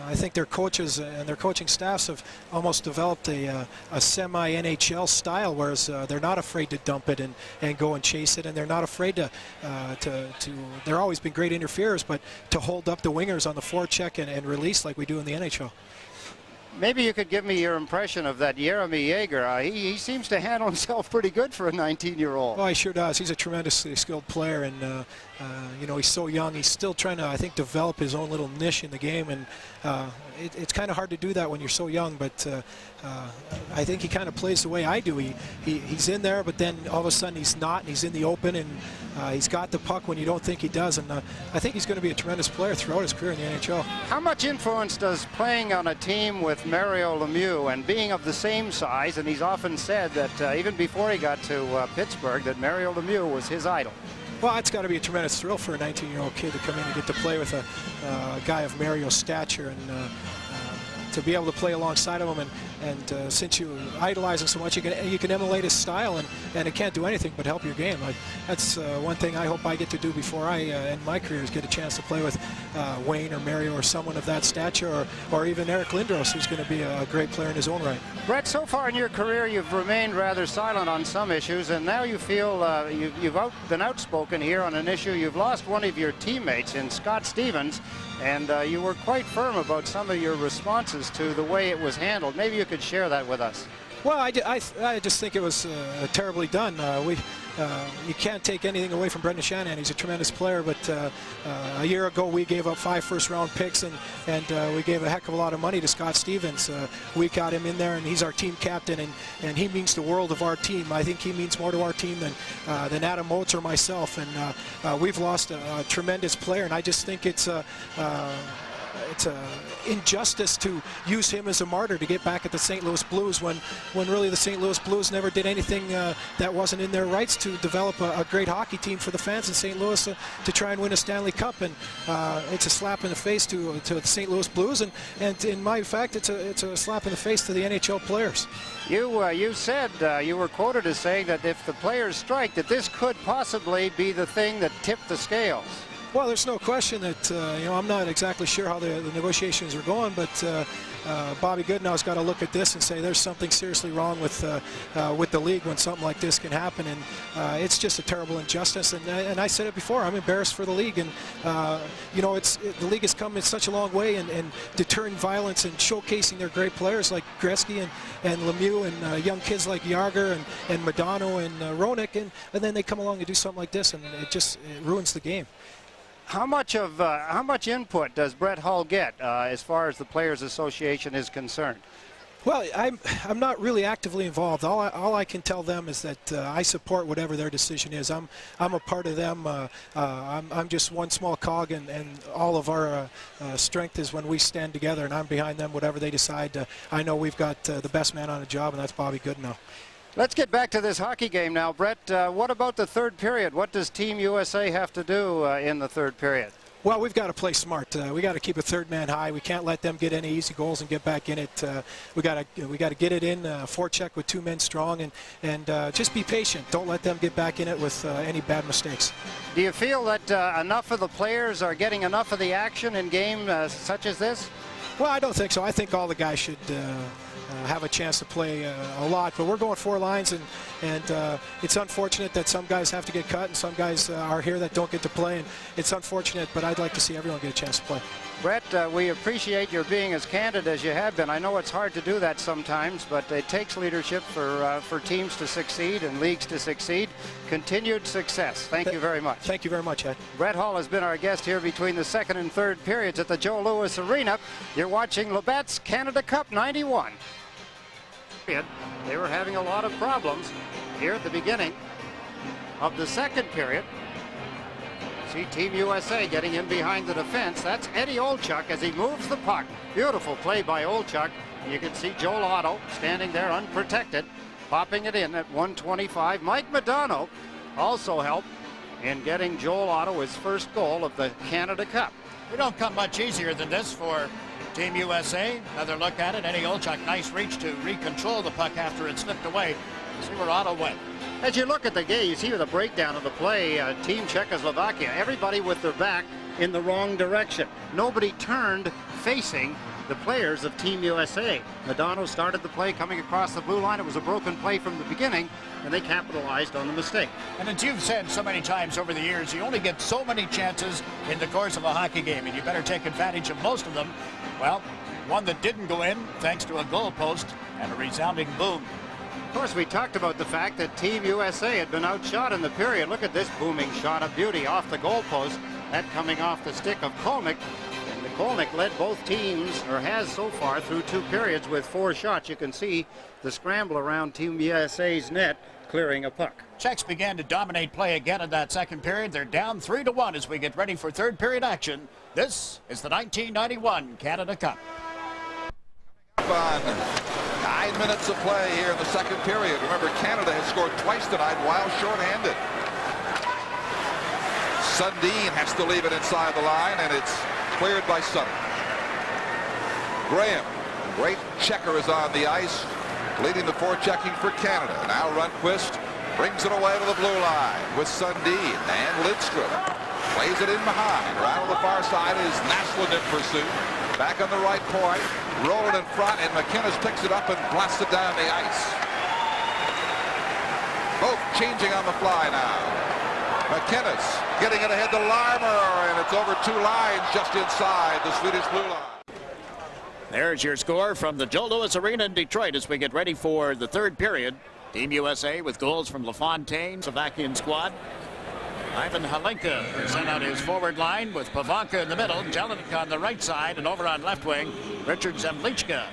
I think their coaches and their coaching staffs have almost developed a semi-NHL style, whereas they're not afraid to dump it and go and chase it, and they're not afraid to they're always been great interferers, but to hold up the wingers on the forecheck and release like we do in the NHL. Maybe you could give me your impression of that Jeremy Yeager. He seems to handle himself pretty good for a 19-year-old. Oh, he sure does. He's a tremendously skilled player, and you know, he's so young. He's still trying to, I think, develop his own little niche in the game, and it's kind of hard to do that when you're so young, but I think he kind of plays the way I do. He's in there, but then all of a sudden he's not, and he's in the open, and he's got the puck when you don't think he does, and I think he's going to be a tremendous player throughout his career in the NHL. How much influence does playing on a team with Mario Lemieux and being of the same size, and he's often said that even before he got to Pittsburgh, that Mario Lemieux was his idol? Well, it's got to be a tremendous thrill for a 19-year-old kid to come in and get to play with a guy of Mario's stature, and to be able to play alongside of him, and since you idolize him so much, you can emulate his style, and it can't do anything but help your game. That's one thing I hope I get to do before I end my career, is get a chance to play with Wayne or Mario or someone of that stature, or even Eric Lindros, who's going to be a great player in his own right. Brett, so far in your career, you've remained rather silent on some issues, and now you feel you've been outspoken here on an issue. You've lost one of your teammates in Scott Stevens, and you were quite firm about some of your responses to the way it was handled. Maybe you could share that with us. Well, I just think it was terribly done. You can't take anything away from Brendan Shanahan. He's a tremendous player, but a year ago we gave up 5 first-round picks, and we gave a heck of a lot of money to Scott Stevens. We got him in there, and he's our team captain, and he means the world of our team. I think he means more to our team than Adam Oates or myself, and we've lost a tremendous player, and I just think it's a injustice to use him as a martyr to get back at the St. Louis Blues when really the St. Louis Blues never did anything that wasn't in their rights to develop a great hockey team for the fans in St. Louis to try and win a Stanley Cup, and it's a slap in the face to the St. Louis Blues, and in my fact it's a slap in the face to the NHL players. You said, you were quoted as saying that if the players strike, that this could possibly be the thing that tipped the scales. Well, there's no question that, you know, I'm not exactly sure how the negotiations are going, but Bobby Goodnow's got to look at this and say there's something seriously wrong with the league when something like this can happen, and it's just a terrible injustice. And I said it before, I'm embarrassed for the league, and you know, the league has come in such a long way in deterring violence and showcasing their great players like Gretzky and Lemieux, and young kids like Jágr and Modano and Roenick, and then they come along and do something like this, and it ruins the game. How much input does Brett Hull get as far as the Players Association is concerned? Well, I'm not really actively involved. All I can tell them is that I support whatever their decision is. I'm a part of them. I'm just one small cog, and all of our strength is when we stand together, and I'm behind them. Whatever they decide, I know we've got the best man on the job, and that's Bobby Goodenow. Let's get back to this hockey game now, Brett. What about the third period? What does Team USA have to do in the third period? Well, we've got to play smart. We got to keep a third man high. We can't let them get any easy goals and get back in it. We got to get it in, forecheck with 2 men strong, and just be patient. Don't let them get back in it with any bad mistakes. Do you feel that enough of the players are getting enough of the action in games such as this? Well, I don't think so. I think all the guys should have a chance to play a lot, but we're going 4 lines, and it's unfortunate that some guys have to get cut and some guys are here that don't get to play, and it's unfortunate, but I'd like to see everyone get a chance to play. Brett, we appreciate your being as candid as you have been. I know it's hard to do that sometimes, but it takes leadership for teams to succeed and leagues to succeed. Continued success. Thank you very much. Thank you very much, Ed. Brett Hull has been our guest here between the second and third periods at the Joe Louis Arena. You're watching Labatt's Canada Cup 91. They were having a lot of problems here at the beginning of the second period. See Team USA getting in behind the defense. That's Eddie Olchuk as he moves the puck. Beautiful play by Olchuk. You can see Joel Otto standing there unprotected, popping it in at 125. Mike Modano also helped in getting Joel Otto his first goal of the Canada Cup. We don't come much easier than this for Team USA. Another look at it. Eddie Olchuk, nice reach to recontrol the puck after it slipped away. See where Otto went. As you look at the game, you see the breakdown of the play, Team Czechoslovakia, everybody with their back in the wrong direction. Nobody turned facing the players of Team USA. Modano started the play coming across the blue line. It was a broken play from the beginning, and they capitalized on the mistake. And as you've said so many times over the years, you only get so many chances in the course of a hockey game, and you better take advantage of most of them. Well, one that didn't go in thanks to a goal post and a resounding boom. Of course, we talked about the fact that Team USA had been outshot in the period. Look at this booming shot of beauty off the goalpost. That coming off the stick of Kolnick. And Kolnick led both teams, or has so far, through 2 periods with 4 shots. You can see the scramble around Team USA's net, clearing a puck. Czechs began to dominate play again in that second period. They're down 3-1 as we get ready for third period action. This is the 1991 Canada Cup. On 9 minutes of play here in the second period. Remember, Canada has scored twice tonight while shorthanded. Sundin has to leave it inside the line, and it's cleared by Sutter. Graham, great checker, is on the ice, leading the forechecking for Canada. Now Rundqvist brings it away to the blue line with Sundin, and Lidstrom plays it in behind. Around on the far side is Naslund in pursuit. Back on the right point, rolling in front, and McInnes picks it up and blasts it down the ice. Both changing on the fly now. McInnes getting it ahead to Larmer, and it's over 2 lines just inside the Swedish blue line. There's your score from the Joe Louis Arena in Detroit as we get ready for the third period. Team USA with goals from LaFontaine, Slovakian squad. Ivan Halinka sent out his forward line with Pavanka in the middle, Jelinek on the right side, and over on left wing, Richard Zemlichka.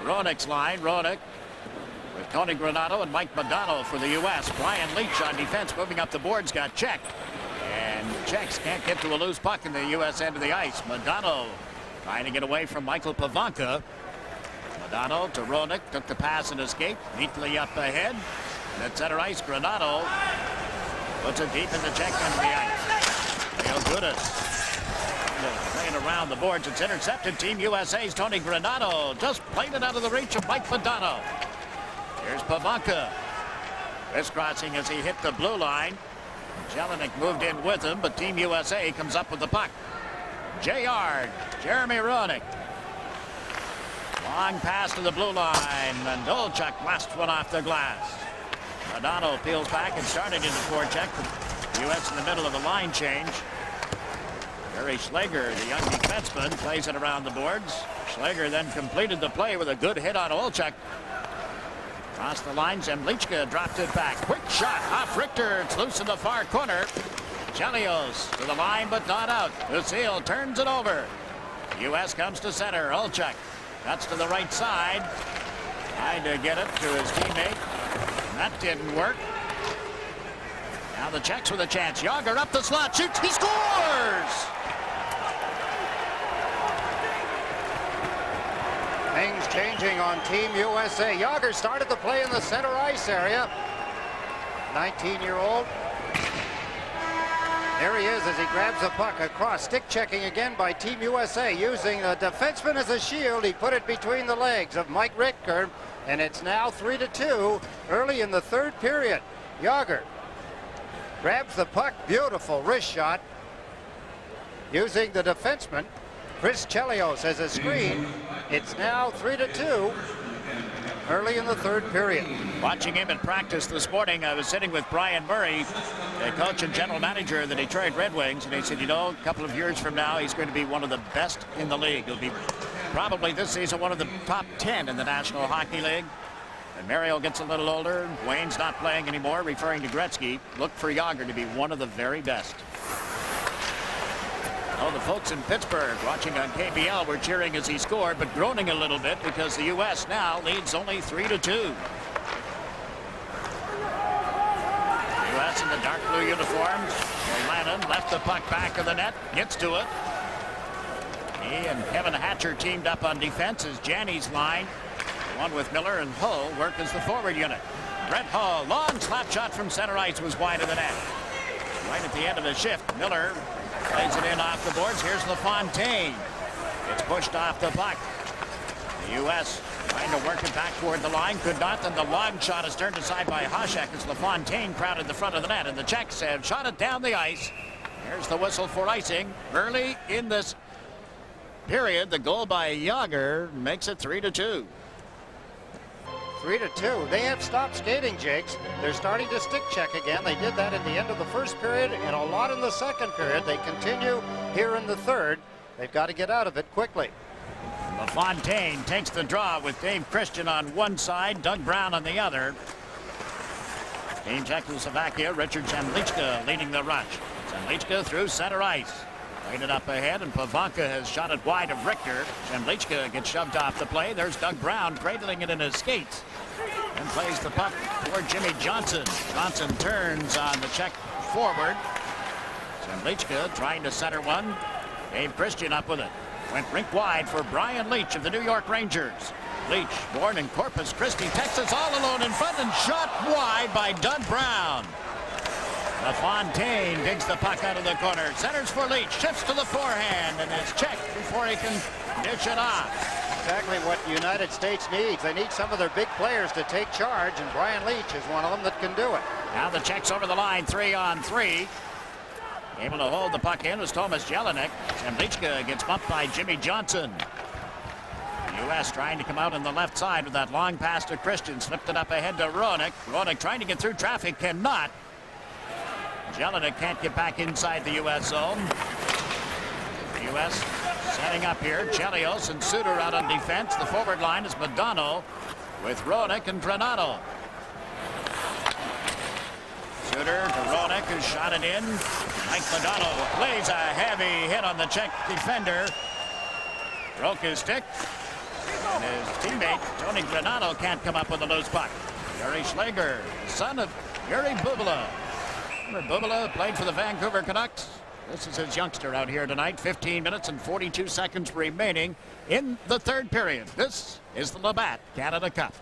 Roenick's line, Roenick with Tony Granato and Mike Modano for the U.S. Brian Leach on defense, moving up the boards, got checked. And Czechs can't get to a loose puck in the U.S. end of the ice. Modano trying to get away from Michael Pavanka. Modano to Roenick, took the pass and escaped, neatly up ahead. And at center ice, Granato puts it deep in the Czech end of the ice. Leo Gudas playing around the boards. It's intercepted. Team USA's Tony Granato just played it out of the reach of Mike Modano. Here's Pavanka. Crisscrossing as he hit the blue line. Jelinek moved in with him, but Team USA comes up with the puck. J.R. Jeremy Roenick. Long pass to the blue line, and Olchuk blasts one off the glass. Modano peels back and started into forecheck. The U.S. in the middle of the line change. Barry Schlager, the young defenseman, plays it around the boards. Schlager then completed the play with a good hit on Olchuk. Across the line, Zemlichka dropped it back. Quick shot off Richter. It's loose in the far corner. Chelios to the line, but not out. Lucille turns it over. U.S. comes to center. Olchuk cuts to the right side. Tried to get it to his teammate. That didn't work. Now the Czechs with a chance. Jágr up the slot. Shoots. He scores! Things changing on Team USA. Jágr started the play in the center ice area. 19-year-old. There he is as he grabs the puck across. Stick checking again by Team USA, using the defenseman as a shield. He put it between the legs of Mike Richter, and it's now 3-2 early in the third period. Jágr grabs the puck. Beautiful wrist shot using the defenseman Chris Chelios as a screen. It's now 3-2 early in the third period. Watching him in practice this morning, I was sitting with Brian Murray, the coach and general manager of the Detroit Red Wings, and he said, you know, a couple of years from now, he's going to be one of the best in the league. He'll be probably this season one of the top 10 in the National Hockey League. And Mario gets a little older. Wayne's not playing anymore, referring to Gretzky. Look for Jágr to be one of the very best. Oh, the folks in Pittsburgh watching on KBL were cheering as he scored, but groaning a little bit because the U.S. now leads only 3-2. U.S. in the dark blue uniforms. Lannon left the puck back of the net, gets to it. He and Kevin Hatcher teamed up on defense as Janney's line, one with Miller and Hull, work as the forward unit. Brett Hull, long slap shot from center ice, was wide of the net. Right at the end of the shift, Miller plays it in off the boards. Here's LaFontaine. It's pushed off the puck. The U.S. trying to work it back toward the line. Could not. Then the long shot is turned aside by Hasek as LaFontaine crowded the front of the net. And the Czechs have shot it down the ice. Here's the whistle for icing. Early in this period, the goal by Jágr makes it 3-2. 3-2. They have stopped skating, Jakes. They're starting to stick check again. They did that at the end of the first period and a lot in the second period. They continue here in the third. They've got to get out of it quickly. LaFontaine takes the draw with Dave Christian on one side, Doug Brown on the other. Team Czechoslovakia, Richard Zemlichka leading the rush. Zemlichka through center ice. Played it up ahead, and Pavanka has shot it wide of Richter. Zemlichka gets shoved off the play. There's Doug Brown cradling it in his skates. And plays the puck toward Jimmy Johnson. Johnson turns on the Czech forward. Zemlichka trying to center one. Dave Christian up with it. Went rink wide for Brian Leach of the New York Rangers. Leach, born in Corpus Christi, Texas, all alone in front and shot wide by Doug Brown. LaFontaine digs the puck out of the corner. Centers for Leach. Shifts to the forehand and is checked before he can dish it off. Exactly what the United States needs. They need some of their big players to take charge, and Brian Leach is one of them that can do it. Now the Czechs over the line, 3-on-3. Able to hold the puck in was Tomas Jelinek. Zemlichka gets bumped by Jimmy Johnson. The U.S. trying to come out on the left side with that long pass to Christian. Slipped it up ahead to Roenick. Roenick trying to get through traffic, cannot. Jelinek can't get back inside the U.S. zone. The U.S. setting up here. Chelios and Suter out on defense. The forward line is Modano with Roenick and Granato. Suter to Roenick, who shot it in. Mike Modano plays a heavy hit on the Czech defender. Broke his stick. And his teammate, Tony Granato, can't come up with a loose puck. Yuri Schlager, son of Yuri Bubala. Bubala played for the Vancouver Canucks. This is his youngster out here tonight. 15 minutes and 42 seconds remaining in the third period. This is the Labatt Canada Cup.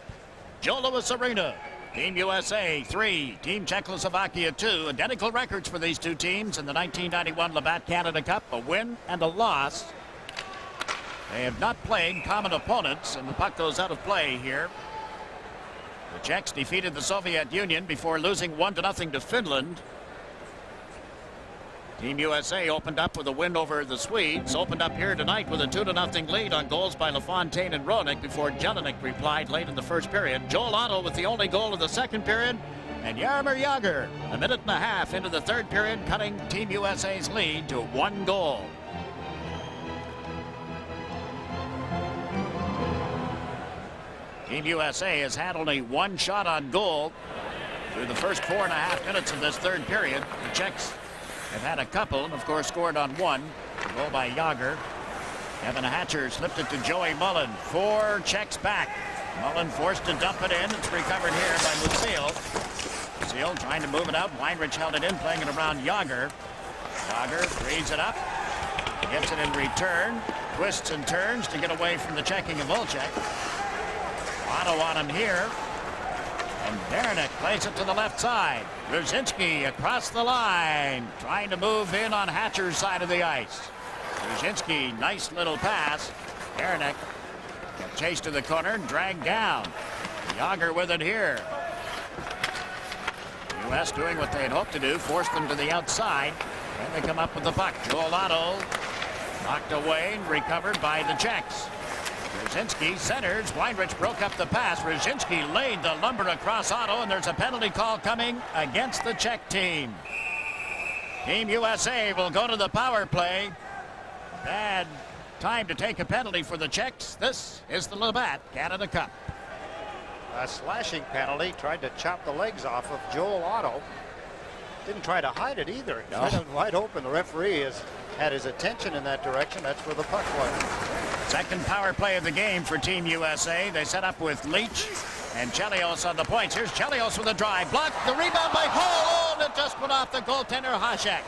Joe Louis Arena. Team USA 3, Team Czechoslovakia 2. Identical records for these two teams in the 1991 Labatt Canada Cup. A win and a loss. They have not played common opponents, and the puck goes out of play here. The Czechs defeated the Soviet Union before losing 1-0 to Finland. Team USA opened up with a win over the Swedes. Opened up here tonight with a 2-0 lead on goals by LaFontaine and Roenick before Jelinek replied late in the first period. Joel Otto with the only goal of the second period. And Jaromir Jágr, a minute and a half into the third period, cutting Team USA's lead to 1 goal. Team USA has had only 1 shot on goal through the first 4.5 minutes of this third period. The Czechs They've had a couple, and of course scored on one. A goal by Yager. Kevin Hatcher slipped it to Joey Mullen. 4 Czechs back. Mullen forced to dump it in. It's recovered here by Lucille. Lucille trying to move it out. Weinrich held it in, playing it around Yager. Yager frees it up. Gets it in return. Twists and turns to get away from the checking of Volchek. Otto on him here. And Beranek plays it to the left side. Brzezinski across the line. Trying to move in on Hatcher's side of the ice. Brzezinski, nice little pass. Beranek got chased to the corner and dragged down. Yager with it here. U.S. doing what they had hoped to do, forced them to the outside. And they come up with the puck. Joel Otto knocked away and recovered by the Czechs. Brzezinski centers. Weinrich broke up the pass. Brzezinski laid the lumber across Otto, and there's a penalty call coming against the Czech team. Team USA will go to the power play. Bad time to take a penalty for the Czechs. This is the Labatt Canada Cup. A slashing penalty. Tried to chop the legs off of Joel Otto. Didn't try to hide it either. No. Tried it wide open. The referee had his attention in that direction. That's where the puck was. Second power play of the game for Team USA. They set up with Leach and Chelios on the points. Here's Chelios with a drive. Blocked. The rebound by Hull. And it just went off the goaltender, Hasek.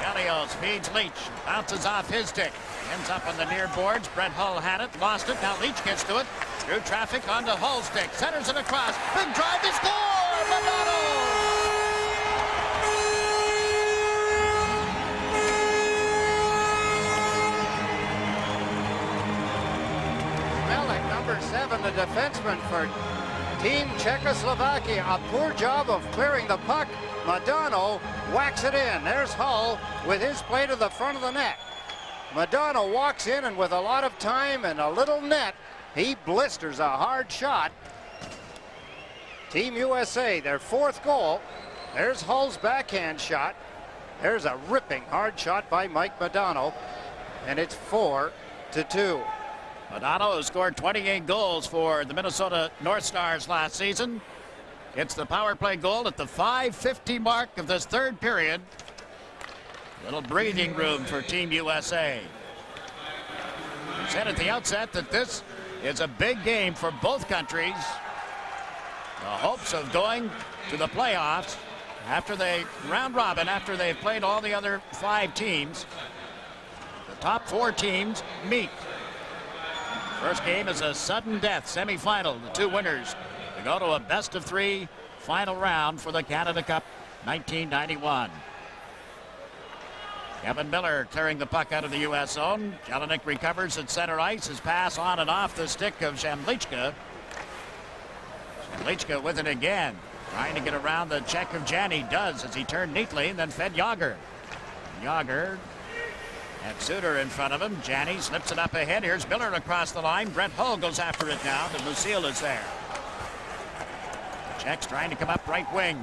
Chelios feeds Leach. Bounces off his stick. Ends up on the near boards. Brett Hull had it. Lost it. Now Leach gets to it. Through traffic onto Hull's stick. Centers it across. Big drive to score. Madonna! Number 7, the defenseman for Team Czechoslovakia. A poor job of clearing the puck. Madonna whacks it in. There's Hull with his play to the front of the net. Madonna walks in, and with a lot of time and a little net, he blisters a hard shot. Team USA, their 4th goal. There's Hull's backhand shot. There's a ripping hard shot by Mike Madonna, and it's 4-2. Madonna, who scored 28 goals for the Minnesota North Stars last season, gets the power play goal at the 5:50 mark of this 3rd period. Little breathing room for Team USA. We said at the outset that this is a big game for both countries. The hopes of going to the playoffs after they round robin, after they've played all the other 5 teams. The top 4 teams meet. First game is a sudden death semifinal. The 2 winners to go to a best-of-3 final round for the Canada Cup 1991. Kevin Miller clearing the puck out of the U.S. zone. Jelinek recovers at center ice. His pass on and off the stick of Zemlichka. Zemlichka with it again. Trying to get around the check of Jani. Does as he turned neatly and then fed Yager. Yager and Suter in front of him. Jani slips it up ahead. Here's Miller across the line. Brett Hull goes after it now, but Lucille is there. Czechs trying to come up right wing.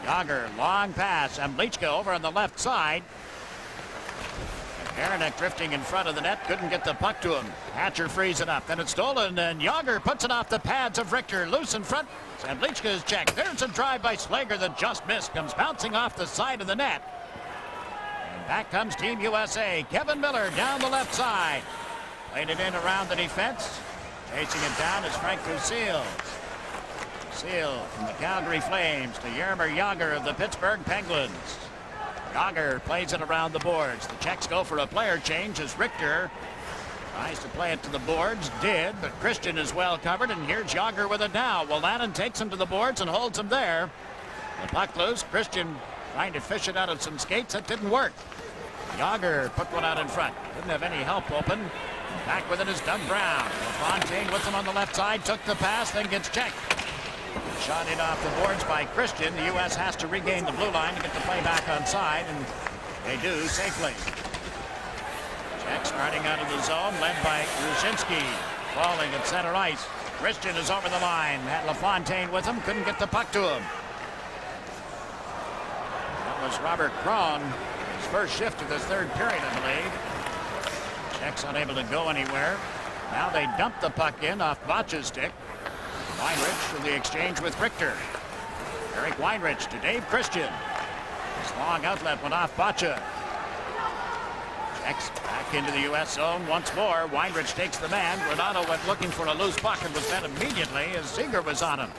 Yager, long pass. Zemlichka over on the left side. Beranek drifting in front of the net. Couldn't get the puck to him. Hatcher frees it up. Then it's stolen, and Yager puts it off the pads of Richter. Loose in front. Zemlichka is checked. There's a drive by Slager that just missed. Comes bouncing off the side of the net. Back comes Team USA. Kevin Miller down the left side. Played it in around the defense. Chasing it down is Frank Lucille. Lucille from the Calgary Flames to Jaromir Jagr of the Pittsburgh Penguins. Jagr plays it around the boards. The Czechs go for a player change as Richter tries to play it to the boards. Did, but Christian is well covered, and here's Jagr with it now. Wolanin takes him to the boards and holds him there. The puck loose. Christian trying to fish it out of some skates. That didn't work. Jagr put one out in front. Didn't have any help open. Back with it is Doug Brown. LaFontaine with him on the left side. Took the pass, then gets checked. Shot in off the boards by Christian. The U.S. has to regain the blue line to get the play back on side, and they do safely. Czechs starting out of the zone, led by Brzezinski. Falling at center ice. Christian is over the line. Had LaFontaine with him. Couldn't get the puck to him. That was Robert Krohn. His first shift of this 3rd period, I believe. Czechs unable to go anywhere. Now they dump the puck in off Botch's stick. Weinrich to the exchange with Richter. Eric Weinrich to Dave Christian. This long outlet went off Bacha. Czechs back into the U.S. zone once more. Weinrich takes the man. Granado went looking for a loose puck and was met immediately as Zinger was on him.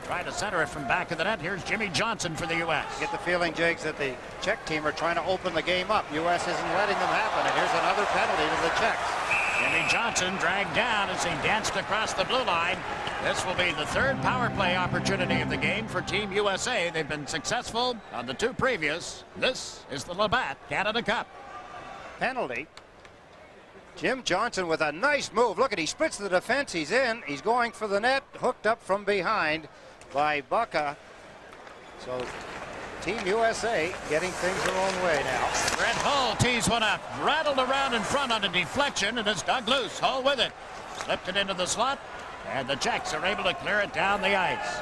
Trying to center it from back of the net. Here's Jimmy Johnson for the U.S. Get the feeling, Jakes, that the Czech team are trying to open the game up. U.S. isn't letting them happen, and here's another penalty to the Czechs. Jimmy Johnson dragged down as he danced across the blue line. This will be the third power play opportunity of the game for Team USA. They've been successful on the two previous. This is the Labatt Canada Cup. Penalty. Jim Johnson with a nice move. Look at, he splits the defense. He's in. He's going for the net. Hooked up from behind by Baca. So Team USA getting things their own way now. Brett Hull tees one up. Rattled around in front on a deflection and it's dug loose. Hull with it. Slipped it into the slot. And the Czechs are able to clear it down the ice.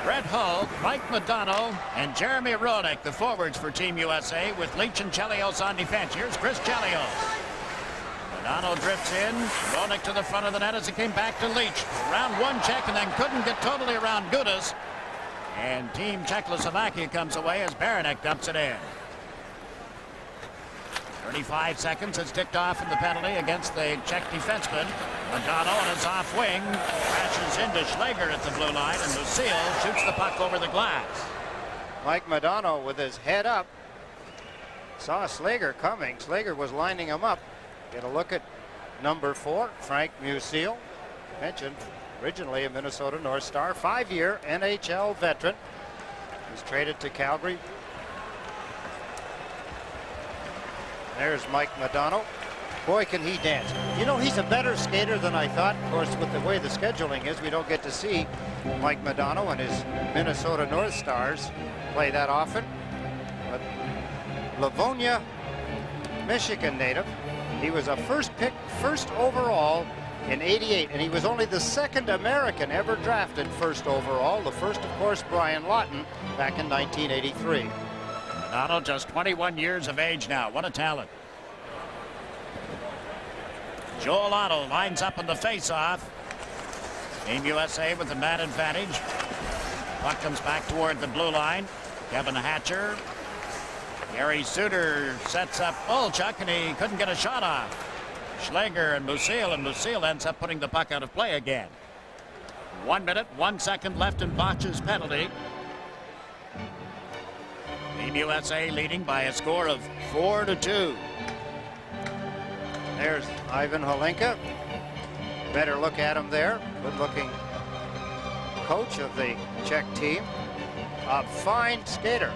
Brett Hull, Mike Modano, and Jeremy Roenick, the forwards for Team USA, with Leach and Chelios on defense. Here's Chris Chelios. Modano drifts in. Roenick to the front of the net as it came back to Leach. Round one check and then couldn't get totally around Gudas. And Team Czechoslovakia comes away as Baranek dumps it in. 35 seconds. It's ticked off in the penalty against the Czech defenseman. Modano on his off wing crashes into Schlager at the blue line, and Lucille shoots the puck over the glass. Mike Modano with his head up saw Schlager coming. Schlager was lining him up. Get a look at number 4, Frank Musial. Mentioned originally a Minnesota North Star, 5-year NHL veteran. He's traded to Calgary. There's Mike Modano. Boy, can he dance. You know, he's a better skater than I thought. Of course, with the way the scheduling is, we don't get to see Mike Modano and his Minnesota North Stars play that often. But Livonia, Michigan native. He was a first pick, first overall in '88, and he was only the second American ever drafted first overall. The first, of course, Brian Lawton back in 1983. Modano just 21 years of age now. What a talent. Joel Otto lines up in the face-off. Team USA with the man advantage. Puck comes back toward the blue line. Kevin Hatcher. Gary Suter sets up Olchuk, and he couldn't get a shot off. Schlager and Musial ends up putting the puck out of play again. 1 minute, 1 second left in Botch's penalty. Team USA leading by a score of 4-2. There's Ivan Holinka. Better look at him there. Good-looking coach of the Czech team. A fine skater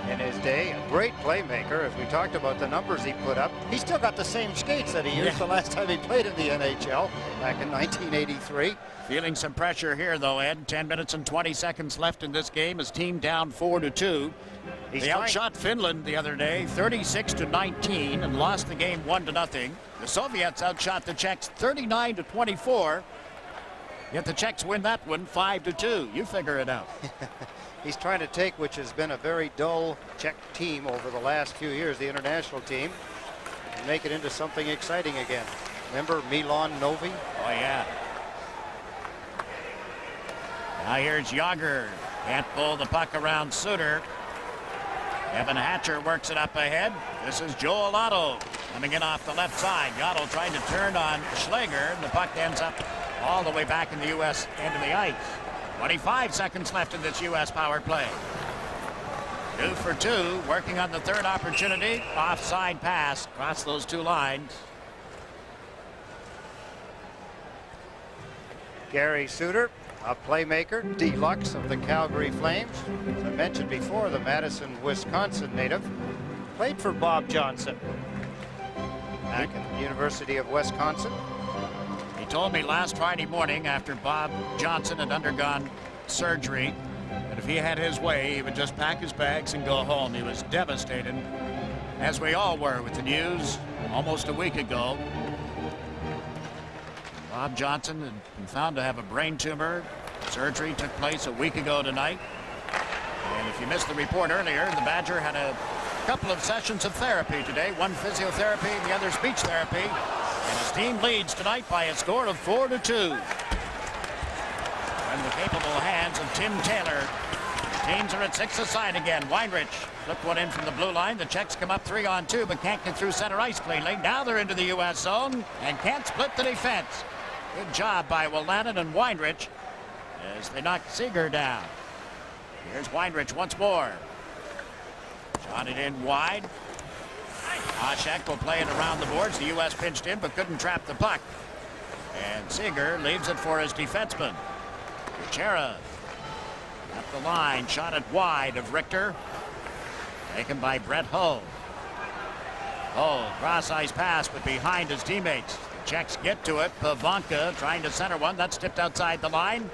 in his day, a great playmaker. As we talked about the numbers he put up, he still got the same skates that he used the last time he played in the NHL back in 1983. Feeling some pressure here, though, Ed. 10 minutes and 20 seconds left in this game. His team down 4-2. They outshot Finland the other day 36-19 and lost the game 1-0. The Soviets outshot the Czechs 39-24. Yet the Czechs win that one 5-2. You figure it out. He's trying to take, which has been a very dull Czech team over the last few years, the international team, and make it into something exciting again. Remember Milan Novi? Oh, yeah. Now here's Yager. Can't pull the puck around Suter. Evan Hatcher works it up ahead. This is Joel Otto coming in off the left side. Otto trying to turn on Schlager, and the puck ends up all the way back in the U.S. end of the ice. 25 seconds left in this U.S. power play. 2 for 2, working on the third opportunity. Offside pass across those two lines. Gary Suter, a playmaker, deluxe of the Calgary Flames. As I mentioned before, the Madison, Wisconsin native. Played for Bob Johnson back at the University of Wisconsin. He told me last Friday morning after Bob Johnson had undergone surgery that if he had his way, he would just pack his bags and go home. He was devastated, as we all were with the news almost a week ago. Bob Johnson had been found to have a brain tumor. Surgery took place a week ago tonight. And if you missed the report earlier, the Badger had a couple of sessions of therapy today. One physiotherapy and the other speech therapy. And his team leads tonight by a score of 4-2. In the capable hands of Tim Taylor. Teams are at 6 aside again. Weinrich flipped one in from the blue line. The Czechs come up 3-on-2, but can't get through center ice cleanly. Now they're into the U.S. zone and can't split the defense. Good job by Wolanin and Weinrich as they knock Seeger down. Here's Weinrich once more. Shot it in wide. Hasek will play it around the boards. The U.S. pinched in but couldn't trap the puck. And Seeger leaves it for his defenseman. Chera at the line, shot it wide of Richter. Taken by Brett Hull. Hull, cross ice pass, but behind his teammates. The Czechs get to it. Pavanka trying to center one. That's tipped outside the line.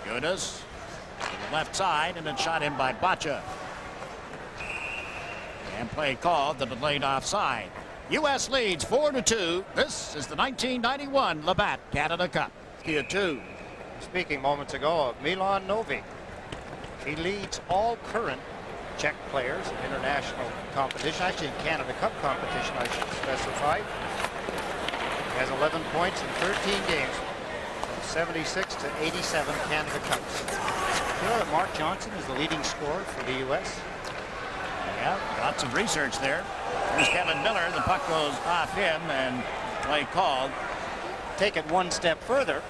Gudas to the left side, and it's shot in by Bacha. And play called, the delayed offside. U.S. leads 4-2. This is the 1991 Labatt Canada Cup. Tier 2. Speaking moments ago of Milan Novi. He leads all current Czech players in international competition, actually in Canada Cup competition, I should specify. He has 11 points in 13 games, from 76 to 87 Canada Cups. You know that Mark Johnson is the leading scorer for the U.S.? Yeah, lots of research there. Here's Kevin Miller. The puck goes off him and play called. Take it one step further.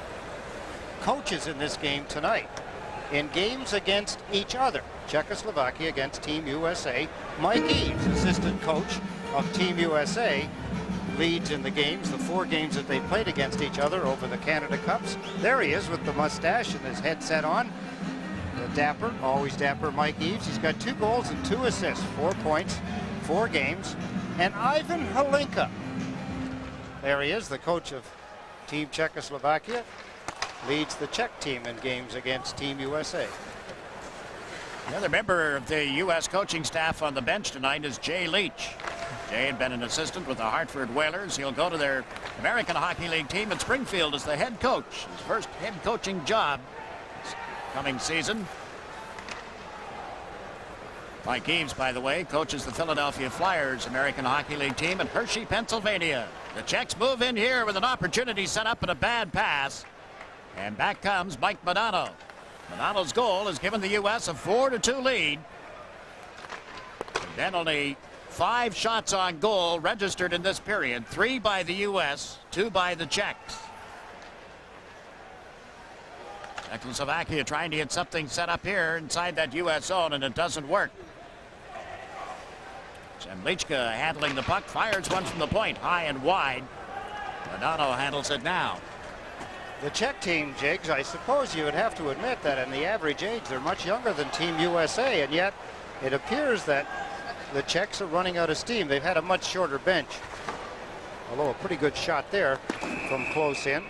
Coaches in this game tonight. In games against each other, Czechoslovakia against Team USA, Mike Eaves, assistant coach of Team USA, leads in the games, the 4 games that they played against each other over the Canada Cups. There he is with the mustache and his headset on. The dapper, always dapper Mike Eaves. He's got 2 goals and 2 assists, 4 points, 4 games. And Ivan Halinka, there he is, the coach of Team Czechoslovakia, leads the Czech team in games against Team USA. Another member of the U.S. coaching staff on the bench tonight is Jay Leach. Jay had been an assistant with the Hartford Whalers. He'll go to their American Hockey League team at Springfield as the head coach. His first head coaching job this coming season. Mike Eaves, by the way, coaches the Philadelphia Flyers American Hockey League team in Hershey, Pennsylvania. The Czechs move in here with an opportunity set up and a bad pass. And back comes Mike Modano. Modano's goal has given the U.S. a 4-2 lead. And then only 5 shots on goal registered in this period. 3 by the U.S., 2 by the Czechs. Czechoslovakia trying to get something set up here inside that U.S. zone, and it doesn't work. Zemlichka handling the puck, fires one from the point, high and wide. Modano handles it now. The Czech team, Jigs, I suppose you would have to admit that in the average age they're much younger than Team USA, and yet it appears that the Czechs are running out of steam. They've had a much shorter bench, although a pretty good shot there from close in.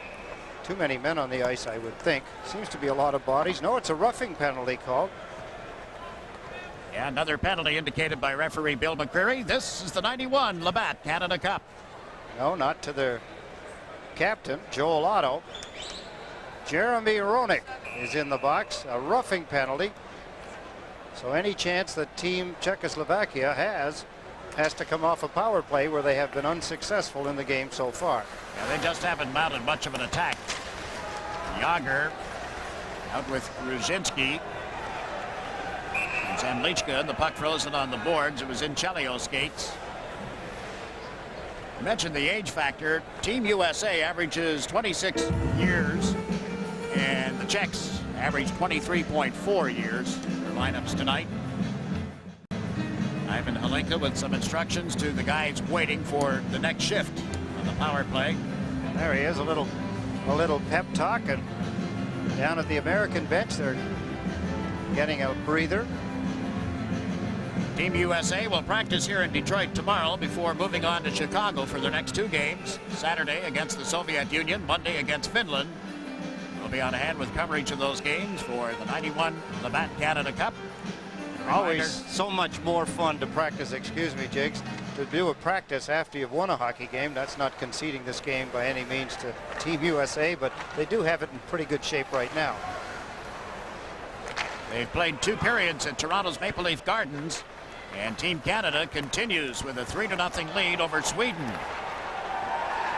Too many men on the ice, I would think. Seems to be a lot of bodies. No, it's a roughing penalty called. Yeah, another penalty indicated by referee Bill McCreary. This is the 91 Labatt Canada Cup. No, not to their captain, Joel Otto. Jeremy Roenick is in the box, a roughing penalty. So any chance that Team Czechoslovakia has to come off a power play where they have been unsuccessful in the game so far. Yeah, they just haven't mounted much of an attack. Yager out with Gruzhinski. And Zemlichka, the puck frozen on the boards. It was in Chelio skates. I mentioned the age factor. Team USA averages 26 years, and the Czechs average 23.4 years. Their lineups tonight. Ivan Halinka with some instructions to the guys waiting for the next shift on the power play. There he is, a little pep talk, and down at the American bench they're getting a breather. Team USA will practice here in Detroit tomorrow before moving on to Chicago for their next 2 games. Saturday against the Soviet Union, Monday against Finland. We'll be on hand with coverage of those games for the 91 Labatt Canada Cup. Always so much more fun to practice, excuse me, Jigs, to do a practice after you've won a hockey game. That's not conceding this game by any means to Team USA, but they do have it in pretty good shape right now. They've played 2 periods at Toronto's Maple Leaf Gardens, and Team Canada continues with a 3-0 lead over Sweden.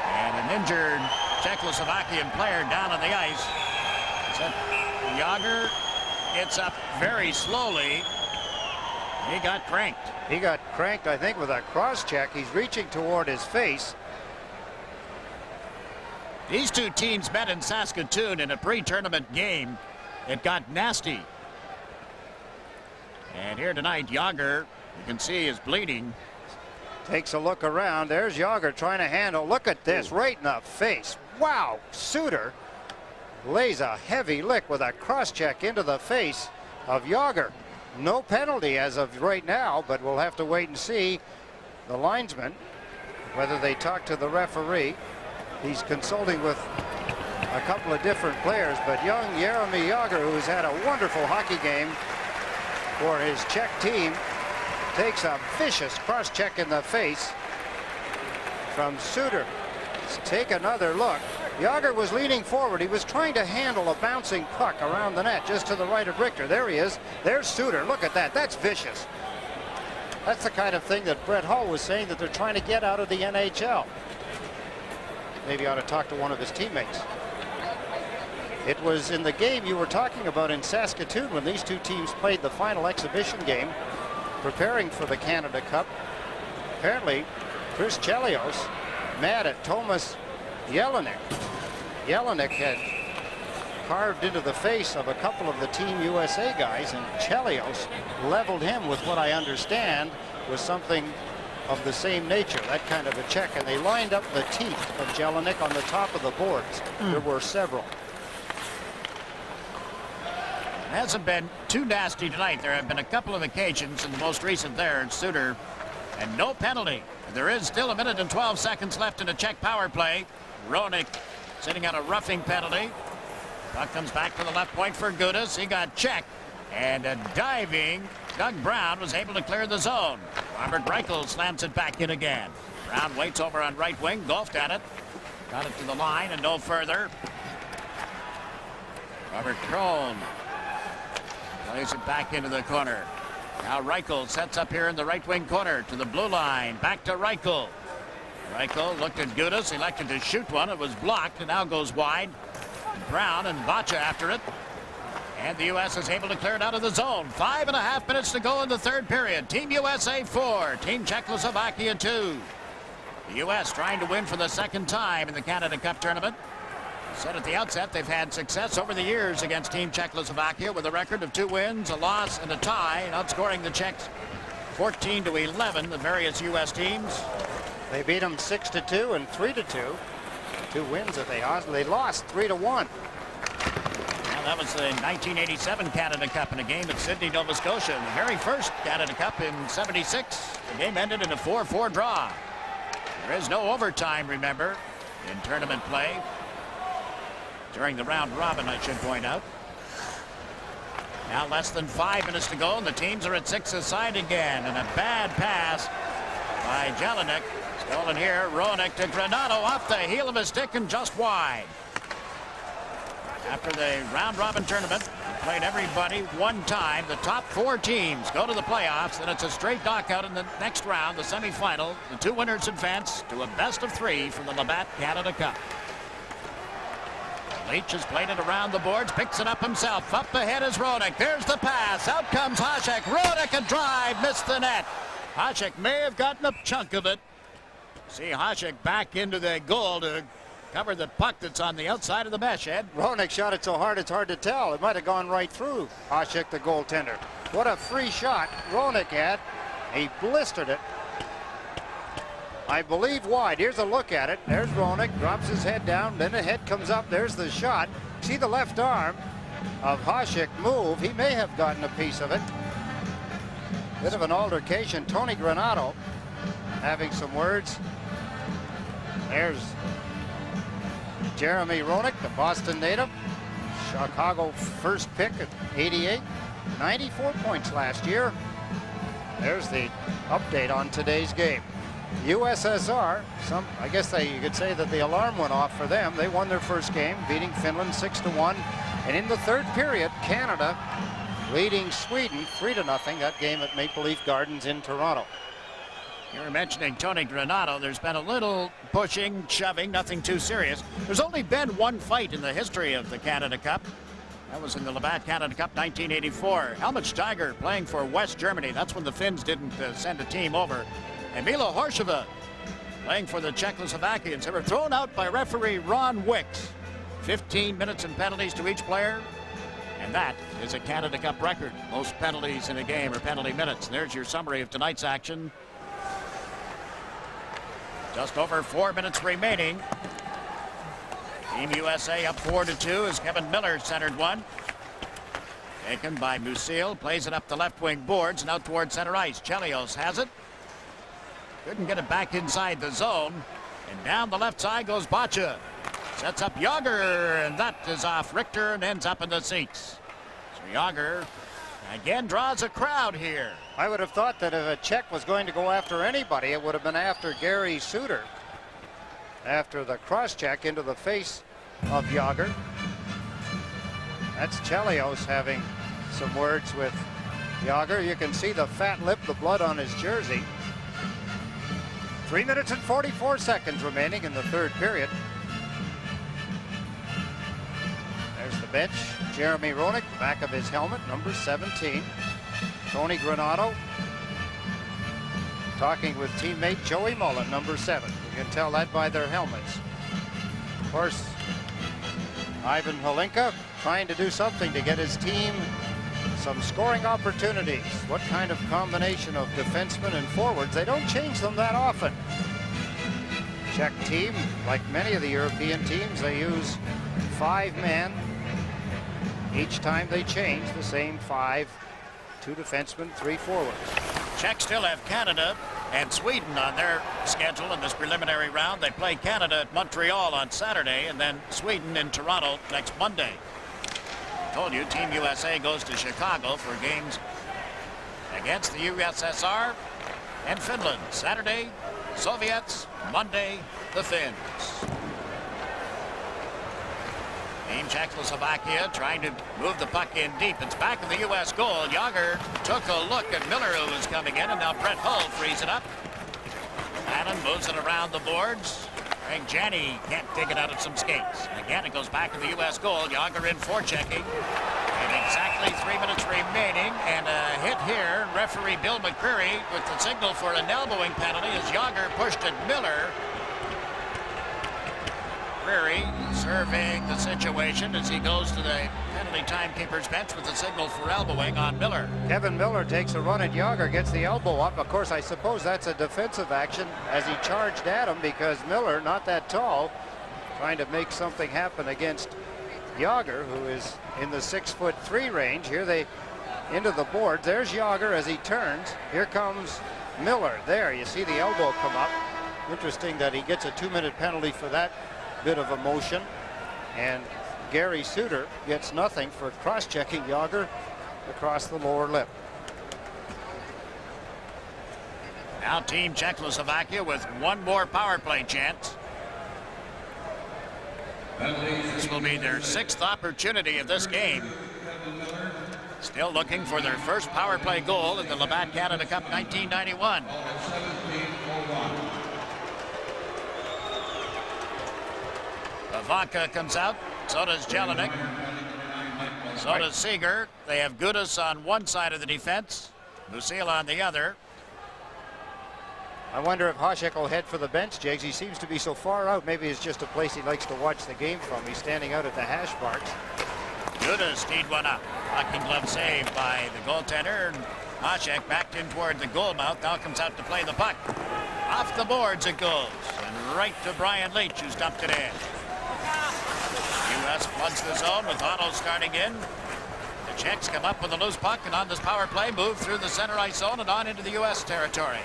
And an injured Czechoslovakian player down on the ice. Is that Yager? gets up very slowly. He got cranked. He got cranked, I think, with a cross check. He's reaching toward his face. These two teams met in Saskatoon in a pre-tournament game. It got nasty. And here tonight, Yager, you can see, is bleeding. Takes a look around. There's Yager trying to handle. Look at this, right in the face. Wow, Suter lays a heavy lick with a cross check into the face of Yager. No penalty as of right now, but we'll have to wait and see the linesman, whether they talk to the referee. He's consulting with a couple of different players, but young Jaromir Jagr, who's had a wonderful hockey game for his Czech team, takes a vicious cross check in the face from Suter. Let's take another look. Jagr was leaning forward. He was trying to handle a bouncing puck around the net just to the right of Richter. There he is. There's Suter. Look at that. That's vicious. That's the kind of thing that Brett Hull was saying that they're trying to get out of the NHL. Maybe ought to talk to one of his teammates. It was in the game you were talking about in Saskatoon when these two teams played the final exhibition game, preparing for the Canada Cup. Apparently, Chris Chelios mad at Thomas Jelinek. Jelinek had carved into the face of a couple of the Team USA guys, and Chelios leveled him with what I understand was something of the same nature, that kind of a check, and they lined up the teeth of Jelinek on the top of the boards. There were several. It hasn't been too nasty tonight. There have been a couple of occasions, and the most recent there in Suter, and no penalty. There is still 1 minute and 12 seconds left in a Czech power play. Roenick sitting on a roughing penalty. Puck comes back to the left point for Gudas. He got checked, and a diving Doug Brown was able to clear the zone. Robert Reichel slams it back in again. Brown waits over on right wing, golfed at it. Got it to the line and no further. Robert Krohn plays it back into the corner. Now Reichel sets up here in the right wing corner to the blue line. Back to Reichel. Reichel looked at Gudas, elected to shoot one. It was blocked and now goes wide. Brown and Bacha after it. And the U.S. is able to clear it out of the zone. 5.5 minutes to go in the third period. Team USA 4, Team Czechoslovakia 2. The U.S. trying to win for the second time in the Canada Cup tournament. I said at the outset they've had success over the years against Team Czechoslovakia with a record of 2 wins, a loss, and a tie, outscoring the Czechs 14-11, the various U.S. teams. They beat them 6-2 and 3-2. 2 wins that they lost 3-1. That was the 1987 Canada Cup in a game at Sydney, Nova Scotia. The very first Canada Cup in '76. The game ended in a 4-4 draw. There is no overtime, remember, in tournament play. During the round robin, I should point out. Now less than 5 minutes to go, and the teams are at 6 aside again. And a bad pass by Jelinek. Stolen here, Roenick to Granato off the heel of his stick and just wide. After the round-robin tournament, played everybody one time. The top 4 teams go to the playoffs, and it's a straight knockout in the next round, the semifinal. The 2 winners advance to a best-of-3 from the Labatt Canada Cup. Leach has played it around the boards, picks it up himself. Up ahead is Roenick. There's the pass. Out comes Hasek. Roenick, a drive, missed the net. Hasek may have gotten a chunk of it. See Hasek back into the goal to cover the puck that's on the outside of the mesh, Ed. Roenick shot it so hard it's hard to tell. It might have gone right through Hasek, the goaltender. What a free shot Roenick had. He blistered it, I believe, wide. Here's a look at it. There's Roenick, drops his head down, then the head comes up. There's the shot. See the left arm of Hasek move. He may have gotten a piece of it. Bit of an altercation. Tony Granato having some words. There's Jeremy Roenick, the Boston native. Chicago first pick at 88. 94 points last year. There's the update on today's game. USSR, I guess you could say that the alarm went off for them. They won their first game, beating Finland 6-1. And in the third period, Canada leading Sweden 3-0. That game at Maple Leaf Gardens in Toronto. You were mentioning Tony Granato. There's been a little pushing, shoving, nothing too serious. There's only been one fight in the history of the Canada Cup. That was in the Labatt Canada Cup 1984. Helmut Steiger playing for West Germany. That's when the Finns didn't send a team over. And Milo Horshova playing for the Czechoslovakians. They were thrown out by referee Ron Wicks. 15 minutes and penalties to each player. And that is a Canada Cup record. Most penalties in a game are penalty minutes. And there's your summary of tonight's action. Just over 4 minutes remaining. Team USA up 4-2 as Kevin Miller centered one. Taken by Musil, plays it up the left wing boards and out towards center ice. Chelios has it. Couldn't get it back inside the zone. And down the left side goes Bacha. Sets up Yager, and that is off Richter and ends up in the seats. So Yager again draws a crowd here. I would have thought that if a Czech was going to go after anybody, it would have been after Gary Suter. After the cross-check into the face of Yager. That's Chelios having some words with Yager. You can see the fat lip, the blood on his jersey. 3 minutes and 44 seconds remaining in the third period. There's the bench. Jeremy Roenick, back of his helmet, number 17. Tony Granato talking with teammate Joey Mullen, number 7. You can tell that by their helmets. Of course, Ivan Holinka trying to do something to get his team some scoring opportunities. What kind of combination of defensemen and forwards? They don't change them that often. Czech team, like many of the European teams, they use 5 men. Each time they change, the same 5, 2 defensemen, 3 forwards. Czechs still have Canada and Sweden on their schedule in this preliminary round. They play Canada at Montreal on Saturday and then Sweden in Toronto next Monday. I told you Team USA goes to Chicago for games against the USSR and Finland. Saturday, Soviets. Monday, the Finns. Team Czechoslovakia trying to move the puck in deep. It's back of the U.S. goal. Yager took a look at Miller, who was coming in, and now Brett Hull frees it up. Allen moves it around the boards. Craig Janney can't dig it out of some skates. Again, it goes back to the U.S. goal. Yager in forechecking. And exactly 3 minutes remaining, and a hit here. Referee Bill McCreary with the signal for an elbowing penalty as Yager pushed at Miller. McCreary surveying the situation as he goes to the penalty timekeeper's bench with the signal for elbowing on Miller. Kevin Miller takes a run at Yager, gets the elbow up. Of course, I suppose that's a defensive action as he charged at him because Miller, not that tall, trying to make something happen against Yager, who is in the 6'3" range. Here they into the board. There's Yager as he turns. Here comes Miller. There, you see the elbow come up. Interesting that he gets a 2-minute penalty for that bit of emotion. And Gary Suter gets nothing for cross-checking Yager across the lower lip. Now Team Czechoslovakia with one more power play chance. This will be their 6th opportunity of this game. Still looking for their first power play goal in the Labatt Canada Cup 1991. Ivanka comes out, so does Jelinek. So does Seeger. They have Gudis on one side of the defense, Musil on the other. I wonder if Hasek will head for the bench, Jigs. He seems to be so far out. Maybe it's just a place he likes to watch the game from. He's standing out at the hash marks. Gudis teed one up. Blocking glove save by the goaltender. And Hasek backed in toward the goal mouth. Now comes out to play the puck. Off the boards it goes. And right to Brian Leach, who's dumped it in. U.S. floods the zone with Otto starting in. The Czechs come up with a loose puck and on this power play move through the center ice zone and on into the U.S. territory.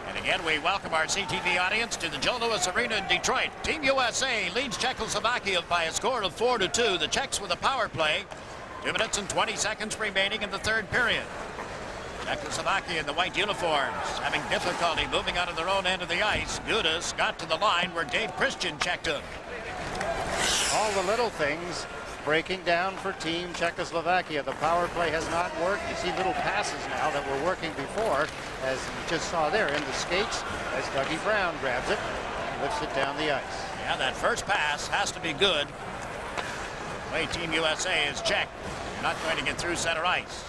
And again, we welcome our CTV audience to the Joe Louis Arena in Detroit. Team USA leads Czechoslovakia by a score of 4-2. The Czechs with a power play. 2 minutes and 20 seconds remaining in the third period. Czechoslovakia in the white uniforms having difficulty moving out of their own end of the ice. Gudis got to the line where Dave Christian checked him. All the little things breaking down for Team Czechoslovakia. The power play has not worked. You see little passes now that were working before, as you just saw there in the skates as Dougie Brown grabs it. lifts it down the ice. Yeah, that first pass has to be good. The way Team USA is checked. Not going to get through center ice.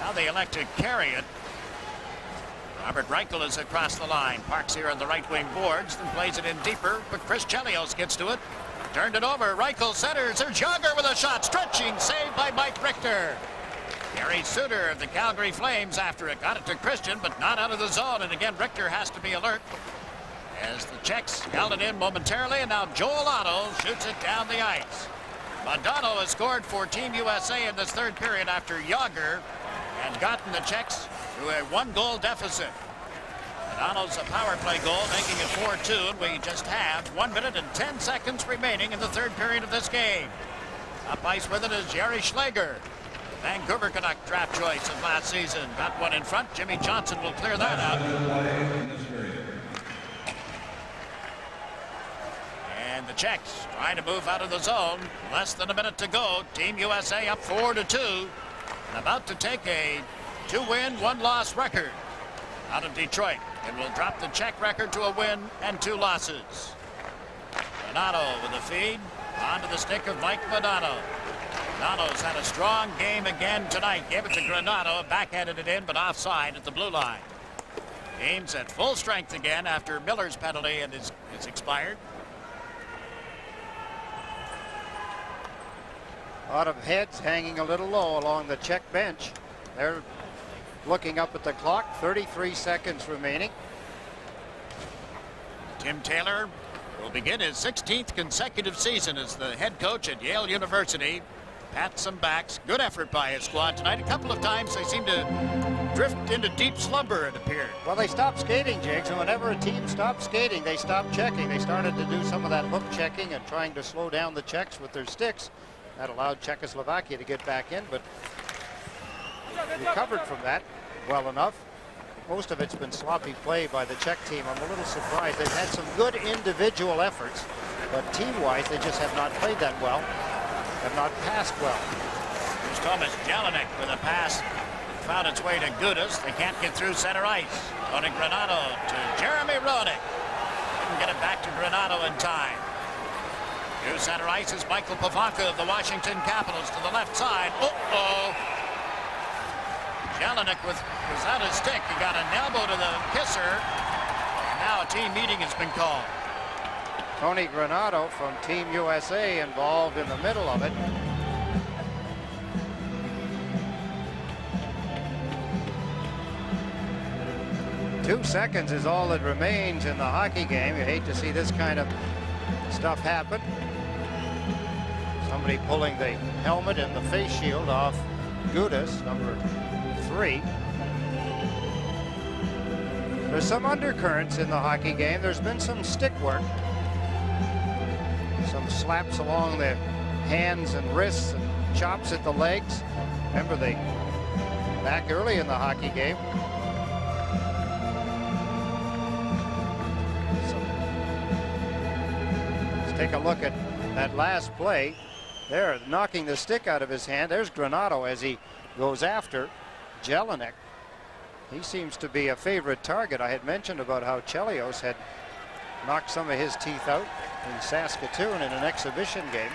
Now they elect to carry it. Robert Reichel is across the line. Parks here on the right wing boards, then plays it in deeper, but Chris Chelios gets to it. Turned it over. Reichel centers. There's Yager with a shot. Stretching. Saved by Mike Richter. Gary Suter of the Calgary Flames after it. Got it to Christian, but not out of the zone. And again, Richter has to be alert as the Czechs held it in momentarily. And now Joel Otto shoots it down the ice. Modano has scored for Team USA in this third period after Yager had gotten the Czechs to a 1-goal deficit. Modano's a power play goal, making it 4-2, and we just have 1 minute and 10 seconds remaining in the third period of this game. Up ice with it is Jerry Schlager, Vancouver Canuck draft choice of last season. Got one in front. Jimmy Johnson will clear that out. And the Czechs trying to move out of the zone. Less than a minute to go. Team USA up 4-2. About to take a 2-win, 1-loss record out of Detroit. It will drop the Czech record to a win and 2 losses. Granato with a feed onto the stick of Mike Modano. Modano's had a strong game again tonight. Gave it to Granato, backhanded it in, but offside at the blue line. Game's at full strength again after Miller's penalty and is expired. A lot of heads hanging a little low along the Czech bench. They're looking up at the clock. 33 seconds remaining. Tim Taylor will begin his 16th consecutive season as the head coach at Yale University. Pats some backs. Good effort by his squad tonight. A couple of times they seem to drift into deep slumber, it appeared. Well, they stopped skating, Jakes, and whenever a team stopped skating, they stopped checking. They started to do some of that hook checking and trying to slow down the Czechs with their sticks. That allowed Czechoslovakia to get back in, but recovered from that well enough. Most of it's been sloppy play by the Czech team. I'm a little surprised. They've had some good individual efforts, but team-wise, they just have not played that well, have not passed well. Here's Thomas Jelinek with a pass. Found its way to Gudas. They can't get through center ice. Tony Granato to Jeremy Roenick. Didn't get it back to Granato in time. New center ice is Michael Pavanka of the Washington Capitals to the left side. Uh-oh. Jelinek was out his stick. He got an elbow to the kisser. And now a team meeting has been called. Tony Granato from Team USA involved in the middle of it. Two seconds is all that remains in the hockey game. You hate to see this kind of stuff happen. Somebody pulling the helmet and the face shield off Gudas, number 3. There's some undercurrents in the hockey game. There's been some stick work. Some slaps along the hands and wrists and chops at the legs. Remember, they back early in the hockey game. So let's take a look at that last play. There, knocking the stick out of his hand. There's Granato as he goes after Jelinek. He seems to be a favorite target. I had mentioned about how Chelios had knocked some of his teeth out in Saskatoon in an exhibition game.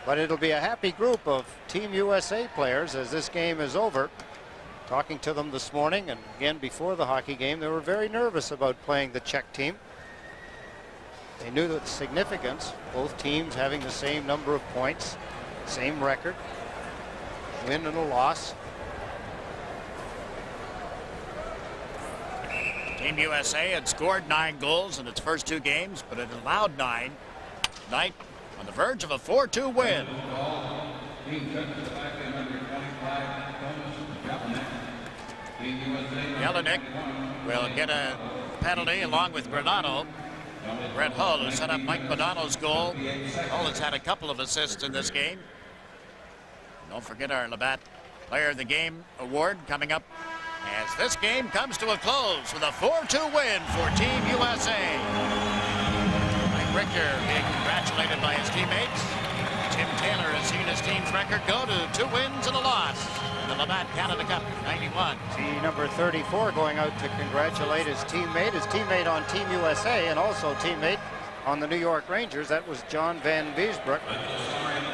But it'll be a happy group of Team USA players as this game is over. Talking to them this morning and again before the hockey game, they were very nervous about playing the Czech team. They knew the significance, both teams having the same number of points, same record, win and a loss. Team USA had scored 9 goals in its first 2 games, but it allowed 9. Tonight on the verge of a 4-2 win. Jelinek will get a penalty along with Granato. Brett Hull, who set up Mike Modano's goal. Hull has had a couple of assists in this game. Don't forget our Labatt Player of the Game award coming up as this game comes to a close with a 4-2 win for Team USA. Mike Richter being congratulated by his teammates. Tim Taylor has seen his team's record go to 2 wins and a loss. in the Labatt Canada Cup 91. See number 34 going out to congratulate his teammate on Team USA and also teammate on the New York Rangers. That was John Van Beesbrook,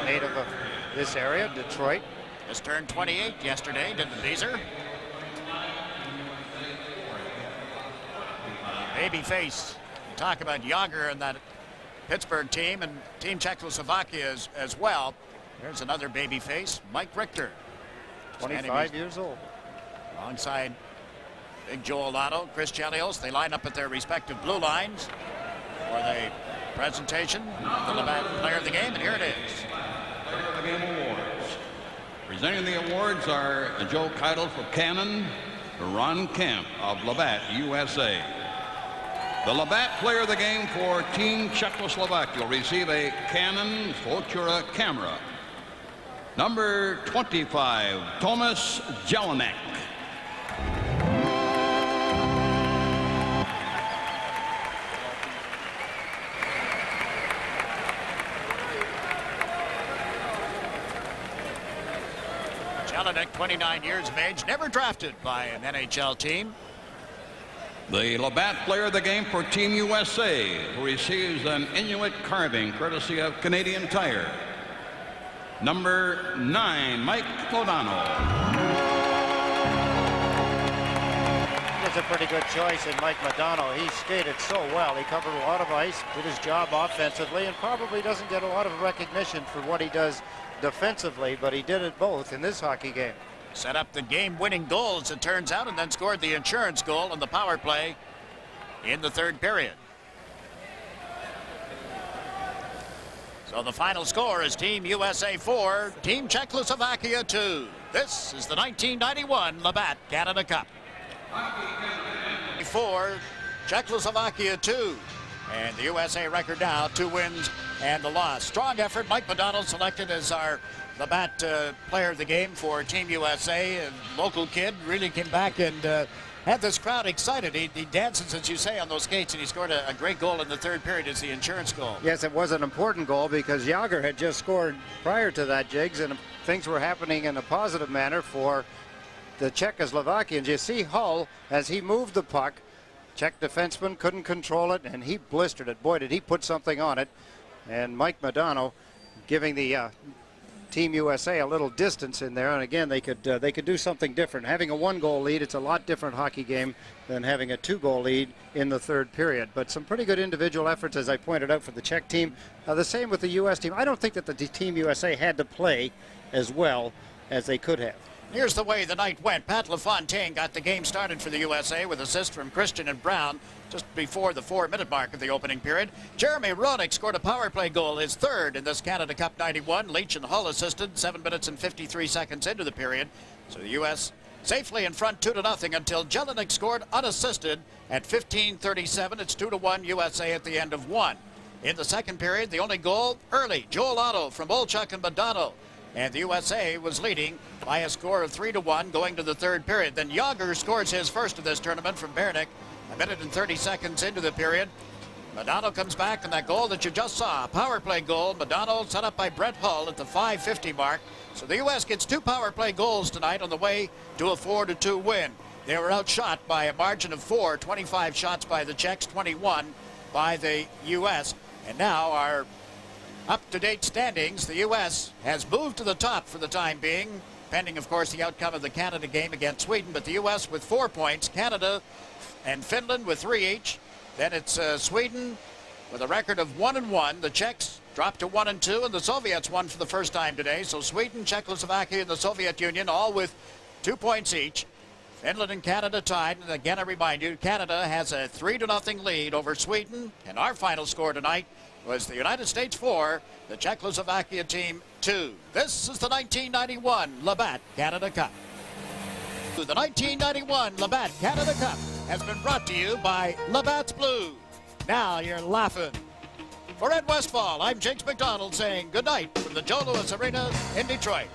native of this area, Detroit. Just turned 28 yesterday, didn't Beezer? Babyface. Talk about Yager and that Pittsburgh team and Team Czechoslovakia as well. There's another babyface, Mike Richter. 25 years old. Alongside Big Joel Otto, Chris Chelios. They line up at their respective blue lines for the presentation of the Labatt Player of the Game, and here it is. Player of the Game awards. Presenting the awards are Joe Keitel for Cannon, Ron Kemp of Labatt, USA. The Labatt Player of the Game for Team Czechoslovakia will receive a Canon Futura camera. Number 25, Tomas Jelinek. Jelinek, 29 years of age, never drafted by an NHL team. The Labatt Player of the Game for Team USA, who receives an Inuit carving courtesy of Canadian Tire. Number 9, Mike Modano. It's a pretty good choice in Mike Modano. He skated so well. He covered a lot of ice, did his job offensively, and probably doesn't get a lot of recognition for what he does defensively, but he did it both in this hockey game. Set up the game-winning goal, as it turns out, and then scored the insurance goal on the power play in the third period. So the final score is Team USA 4, Team Czechoslovakia 2. This is the 1991 Labatt Canada Cup. 4, Czechoslovakia 2. And the USA record now, 2 wins and a loss. Strong effort. Mike Modano selected as our Labatt Player of the Game for Team USA. A local kid really came back and had this crowd excited. He dances, as you say, on those skates, and he scored a great goal in the third period as the insurance goal. Yes, it was an important goal because Yager had just scored prior to that, Jigs, and things were happening in a positive manner for the Czechoslovakians. You see Hull, as he moved the puck, Czech defenseman couldn't control it, and he blistered it. Boy, did he put something on it. And Mike Modano giving the Team USA a little distance in there, and again they could do something different. Having a 1-goal lead, it's a lot different hockey game than having a 2-goal lead in the third period. But some pretty good individual efforts, as I pointed out, for the Czech team. The same with the U.S. team. I don't think that the Team USA had to play as well as they could have. Here's the way the night went. Pat LaFontaine got the game started for the USA with assist from Christian and Brown just before the 4-minute mark of the opening period. Jeremy Roenick scored a power play goal, his third in this Canada Cup 91. Leach and Hull assisted 7 minutes and 53 seconds into the period. So the U.S. safely in front 2-0 until Jelinek scored unassisted at 15:37. It's 2-1 USA at the end of 1. In the second period, the only goal early, Joel Otto from Olchuk and Modano. And the USA was leading by a score of 3-1 going to the third period. Then Yager scores his first of this tournament from Bernick, 1 minute and 30 seconds into the period. Modano comes back, and that goal that you just saw, a power play goal, Modano set up by Brett Hull at the 5:50 mark. So the U.S. gets 2 power play goals tonight on the way to a 4-2 win. They were outshot by a margin of 4, 25 shots by the Czechs, 21 by the U.S. And now our up-to-date standings, the U.S. has moved to the top for the time being, pending, of course, the outcome of the Canada game against Sweden. But the U.S. with 4 points, Canada and Finland with 3 each. Then it's Sweden with a record of 1-1. The Czechs dropped to 1-2, and the Soviets won for the first time today. So Sweden, Czechoslovakia, and the Soviet Union all with 2 points each. Finland and Canada tied. And again, I remind you, Canada has a 3-0 lead over Sweden. And our final score tonight was the United States 4, the Czechoslovakia team 2. This is the 1991 Labatt Canada Cup. The 1991 Labatt Canada Cup has been brought to you by Labatt's Blue. Now you're laughing. For Ed Westfall, I'm Jakes McDonald saying good night from the Joe Louis Arena in Detroit.